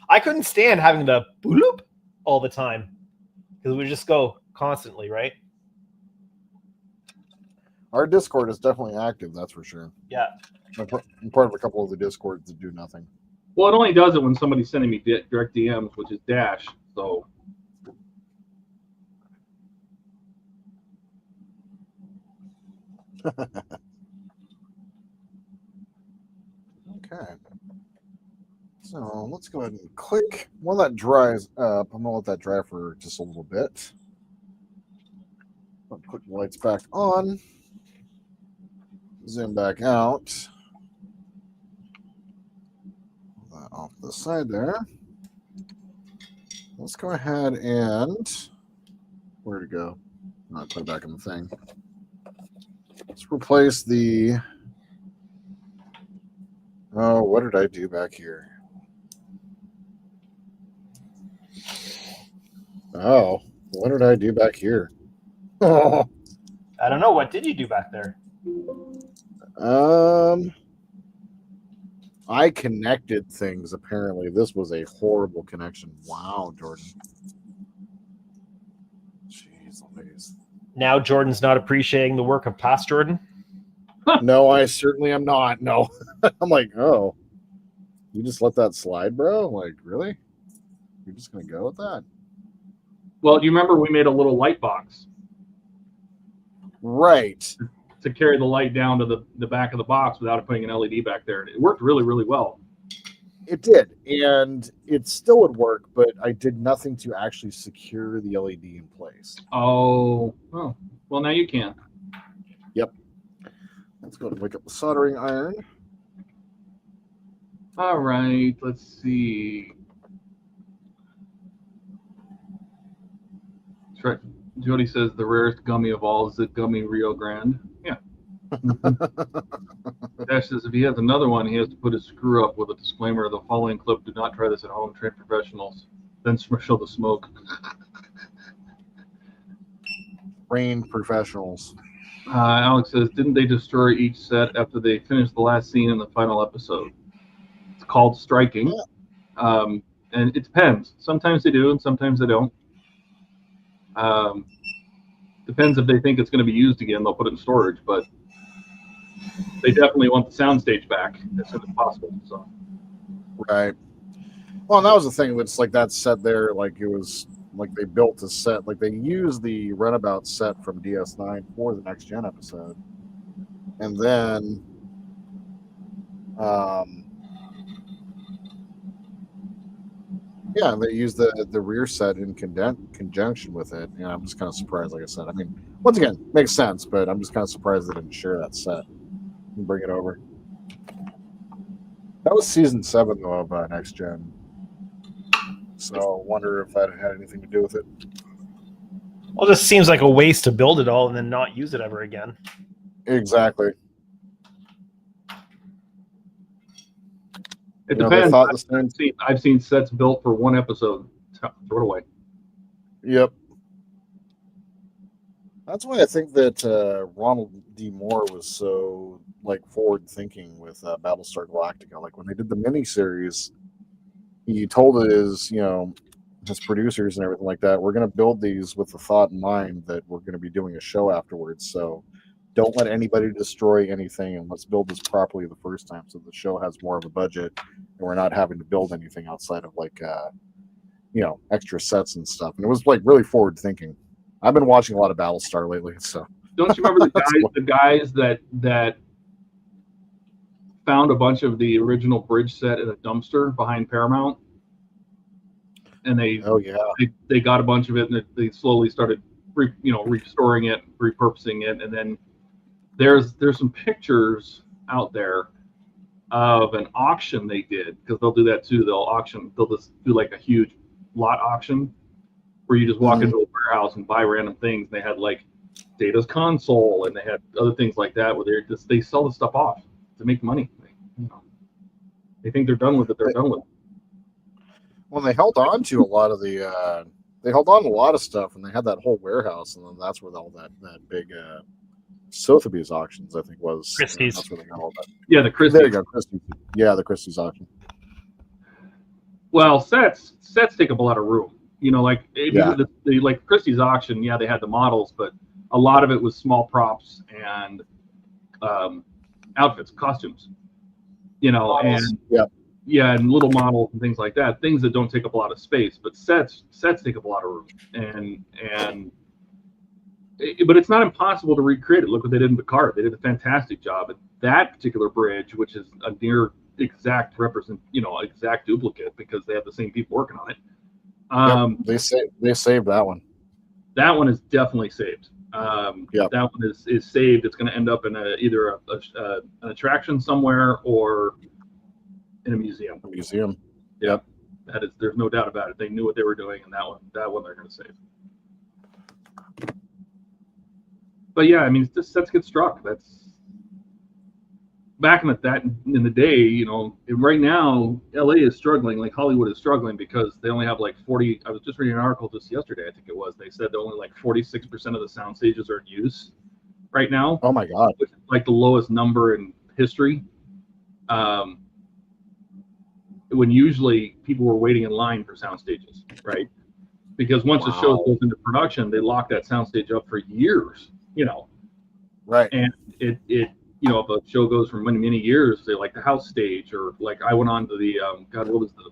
I couldn't stand having the bloop all the time because it would just go constantly, right? Our Discord is definitely active, that's for sure. Yeah. I'm part of a couple of the Discords that do nothing. Well, it only does it when somebody's sending me direct DMs, which is Dash. So. Okay. So let's go ahead and click. While that dries up, I'm going to let that dry for just a little bit. I'll put the lights back on. Zoom back out. Put that off the side there. Let's go ahead and... Where'd it go? I'll put it back in the thing. Let's replace the... Oh, what did I do back here? Oh, what did I do back here? Oh. I don't know. What did you do back there? I connected things. Apparently, this was a horrible connection. Wow, Jordan. Jeez Louise. Now Jordan's not appreciating the work of past Jordan. No, I certainly am not. No. I'm like, oh, you just let that slide, bro? I'm like, really? You're just going to go with that? Well, do you remember we made a little light box? Right. To carry the light down to the back of the box without putting an LED back there. It worked really, really well. It did. And it still would work, but I did nothing to actually secure the LED in place. Oh. Well, now you can. Yep. Let's go and wake up the soldering iron. All right. Let's see. That's right. Jody says the rarest gummy of all is the gummy Rio Grande. Yeah. Dash says if he has another one, he has to put his screw up with a disclaimer: the following clip, do not try this at home, train professionals. Then show the smoke. Train professionals. Alex says, didn't they destroy each set after they finished the last scene in the final episode? It's called striking. Yeah. And it depends. Sometimes they do, and sometimes they don't. Depends if they think it's going to be used again, they'll put it in storage, but they definitely want the soundstage back as soon as possible. So, right. Well, and that was the thing. It's like that set there, like it was like they built a set, like they used the Runabout set from DS9 for the next gen episode, and then yeah, they used the rear set in conjunction with it, and I'm just kind of surprised. Like I said, I mean, once again, makes sense, but I'm just kind of surprised they didn't share that set and bring it over. That was season 7 though of next gen, so I wonder if that had anything to do with it. Well, it just seems like a waste to build it all and then not use it ever again. Exactly. It depends. I've seen sets built for one episode. Throw it away. Yep. That's why I think that Ronald D. Moore was so like forward thinking with Battlestar Galactica. Like when they did the miniseries, he told his his producers and everything like that, we're going to build these with the thought in mind that we're going to be doing a show afterwards. So don't let anybody destroy anything, and let's build this properly the first time so the show has more of a budget and we're not having to build anything outside of like extra sets and stuff. And it was like really forward thinking. I've been watching a lot of Battlestar lately, so don't you remember the guys that found a bunch of the original bridge set in a dumpster behind Paramount, and they got a bunch of it, and they slowly started restoring it, repurposing it, and then there's some pictures out there of an auction they did, because they'll do that too. They'll just do like a huge lot auction where you just walk into a warehouse and buy random things. And they had like Data's console, and they had other things like that where they sell the stuff off to make money. They think they're done with it. They're done with it. Well, they held on to a lot of the they held on to a lot of stuff, and they had that whole warehouse, and then that's where all that big Sotheby's auctions, I think, was. Christie's. That's where they got all that. Yeah, the Christie's. There you go, Christie's. Yeah, the Christie's auction. Well, sets take up a lot of room. You know, like Yeah. like Christie's auction. Yeah, they had the models, but a lot of it was small props and outfits, costumes. You know, Models. and Yeah. yeah, and little models and things like that. Things that don't take up a lot of space, but sets take up a lot of room. But it's not impossible to recreate it. Look what they did in Picard. They did a fantastic job at that particular bridge, which is a near exact exact duplicate because they have the same people working on it. They saved that one. That one is definitely saved. Yep. That one is saved. It's going to end up in either an attraction somewhere or in a museum. Yep. There's no doubt about it. They knew what they were doing, and that one they're going to save. But yeah, I mean, just sets get struck. That's back in the day. You know, right now LA is struggling, like Hollywood is struggling because they only have like 40. I was just reading an article just yesterday. I think it was. They said that only like 46% of the sound stages are in use right now. Oh my God! Which is like the lowest number in history. When usually people were waiting in line for sound stages, right? Because once the show goes into production, they lock that sound stage up for years. You know, right? And it you know, if a show goes for many years, say like the house stage, or like I went on to the what was the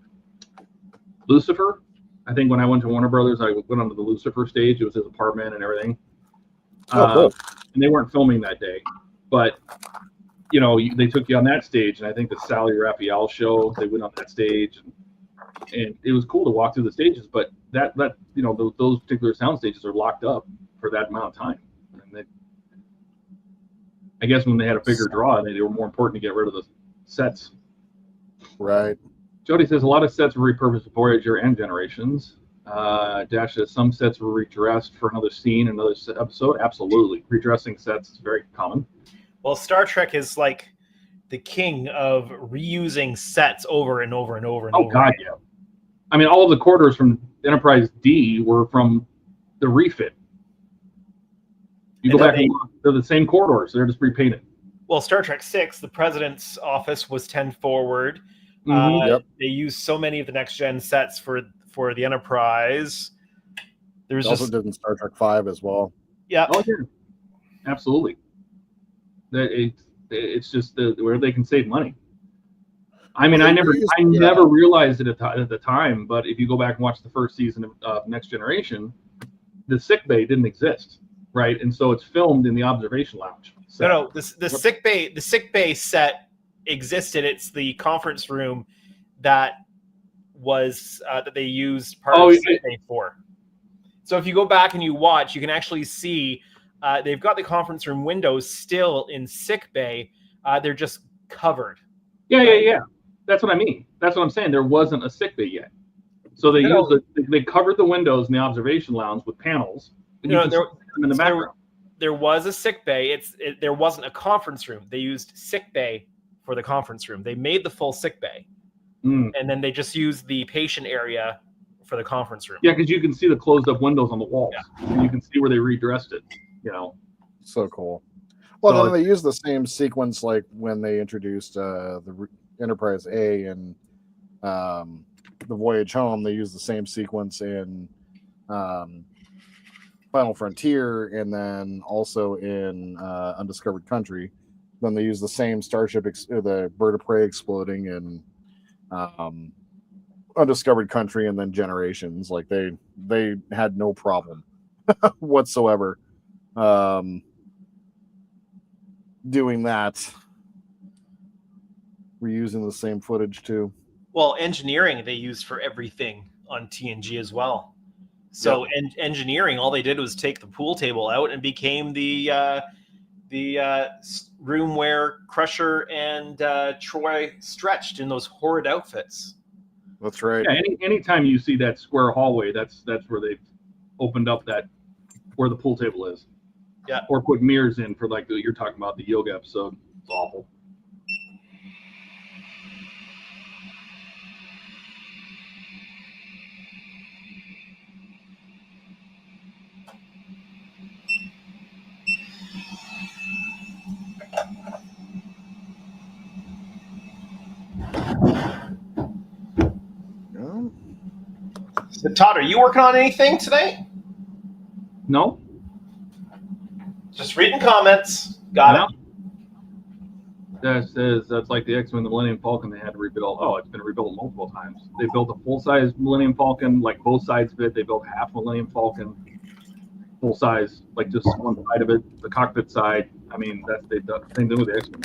Lucifer? I think when I went to Warner Brothers, I went onto the Lucifer stage. It was his apartment and everything. Cool. And they weren't filming that day, but you know, they took you on that stage, and I think the Sally Raphael show, they went on that stage, and it was cool to walk through the stages. But that you know, those particular sound stages are locked up for that amount of time. I guess when they had a bigger draw, they were more important to get rid of the sets. Right. Jody says a lot of sets were repurposed for Voyager and Generations. Dash says some sets were redressed for another scene, another episode. Absolutely. Redressing sets is very common. Well, Star Trek is like the king of reusing sets over and over and over and over. Oh, God, yeah. I mean, all of the corridors from Enterprise D were from the refit. You go back and look, they're the same corridors. They're just repainted. Well, Star Trek 6, the president's office was 10 forward. Yep. They used so many of the next gen sets for the Enterprise. There was also did in Star Trek 5 as well. Yeah. Oh, yeah. Absolutely. It's just where they can save money. I mean, I never realized it at the time, but if you go back and watch the first season of Next Generation, the sick bay didn't exist. Right, and so it's filmed in the observation lounge. So. No, the sick bay set existed. It's the conference room that was that they used part of sick bay for. So if you go back and you watch, you can actually see they've got the conference room windows still in sick bay. They're just covered. Yeah. That's what I mean. That's what I'm saying. There wasn't a sick bay yet, so they covered the windows in the observation lounge with panels. And you can see them in the background. There was a sick bay. There wasn't a conference room. They used sick bay for the conference room. They made the full sick bay, and then they just used the patient area for the conference room. Yeah, because you can see the closed up windows on the walls, and you can see where they redressed it. You know, so cool. Well, then they used the same sequence like when they introduced the Enterprise A and the Voyage Home. They used the same sequence in Final Frontier, and then also in Undiscovered Country. Then they use the same starship, the bird of prey exploding in Undiscovered Country, and then Generations. Like they had no problem whatsoever doing that, reusing the same footage too. Well, engineering they used for everything on TNG as well. So engineering, all they did was take the pool table out and became the room where Crusher and Troy stretched in those horrid outfits. That's right. Yeah, anytime you see that square hallway, that's where they've opened up where the pool table is. Yeah. Or put mirrors in for like you're talking about the yoga episode. It's awful. So, Todd, are you working on anything tonight? No. Just reading comments. Got it. That says that's like the X-Men, the Millennium Falcon. They had to rebuild. Oh, it's been rebuilt multiple times. They built a full-size Millennium Falcon, like both sides of it. They built half Millennium Falcon, full size, like just one side of it, the cockpit side. I mean, they've done the same thing with the X-Men.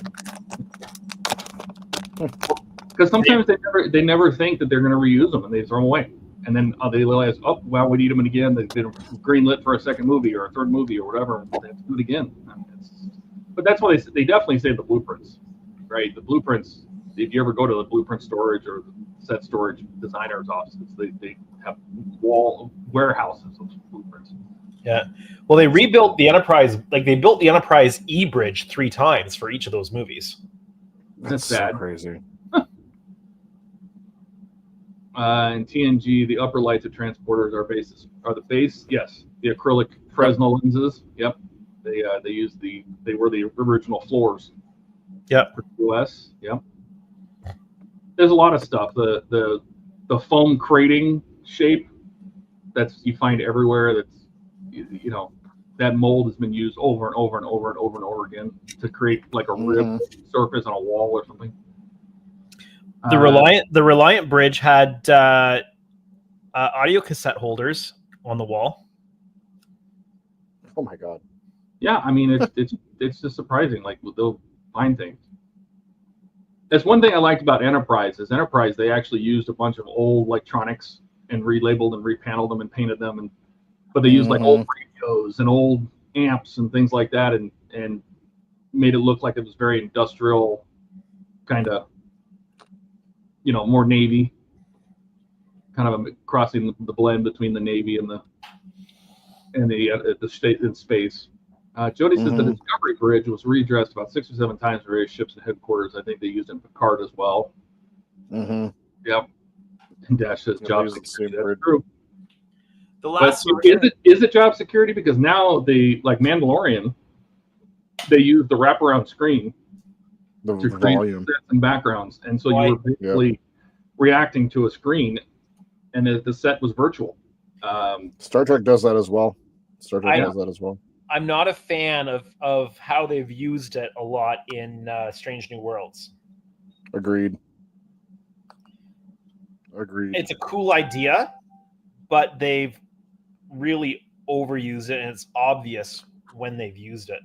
Because sometimes they never think that they're going to reuse them, and they throw them away. And then they realize, oh, well, we need them again. They've been greenlit for a second movie or a third movie or whatever. They have to do it again. I mean, but that's why they definitely say the blueprints, right? The blueprints. If you ever go to the blueprint storage or set storage designers' offices, they have warehouses of blueprints. Yeah. Well, they rebuilt the Enterprise. Like they built the Enterprise E bridge 3 times for each of those movies. That's sad. So crazy. In TNG, the upper lights of transporters are the base. Yes, the acrylic Fresnel lenses. Yep, they were the original floors. Yep. For US. Yep. There's a lot of stuff. The foam crating shape you find everywhere. That's that mold has been used over and over and over and over and over again to create like a rib surface on a wall or something. The Reliant bridge had audio cassette holders on the wall. Oh my god! Yeah, I mean it's just surprising. Like they'll find things. That's one thing I liked about Enterprise. Is Enterprise they actually used a bunch of old electronics and relabeled and repaneled them and painted them, but they used like old radios and old amps and things like that, and made it look like it was very industrial, kind of. More Navy, kind of crossing the blend between the Navy and the state in space. Jody says the Discovery Bridge was redressed about 6 or 7 times for various ships and headquarters. I think they used it in Picard as well. Yep. And Dash says job security. That's true. The last is it job security because now like Mandalorian, they use the wraparound screen. The to create volume sets and backgrounds, and so you were basically reacting to a screen, and the set was virtual. Star Trek does that as well. I'm not a fan of how they've used it a lot in Strange New Worlds. Agreed. It's a cool idea, but they've really overused it, and it's obvious when they've used it.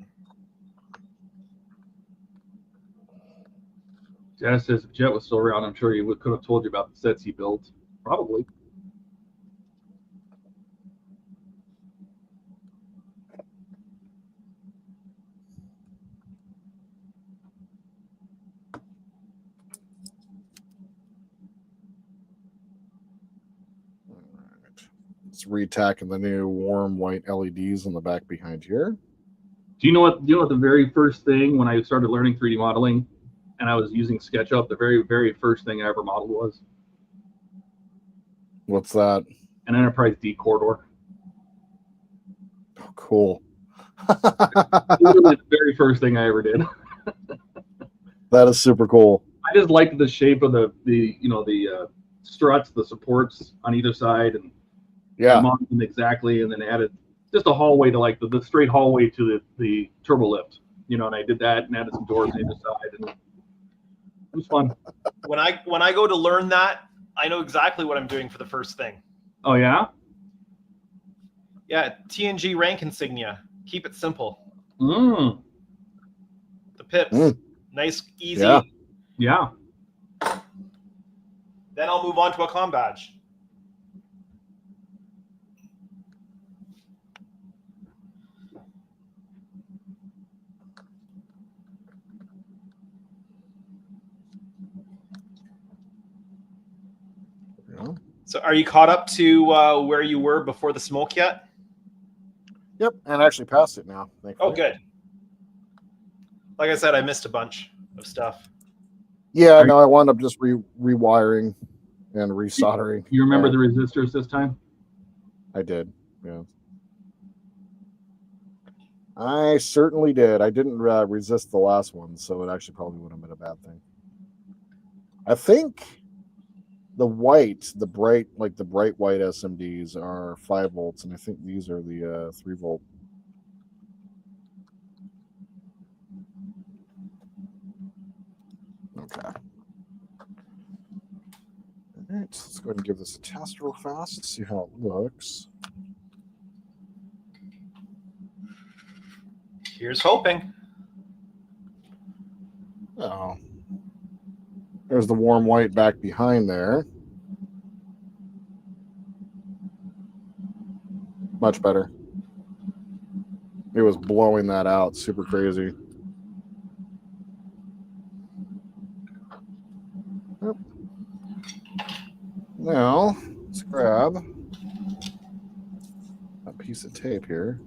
Jess says if Jet was still around, I'm sure he could have told you about the sets he built. Probably. All right. Let's retacking the new warm white LEDs on the back behind here. Do you know what the very first thing when I started learning 3D modeling and I was using SketchUp, the very, very first thing I ever modeled was? What's that? An Enterprise D corridor. Oh, cool. Literally the very first thing I ever did. That is super cool. I just liked the shape of the struts, the supports on either side, and modeled them exactly, and then added just a hallway to like the straight hallway to the turbo lift. And I did that and added some doors on either side, and it was fun. When I go to learn that, I know exactly what I'm doing for the first thing. Oh yeah? Yeah, TNG rank insignia. Keep it simple. The pips. Nice, easy. Yeah. Then I'll move on to a comm badge. So are you caught up to where you were before the smoke yet? Yep, and I actually passed it now. Oh, good. Like I said, I missed a bunch of stuff. Yeah, no, I wound up just rewiring and resoldering. You remember the resistors this time? I did, yeah. I certainly did. I didn't resist the last one, so it actually probably would have been a bad thing. I think the white, the bright white SMDs are 5 volts, and I think these are the 3 volt. Okay. All right, so let's go ahead and give this a test real fast, see how it looks. Here's hoping. Oh, there's the warm white back behind there. Much better. It was blowing that out, super crazy. Yep. Now, let's grab a piece of tape here.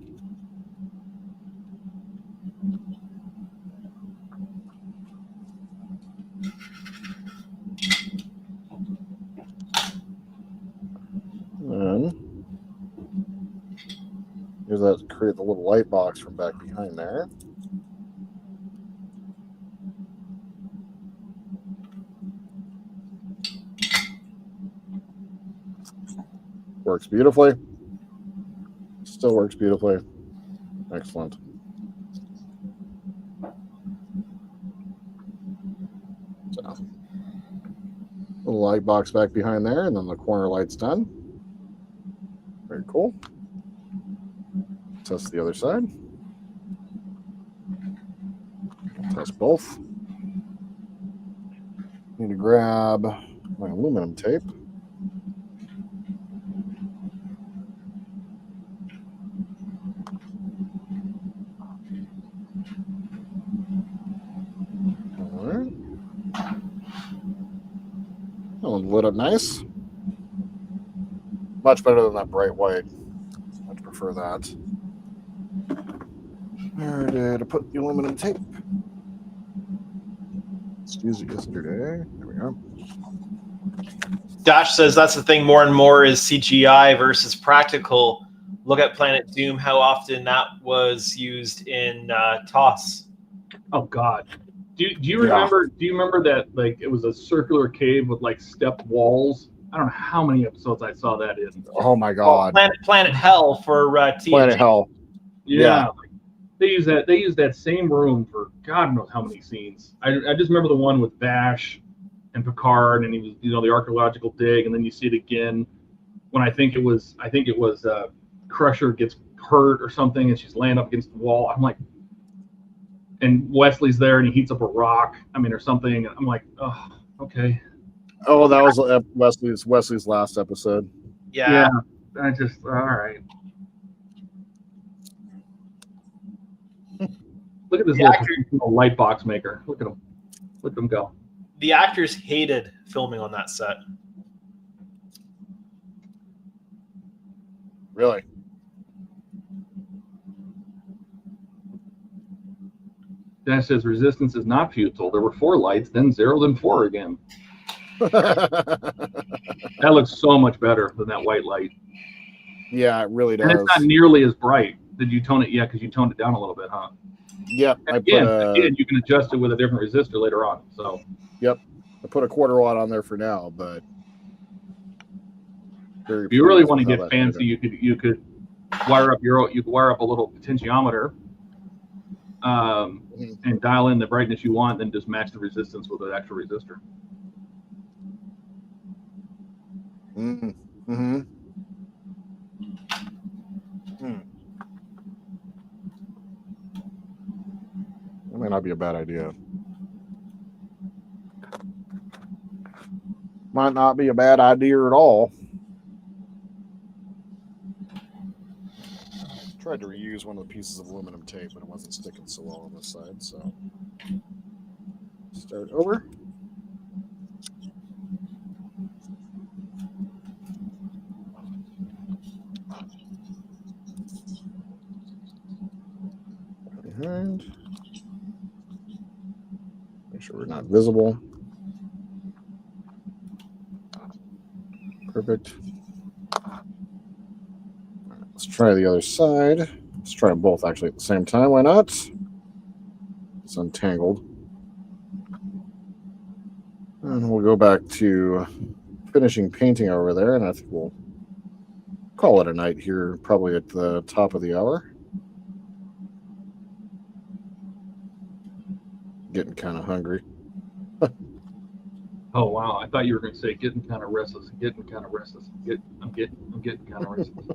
And here's that, create the little light box from back behind there. Works beautifully. Still works beautifully. Excellent. So, little light box back behind there, and then the corner light's done. Very cool. Test the other side. Test both. Need to grab my aluminum tape. All right. That one lit up nice. Much better than that bright white. I'd prefer that. Where did I put the aluminum tape? Let's use it yesterday. There we go. Dash says that's the thing more and more is CGI versus practical. Look at Planet Doom, how often that was used in TOS. Oh God. Do you remember? Do you remember that like it was a circular cave with like step walls? I don't know how many episodes I saw that in. Oh my God. Planet Hell for TNG. Planet Hell. Yeah. Like, they use that same room for God knows how many scenes. I just remember the one with Bash and Picard, and he was the archaeological dig, and then you see it again when I think it was Crusher gets hurt or something, and she's laying up against the wall. I'm like, and Wesley's there, and he heats up a rock. Or something. And I'm like, oh, okay. Oh, that was Wesley's last episode. Yeah. I just all right. Look at this little light box maker. Look at him. Look at him go. The actors hated filming on that set. Really? Dennis says resistance is not futile. There were 4 lights, then 0, then 4 again. That looks so much better than that white light. Yeah, it really does. And it's not nearly as bright. Did you tone it? Yeah, because you toned it down a little bit, huh? Yep. Again, you can adjust it with a different resistor later on. So. Yep. I put a 1/4 watt on there for now, but if you really want to get fancy, you could wire up a little potentiometer, and dial in the brightness you want, then just match the resistance with an extra resistor. Mm-hmm. That might not be a bad idea. Might not be a bad idea at all. Tried to reuse one of the pieces of aluminum tape, but it wasn't sticking so well on this side, so start over. Behind. Make sure we're not visible. Perfect. Let's try the other side. Let's try them both actually at the same time. Why not? It's untangled. And we'll go back to finishing painting over there, and I think we'll call it a night here, probably at the top of the hour. Getting kind of hungry. Oh wow! I thought you were going to say getting kind of restless. Getting kind of restless. I'm getting kind of restless.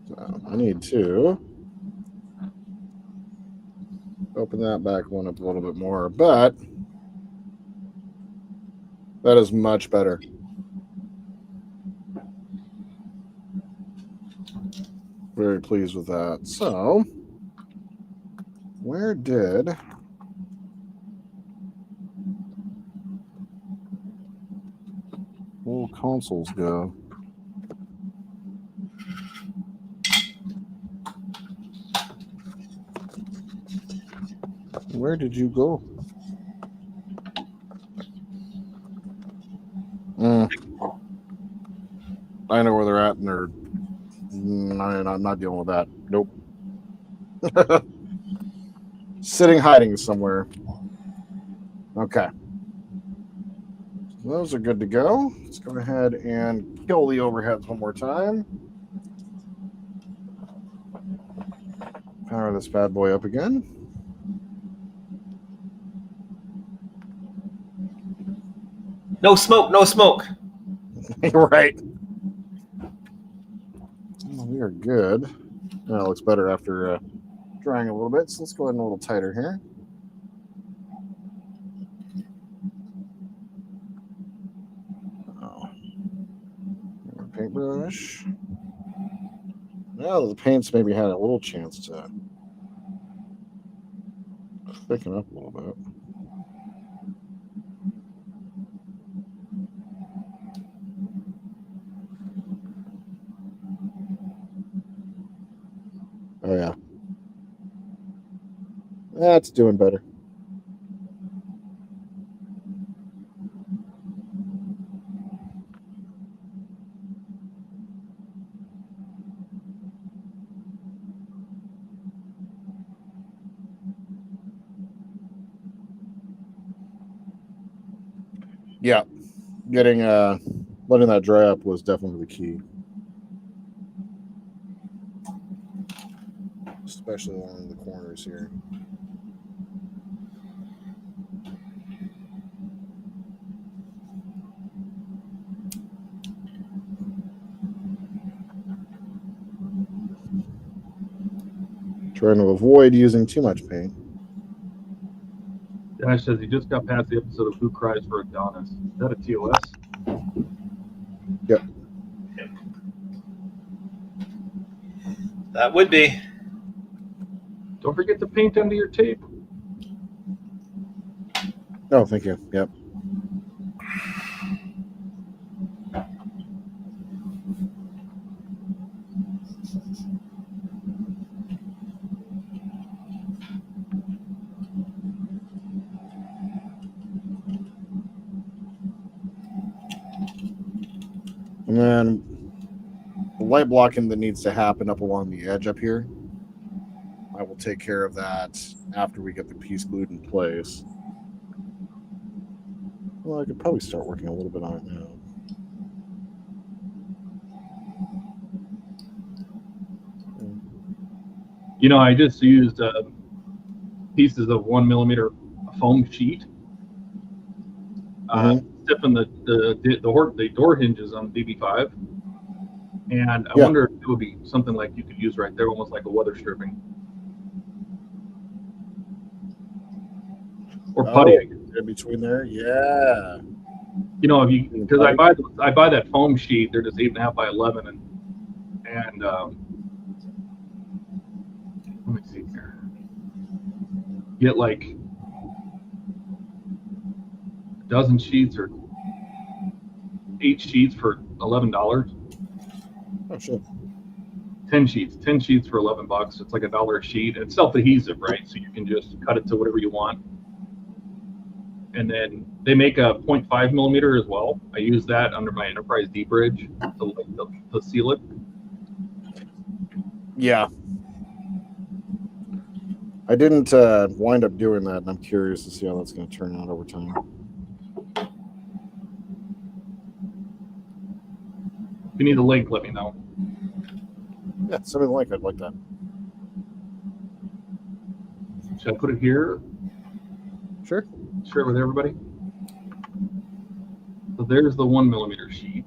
So I need to open that back one up a little bit more, but that is much better. Very pleased with that. So, where did old consoles go? Where did you go? I know where they're at, and they're. I'm not dealing with that. Nope. Sitting, hiding somewhere. Okay. Those are good to go. Let's go ahead and kill the overheads one more time. Power this bad boy up again. No smoke, no smoke. Right. We are good. That looks better after drying a little bit. So let's go ahead and a little tighter here. Paintbrush. Now the paints maybe had a little chance to thicken up a little bit. Oh yeah. That's doing better. Yeah, getting letting that dry up was definitely the key, especially along the corners here. Trying to avoid using too much paint. Dash says he just got past the episode of Who Cries for Adonis. Is that a TOS? Yep. That would be. Don't forget to paint under your tape. Oh, thank you. Yep. And then the light blocking that needs to happen up along the edge up here, I will take care of that after we get the piece glued in place. Well, I could probably start working a little bit on it now. You know, I just used pieces of 1mm foam sheet. Stiffen the door hinges on DB5, and I wonder if it would be something like you could use right there, almost like a weather stripping or putty. In between there, yeah. You know, if you because I buy that foam sheet, they're just 8.5 by 11, and let me see here. Get like a dozen sheets or 8 sheets for $11. Oh shit. 10 sheets for $11. It's like $1 a sheet, and it's self-adhesive, right? So you can just cut it to whatever you want. And then they make a 0.5mm as well. I use that under my Enterprise D bridge to seal it. Yeah. I didn't wind up doing that, and I'm curious to see how that's going to turn out over time. If you need a link, let me know. Yeah, send me the link. I'd like that. Should I put it here? Sure. Share it with everybody. So there's the 1mm sheet.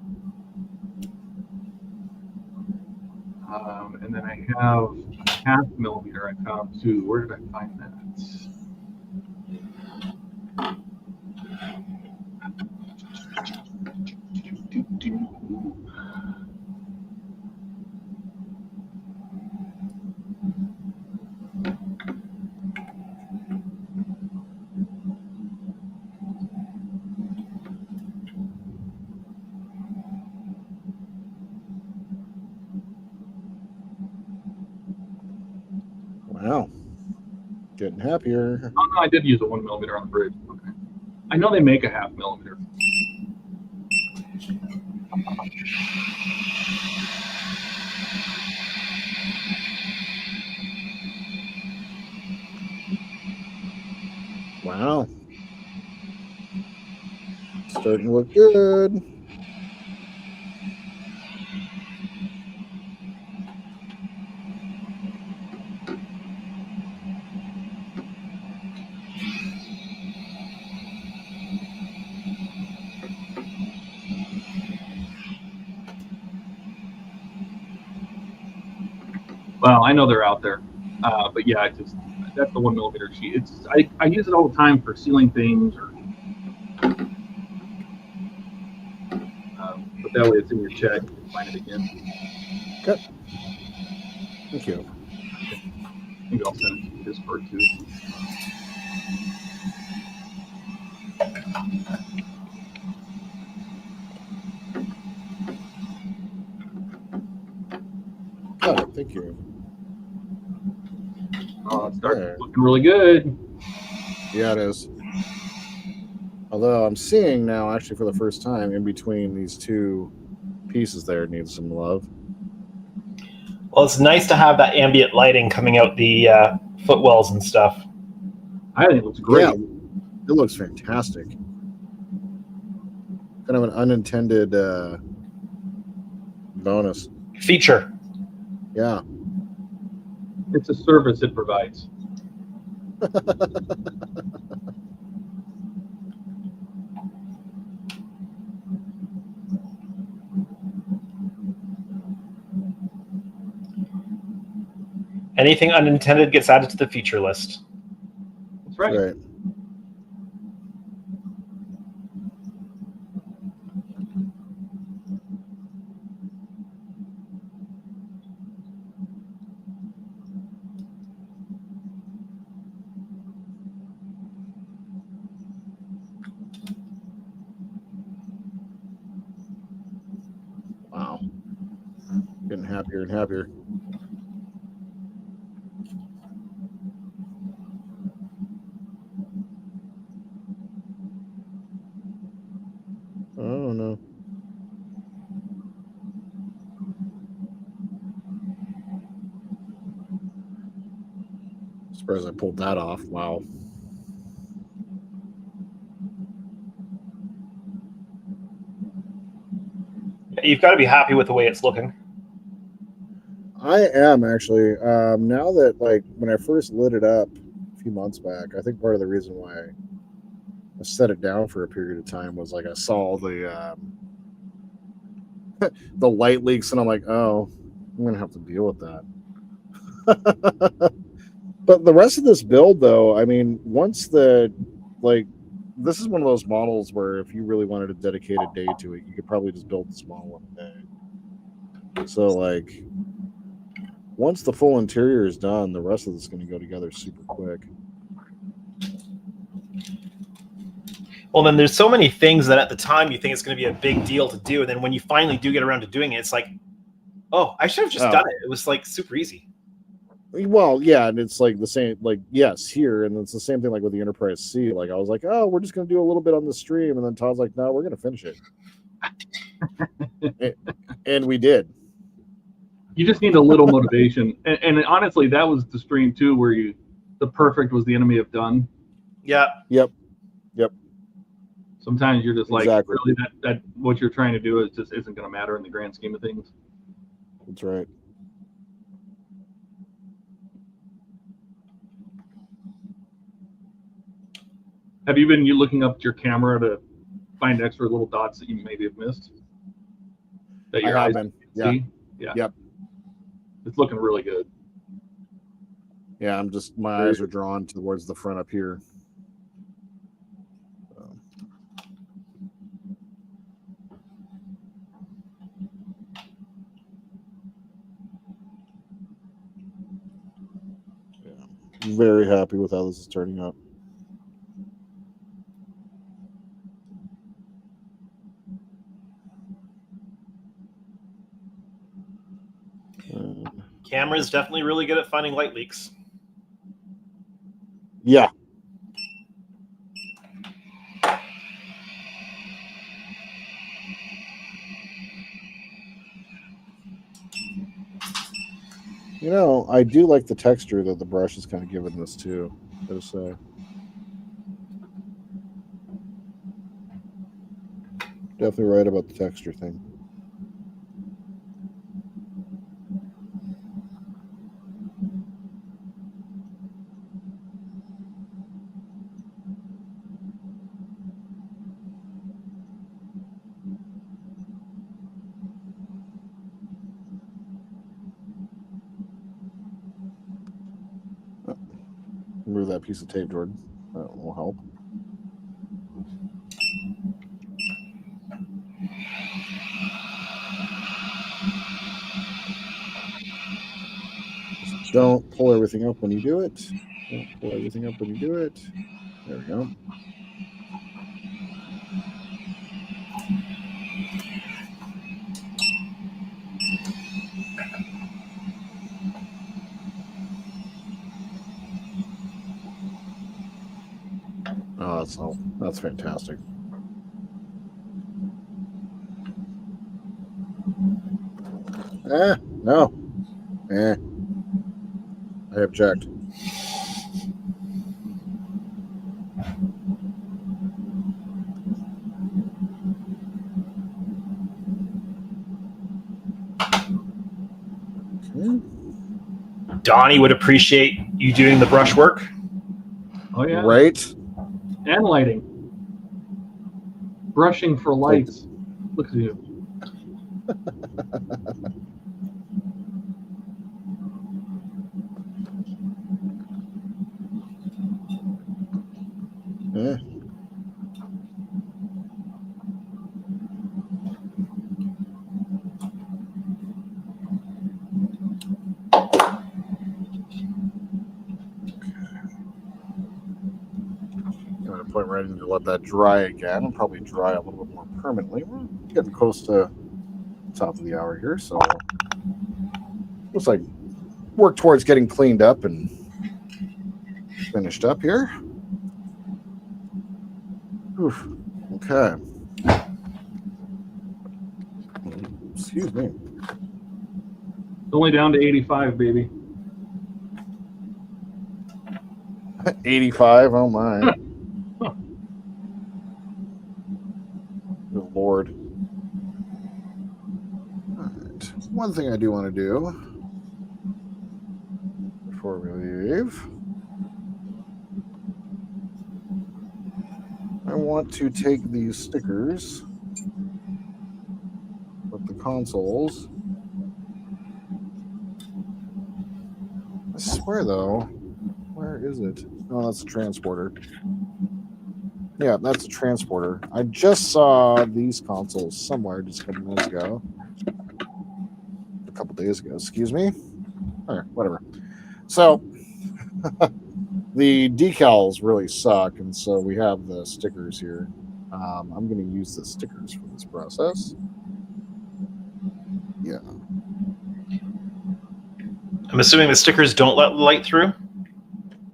And then I have a 0.5 millimeter I found too. Where did I find that? Wow. Getting happier. Oh no, I did use a 1mm on the bridge. Okay. I know they make a 0.5 millimeter. Wow. Starting to look good. Well, I know they're out there, but yeah, that's the 1mm sheet. I use it all the time for sealing things, or but that way it's in your check. You can find it again. Okay. Thank you. Maybe I'll send it to Discord too. Got it. Thank you. Oh, it's looking really good. Yeah, it is. Although I'm seeing now, actually, for the first time, in between these two pieces there needs some love. Well, it's nice to have that ambient lighting coming out the footwells and stuff. I think it looks great. Yeah, it looks fantastic. Kind of an unintended bonus. Feature. Yeah. It's a service it provides. Anything unintended gets added to the feature list. That's right. Right. Wow. Getting happier and happier. Oh no. Surprised I pulled that off. Wow. You've got to be happy with the way it's looking. I am actually. Now that, like, when I first lit it up a few months back, I think part of the reason why I set it down for a period of time was, like, I saw the the light leaks, and I'm like, oh, I'm gonna have to deal with that. But the rest of this build, though, I mean, once this is one of those models where if you really wanted to dedicate a day to it, you could probably just build this model in a day. So, like, once the full interior is done, the rest of this is going to go together super quick. Well, then there's so many things that at the time you think it's going to be a big deal to do, and then when you finally do get around to doing it, it's like, oh, I should have just done it. It was like super easy. Well, yeah, and it's like the same, like, yes, here, and it's the same thing like with the Enterprise C. Like, I was like, oh, we're just going to do a little bit on the stream, and then Todd's like, no, we're going to finish it. And we did. You just need a little motivation, and honestly, that was the stream too, where you the perfect was the enemy of done. Yeah. Yep. Sometimes you're just like, Exactly. really, that what you're trying to do is just isn't going to matter in the grand scheme of things. That's right. Have you been looking up your camera to find extra little dots that you maybe have missed? That your I eyes have been. see? Yeah. Yeah. Yep. It's looking really good. Yeah, my eyes are drawn towards the front up here. Yeah. Very happy with how this is turning out. Camera's definitely really good at finding light leaks. Yeah. You know, I do like the texture that the brush is kind of giving this too, I gotta say. Definitely right about the texture thing. Remove that piece of tape, Jordan. That will help. Just don't pull everything up when you do it. Don't pull everything up when you do it. There we go. Oh, that's fantastic. No. I object. Okay. Donnie would appreciate you doing the brush work. Oh yeah. Right? And lighting. Brushing for lights. Look at you. Yeah. I'm going to point right in to let that dry again. I'll probably dry a little bit more permanently. We're getting close to the top of the hour here, so looks like work towards getting cleaned up and finished up here. Oof. Okay. Excuse me. Only down to 85, baby. 85. Oh my. Good Lord. All right. One thing I do want to do before we leave, I want to take these stickers with the consoles. I swear though, where is it? Oh, that's a transporter. Yeah, that's a transporter. I just saw these consoles somewhere just a couple minutes ago. A couple days ago, excuse me. Or whatever. So the decals really suck, and so we have the stickers here. I'm going to use the stickers for this process. Yeah. I'm assuming the stickers don't let light through?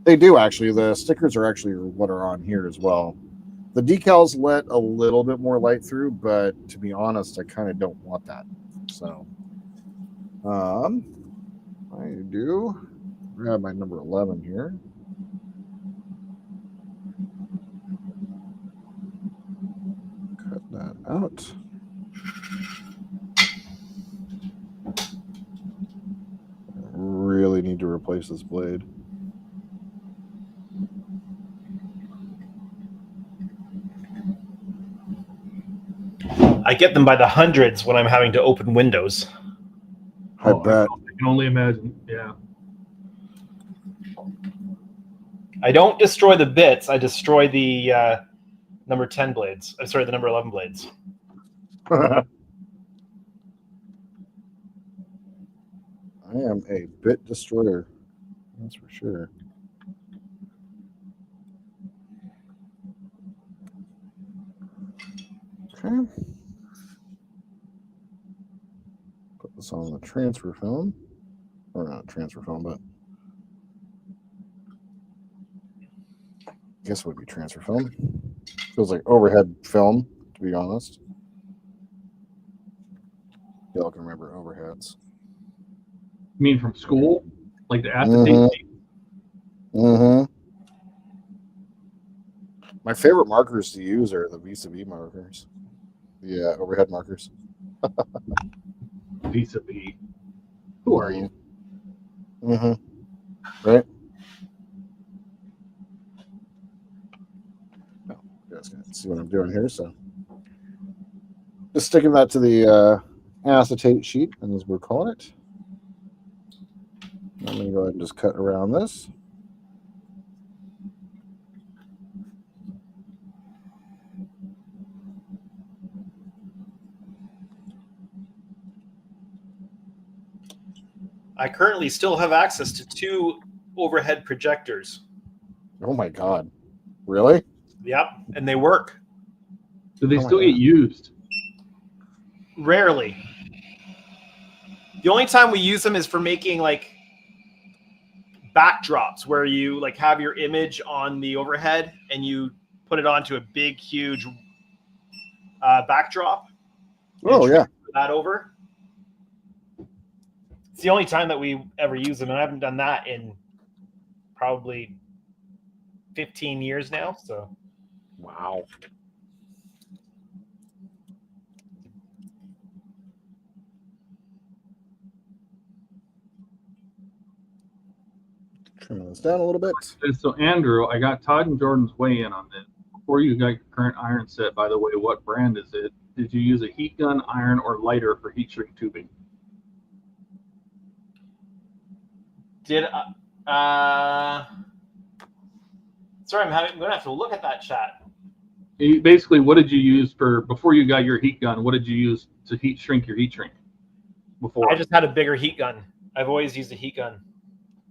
They do, actually. The stickers are actually what are on here as well. The decals let a little bit more light through, but to be honest, I kind of don't want that. So I do grab my number 11 here. out. Really need to replace this blade. I get them by the hundreds when I'm having to open windows. I bet. I can only imagine. Yeah. I don't destroy the bits. I destroy the number 10 blades. I'm sorry, the number 11 blades. I am a bit destroyer. That's for sure. Okay. Put this on the transfer film. Or not transfer film, but I guess it would be transfer film. Feels like overhead film, to be honest. Y'all can remember overheads. You mean from school? Like the acetate tape? Mm-hmm. My favorite markers to use are the vis-a-vis markers. Yeah, overhead markers. Vis-a-vis. Who are you? Mm-hmm. Right? Oh, you guys can see what I'm doing here, so just sticking that to the acetate sheet, as we're calling it. I'm going to go ahead and just cut around this. I currently still have access to 2 overhead projectors. Oh my God. Really? Yep, and they work. Do they Oh my still God. get used? Rarely. The only time we use them is for making like backdrops where you like have your image on the overhead and you put it onto a big, huge backdrop. Oh, yeah. That over. It's the only time that we ever use them, and I haven't done that in probably 15 years now. So, Wow. Trimming this down a little bit. So, Andrew, I got Todd and Jordan's weigh in on this. Before you got your current iron set, by the way, what brand is it? Did you use a heat gun, iron, or lighter for heat shrink tubing? sorry, I'm going to have to look at that chat. Basically, what did you use for before you got your heat gun? What did you use to heat shrink your heat shrink? Before I just had a bigger heat gun. I've always used a heat gun.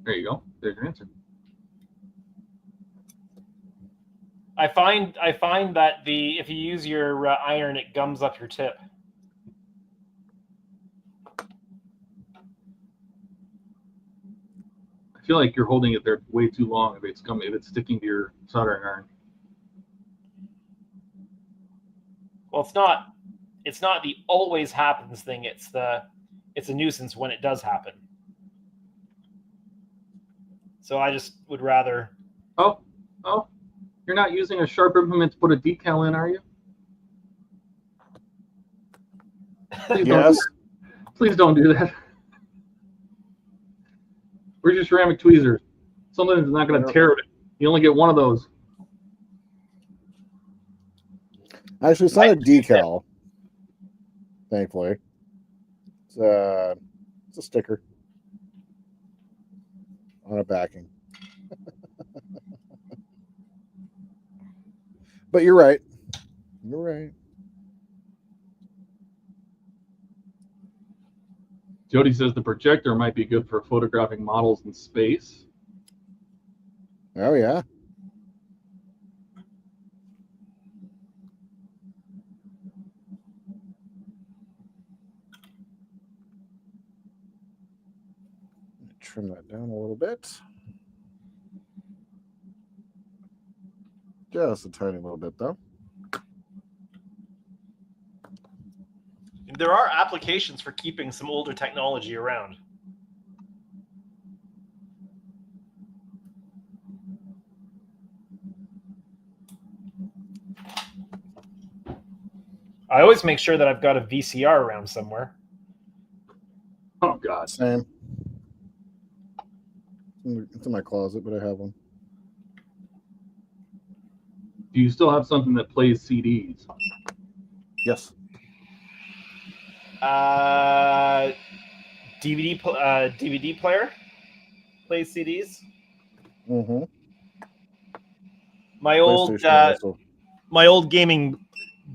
there you go. There's your answer. I find that if you use your iron, it gums up your tip. I feel like you're holding it there way too long if it's sticking to your soldering iron. Well, it's not the always happens thing. It's a nuisance when it does happen. So I just would rather. Oh, you're not using a sharp implement to put a decal in, are you? Yes. Please don't do that. We're just ceramic tweezers. Something that's not going to tear it. You only get one of those. Actually, it's not a decal. Thankfully. It's a sticker on a backing. But you're right. You're right. Jody says the projector might be good for photographing models in space. Oh, yeah. Trim that down a little bit. Just a tiny little bit, though. There are applications for keeping some older technology around. I always make sure that I've got a VCR around somewhere. Oh God. Same. It's in my closet, but I have one. Do you still have something that plays CDs? Yes. DVD player plays CDs. Mm-hmm. My old also. my old gaming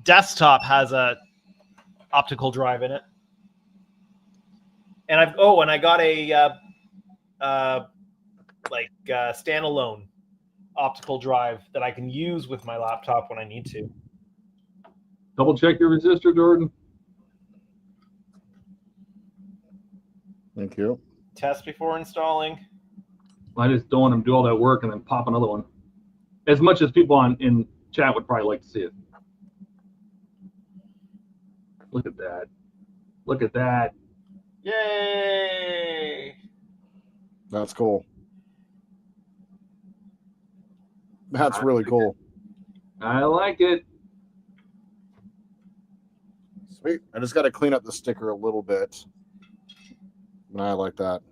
desktop has a optical drive in it, and I got a standalone optical drive that I can use with my laptop when I need to. Double check your resistor, Jordan. Thank you. Test before installing. I just don't want them to do all that work and then pop another one. As much as people in chat would probably like to see it. Look at that. Look at that. Yay! That's cool. That's really cool. I like it. Sweet. I just got to clean up the sticker a little bit. And I like that.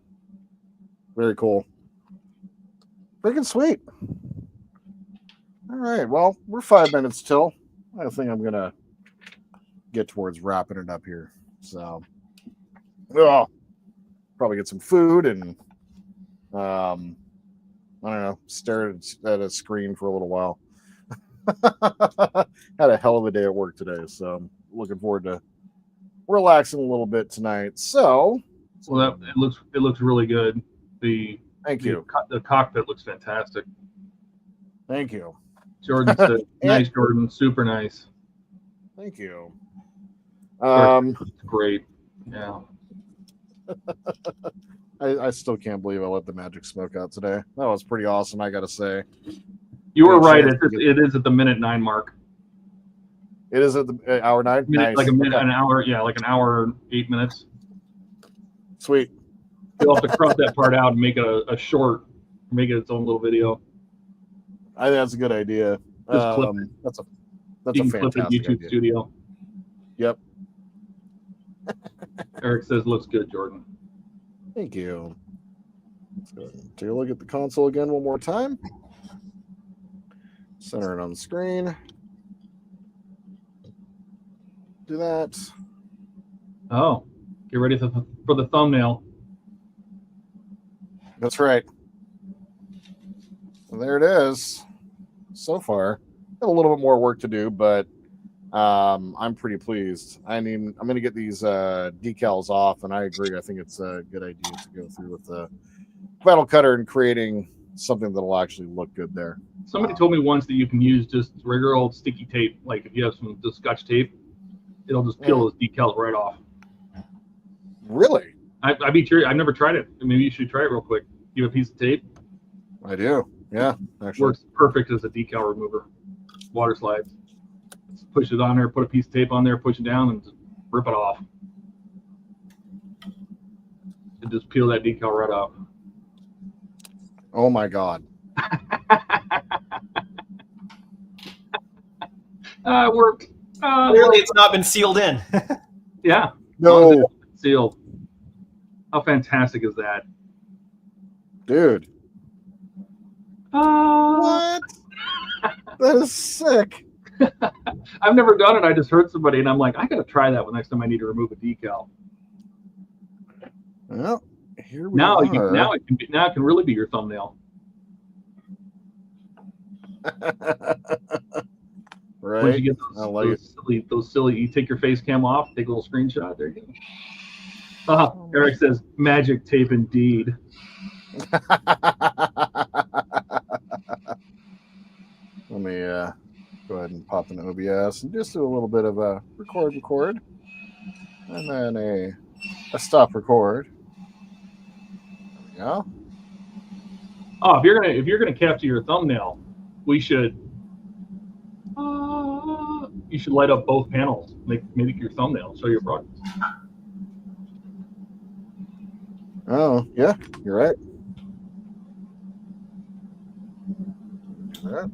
Very cool. Freaking sweet. All right. Well, we're 5 minutes till. I think I'm going to get towards wrapping it up here. So, probably get some food and, I don't know, stare at a screen for a little while. Had a hell of a day at work today. So, I'm looking forward to relaxing a little bit tonight. So, well, it looks really good. Thank you. The cockpit looks fantastic. Thank you. Jordan said, nice, Jordan. Super nice. Thank you. It's great. Yeah. I still can't believe I let the magic smoke out today. That was pretty awesome, I gotta say. You were right. It is at the minute 9 mark. It is at the hour 9? Nice. Like a minute, Okay. an hour. Yeah, like an hour, 8 minutes. Sweet. You'll have to crop that part out and make it a short, make it its own little video. I think that's a good idea. Just clip it. That's a You can fantastic clip it YouTube idea. Studio. Yep. Eric says looks good, Jordan. Thank you. Let's go ahead and take a look at the console again one more time. Center it on the screen. Do that. Oh, get ready for the thumbnail. That's right. Well, there it is. So far, got a little bit more work to do, but I'm pretty pleased. I mean, I'm going to get these decals off, and I agree. I think it's a good idea to go through with the Final Cutter and creating something that'll actually look good there. Somebody told me once that you can use just regular old sticky tape. Like if you have some Scotch tape, it'll just peel those decals right off. Really? I'd be curious. I've never tried it. Maybe you should try it real quick. You have a piece of tape. I do. Yeah, actually. Works perfect as a decal remover. Water slides. Just push it on there, put a piece of tape on there, push it down, and just rip it off. And just peel that decal right off. Oh my God. It worked. Clearly, it's not been sealed in. Yeah. No. Sealed. How fantastic is that? Dude. What? That is sick. I've never done it. I just heard somebody, and I'm like, I gotta try that next time I need to remove a decal. Well, here we Now are. now it can really be your thumbnail. Right. Once you get I like those silly, you take your face cam off, take a little screenshot. There you go. Eric says, magic tape indeed. Let me go ahead and pop in OBS and just do a little bit of a record, and then a stop record. There we go. Oh, if you're gonna capture your thumbnail, we should. You should light up both panels. Make your thumbnail. Show your broadcast. Oh yeah, you're right. All right.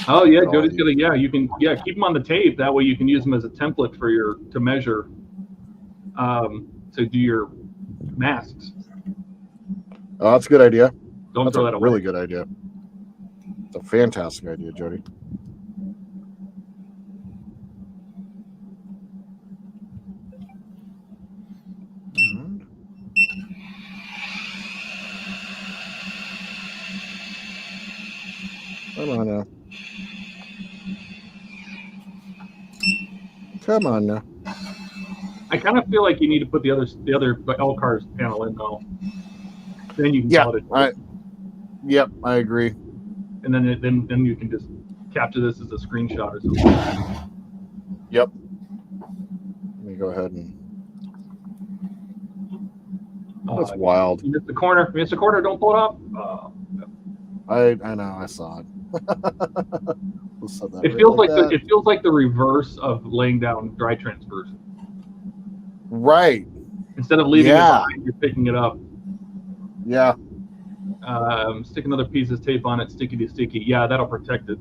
Oh yeah, Jody's gonna. Yeah, you can. Yeah, keep them on the tape. That way you can use them as a template for to measure, to do your masks. Oh, that's a good idea. Don't That's throw a that away. really good idea. It's a fantastic idea, Jody. Come on now. Come on now. I kind of feel like you need to put the other L-Cars panel in though. Then you can Yeah, call it. Yep, I agree. And then you can just capture this as a screenshot or something. Yep. Let me go ahead and. That's wild. You missed the corner. You missed the corner. Don't pull it up. I know. I saw it. It feels like the reverse of laying down dry transfers. Right. Instead of leaving it behind, you're picking it up. Yeah. Stick another piece of tape on it, sticky to sticky. Yeah, that'll protect it.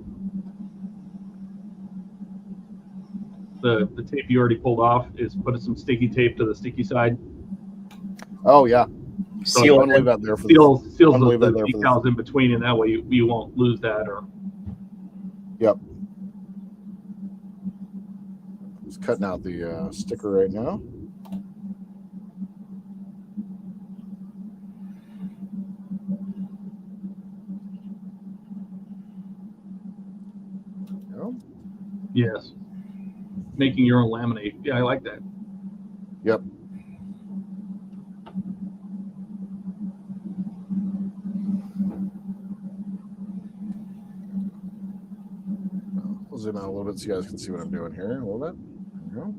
The tape you already pulled off is put some sticky tape to the sticky side. Oh yeah. So Seal leave that there for seals the there decals in between, and that way you won't lose that. Or yep. Just cutting out the sticker right now. yes, making your own laminate. Yeah, I like that. Yep. I'll zoom out a little bit so you guys can see what I'm doing here a little bit. There we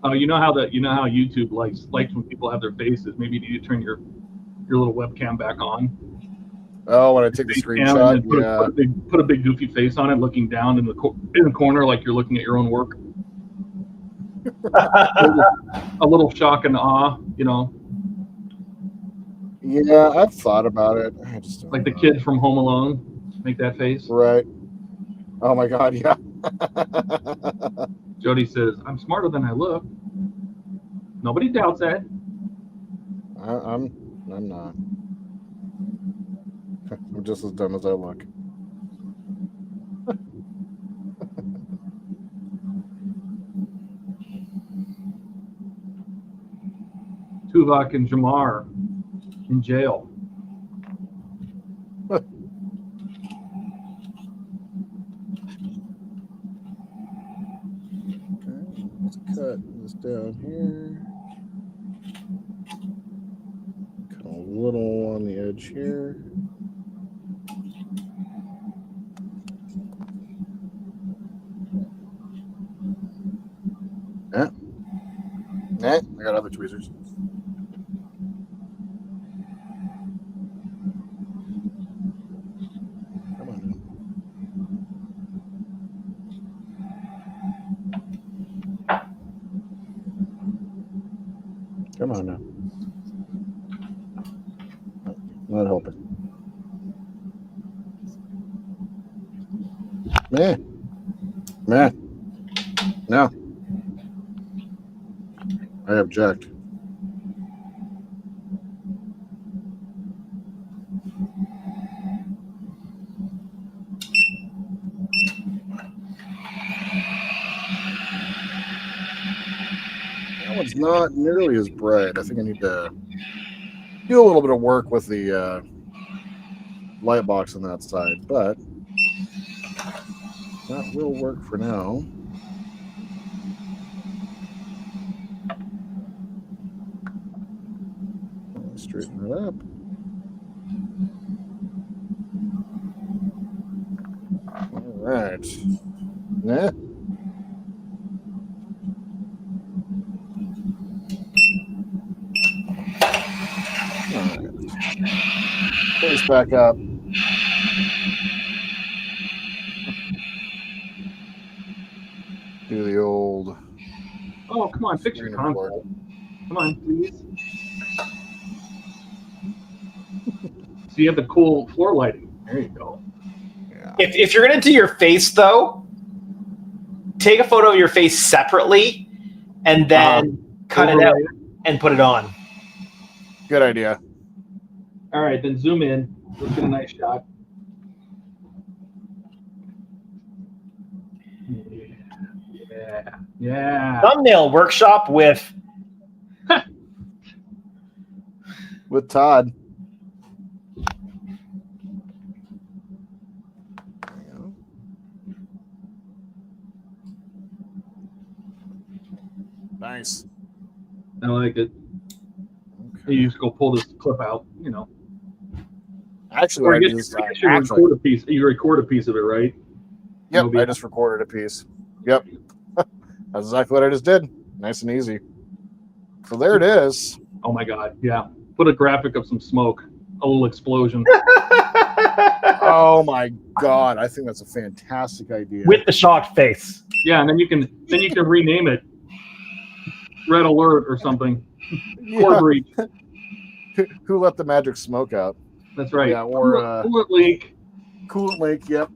go. You know how YouTube likes when people have their faces. Maybe you need to turn your little webcam back on. Oh, when I take the screenshot, put a big goofy face on it, looking down in the corner like you're looking at your own work. a little shock and awe, you know. Yeah, I've thought about it. I just don't like the know. kid from Home Alone, make that face. Right. Oh my God, yeah. Jody says, "I'm smarter than I look." Nobody doubts that. I'm not. I'm just as dumb as I look. Tuvok and Jamar in jail. Okay, let's cut this down here. Cut a little on the edge here. I got other tweezers. Come on now. Come on now. Not helping. Meh. No. I object. That one's not nearly as bright. I think I need to do a little bit of work with the light box on that side, but that will work for now. Straighten it up. All right. Yeah. All right. Place back up. Do the old. Oh, come on, fix your console. Come on, please. So you have the cool floor lighting. There you go. Yeah. If you're gonna do your face though, take a photo of your face separately, and then cut it out and put it on. Good idea. All right, then zoom in. Let's get a nice shot. Yeah. Thumbnail workshop with Todd. Nice. I like it. Okay. You just go pull this clip out, Actually, Or what I you did just is record a piece. You record a piece of it, right? Yep, I just recorded a piece. Yep. That's exactly what I just did. Nice and easy. So there it is. Oh my God, yeah. Put a graphic of some smoke, a little explosion. Oh my God, I think that's a fantastic idea. with the shocked face. Yeah, and then you can rename it Red Alert or something. Core breach. Who let the magic smoke out? That's right. Yeah, or coolant leak. Coolant leak, yep.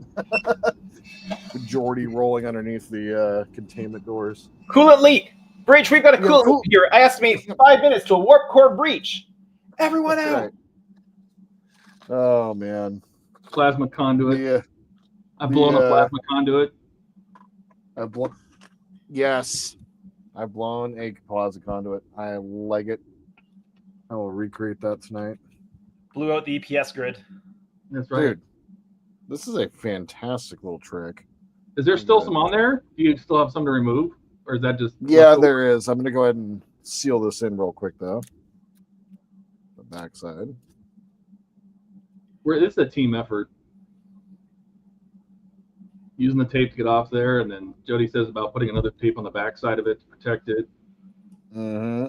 Jordy rolling underneath the containment doors. Coolant leak. Breach, we've got a coolant cool. leak here. I estimate 5 minutes to a warp core breach. Everyone That's out. right. Oh man. Plasma conduit. Yeah. I've blown a plasma conduit. Yes. I've blown a plasma conduit. I like it. I will recreate that tonight. Blew out the EPS grid. That's right. Dude, this is a fantastic little trick. Is there still some on there? Do you still have some to remove? Or is that just... Yeah, there is. I'm going to go ahead and seal this in real quick, though. The backside. It's a team effort. Using the tape to get off there, and then Jody says about putting another tape on the backside of it to protect it. Mm-hmm.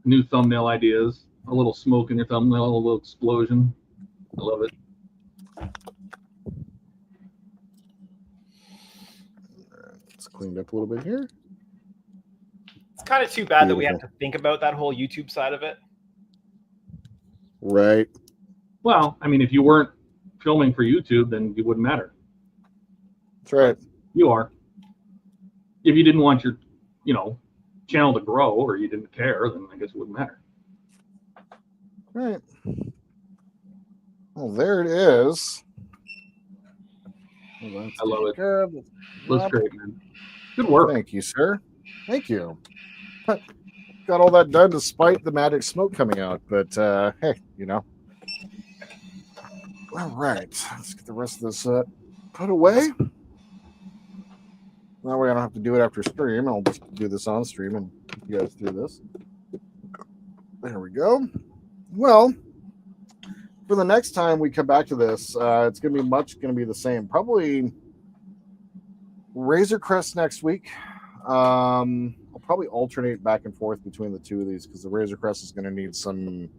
New thumbnail ideas. A little smoke in your thumbnail, a little explosion. I love it. It's cleaned up a little bit here. It's kind of too bad that we have to think about that whole YouTube side of it. Right. Well, I mean, if you weren't filming for YouTube, then it wouldn't matter. That's right. You are. If you didn't want your, channel to grow, or you didn't care, then I guess it wouldn't matter. Right. Well, there it is. I love it. Looks great, man. Good work. Thank you, sir. Thank you. Got all that done despite the magic smoke coming out, but hey, All right, let's get the rest of this put away. That way I don't have to do it after stream. I'll just do this on stream and you guys do this. There we go. Well, for the next time we come back to this, it's going to be the same. Probably Razor Crest next week. I'll probably alternate back and forth between the two of these because the Razor Crest is going to need some,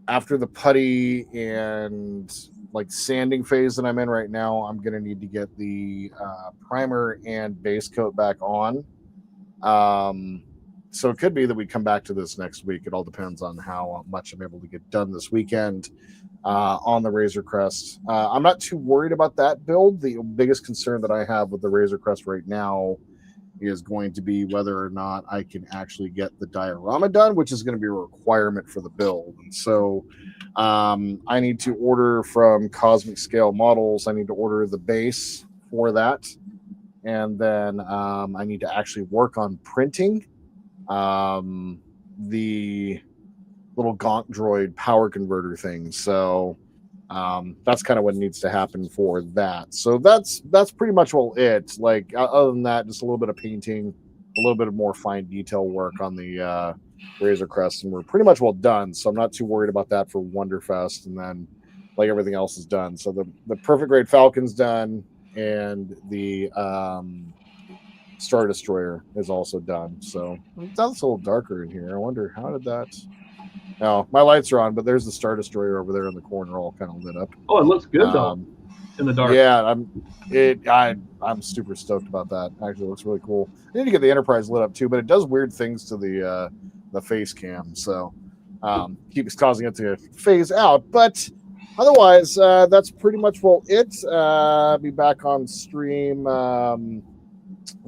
after the putty and like sanding phase that I'm in right now, I'm going to need to get the primer and base coat back on. So it could be that we come back to this next week. It all depends on how much I'm able to get done this weekend on the Razor Crest. I'm not too worried about that build. The biggest concern that I have with the Razor Crest right now is going to be whether or not I can actually get the diorama done, which is going to be a requirement for the build. And so I need to order from Cosmic Scale Models. I need to order the base for that. And then I need to actually work on printing the little Gaunt Droid power converter thing. So that's kind of what needs to happen for that. So that's pretty much all it. Like other than that, just a little bit of painting, a little bit of more fine detail work on the Razor Crest, and we're pretty much well done. So I'm not too worried about that for Wonderfest, and then like everything else is done. So the Perfect Grade Falcon's done, and the Star Destroyer is also done. So that's a little darker in here. I wonder how did that. No, my lights are on, but there's the Star Destroyer over there in the corner, all kind of lit up. Oh, it looks good though in the dark. Yeah, I'm super stoked about that. Actually, it looks really cool. I need to get the Enterprise lit up too, but it does weird things to the face cam, so keeps causing it to phase out. But otherwise, that's pretty much it. Be back on stream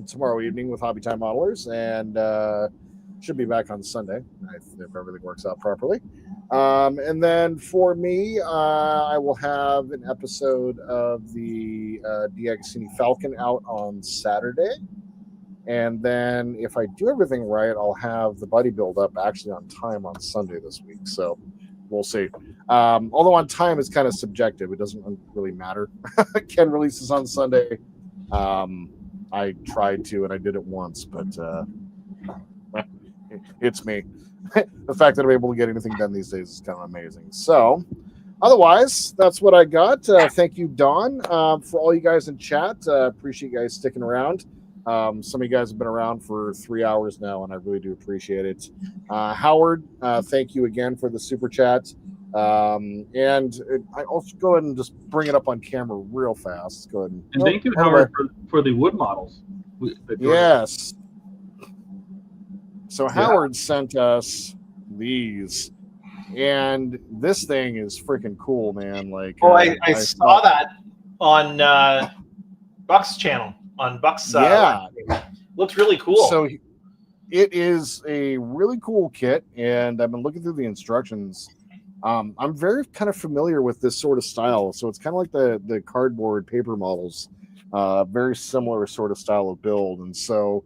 tomorrow evening with Hobby Time Modelers, and should be back on Sunday if everything works out properly. And then for me, I will have an episode of the D'Agostini Falcon out on Saturday. And then if I do everything right, I'll have the buddy build up actually on time on Sunday this week. So we'll see. Although on time is kind of subjective. It doesn't really matter. Ken releases on Sunday. I tried to, and I did it once, but it's me. The fact that I'm able to get anything done these days is kind of amazing. So otherwise, that's what I got. Thank you, Don, for all you guys in chat. Appreciate you guys sticking around. Some of you guys have been around for 3 hours now, and I really do appreciate it. Howard, thank you again for the super chat. And I'll go ahead and just bring it up on camera real fast. Go ahead and thank you, Howard, for the wood models. Yes. So Howard sent us these, and this thing is freaking cool, man. Like, I saw that on Buck's channel. On Buck's looks really cool. So it is a really cool kit, and I've been looking through the instructions. I'm very kind of familiar with this sort of style, so it's kind of like the cardboard paper models, very similar sort of style of build, and so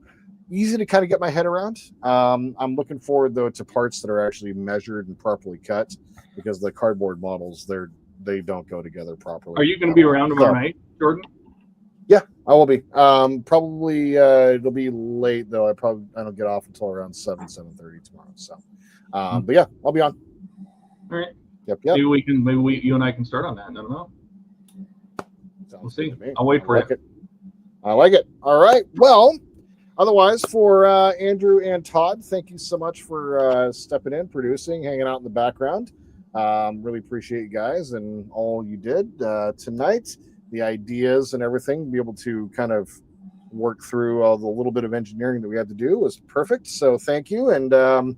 easy to kind of get my head around. I'm looking forward though to parts that are actually measured and properly cut, because the cardboard models they don't go together properly. Are you going to be around tomorrow night, Jordan? Yeah, I will be. Probably it'll be late though. I don't get off until around 7:30 tomorrow. So, but yeah, I'll be on. All right. Yep. Maybe you and I can start on that. I don't know. We'll see. I'll wait for it. I like it. All right. Well, otherwise, for Andrew and Todd, thank you so much for stepping in, producing, hanging out in the background. Really appreciate you guys and all you did tonight. The ideas and everything, be able to kind of work through the little bit of engineering that we had to do was perfect. So thank you. And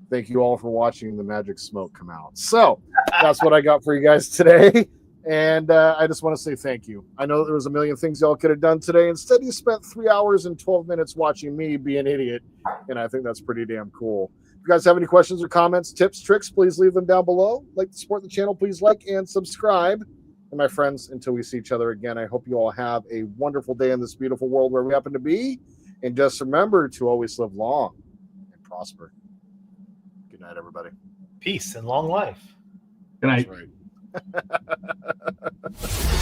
thank you all for watching the magic smoke come out. So that's what I got for you guys today. And I just want to say thank you. I know there was a million things y'all could have done today. Instead, you spent 3 hours and 12 minutes watching me be an idiot. And I think that's pretty damn cool. If you guys have any questions or comments, tips, tricks, please leave them down below. Like to support the channel, please like and subscribe. And my friends, until we see each other again, I hope you all have a wonderful day in this beautiful world where we happen to be. And just remember to always live long and prosper. Good night, everybody. Peace and long life. Good night. That's right.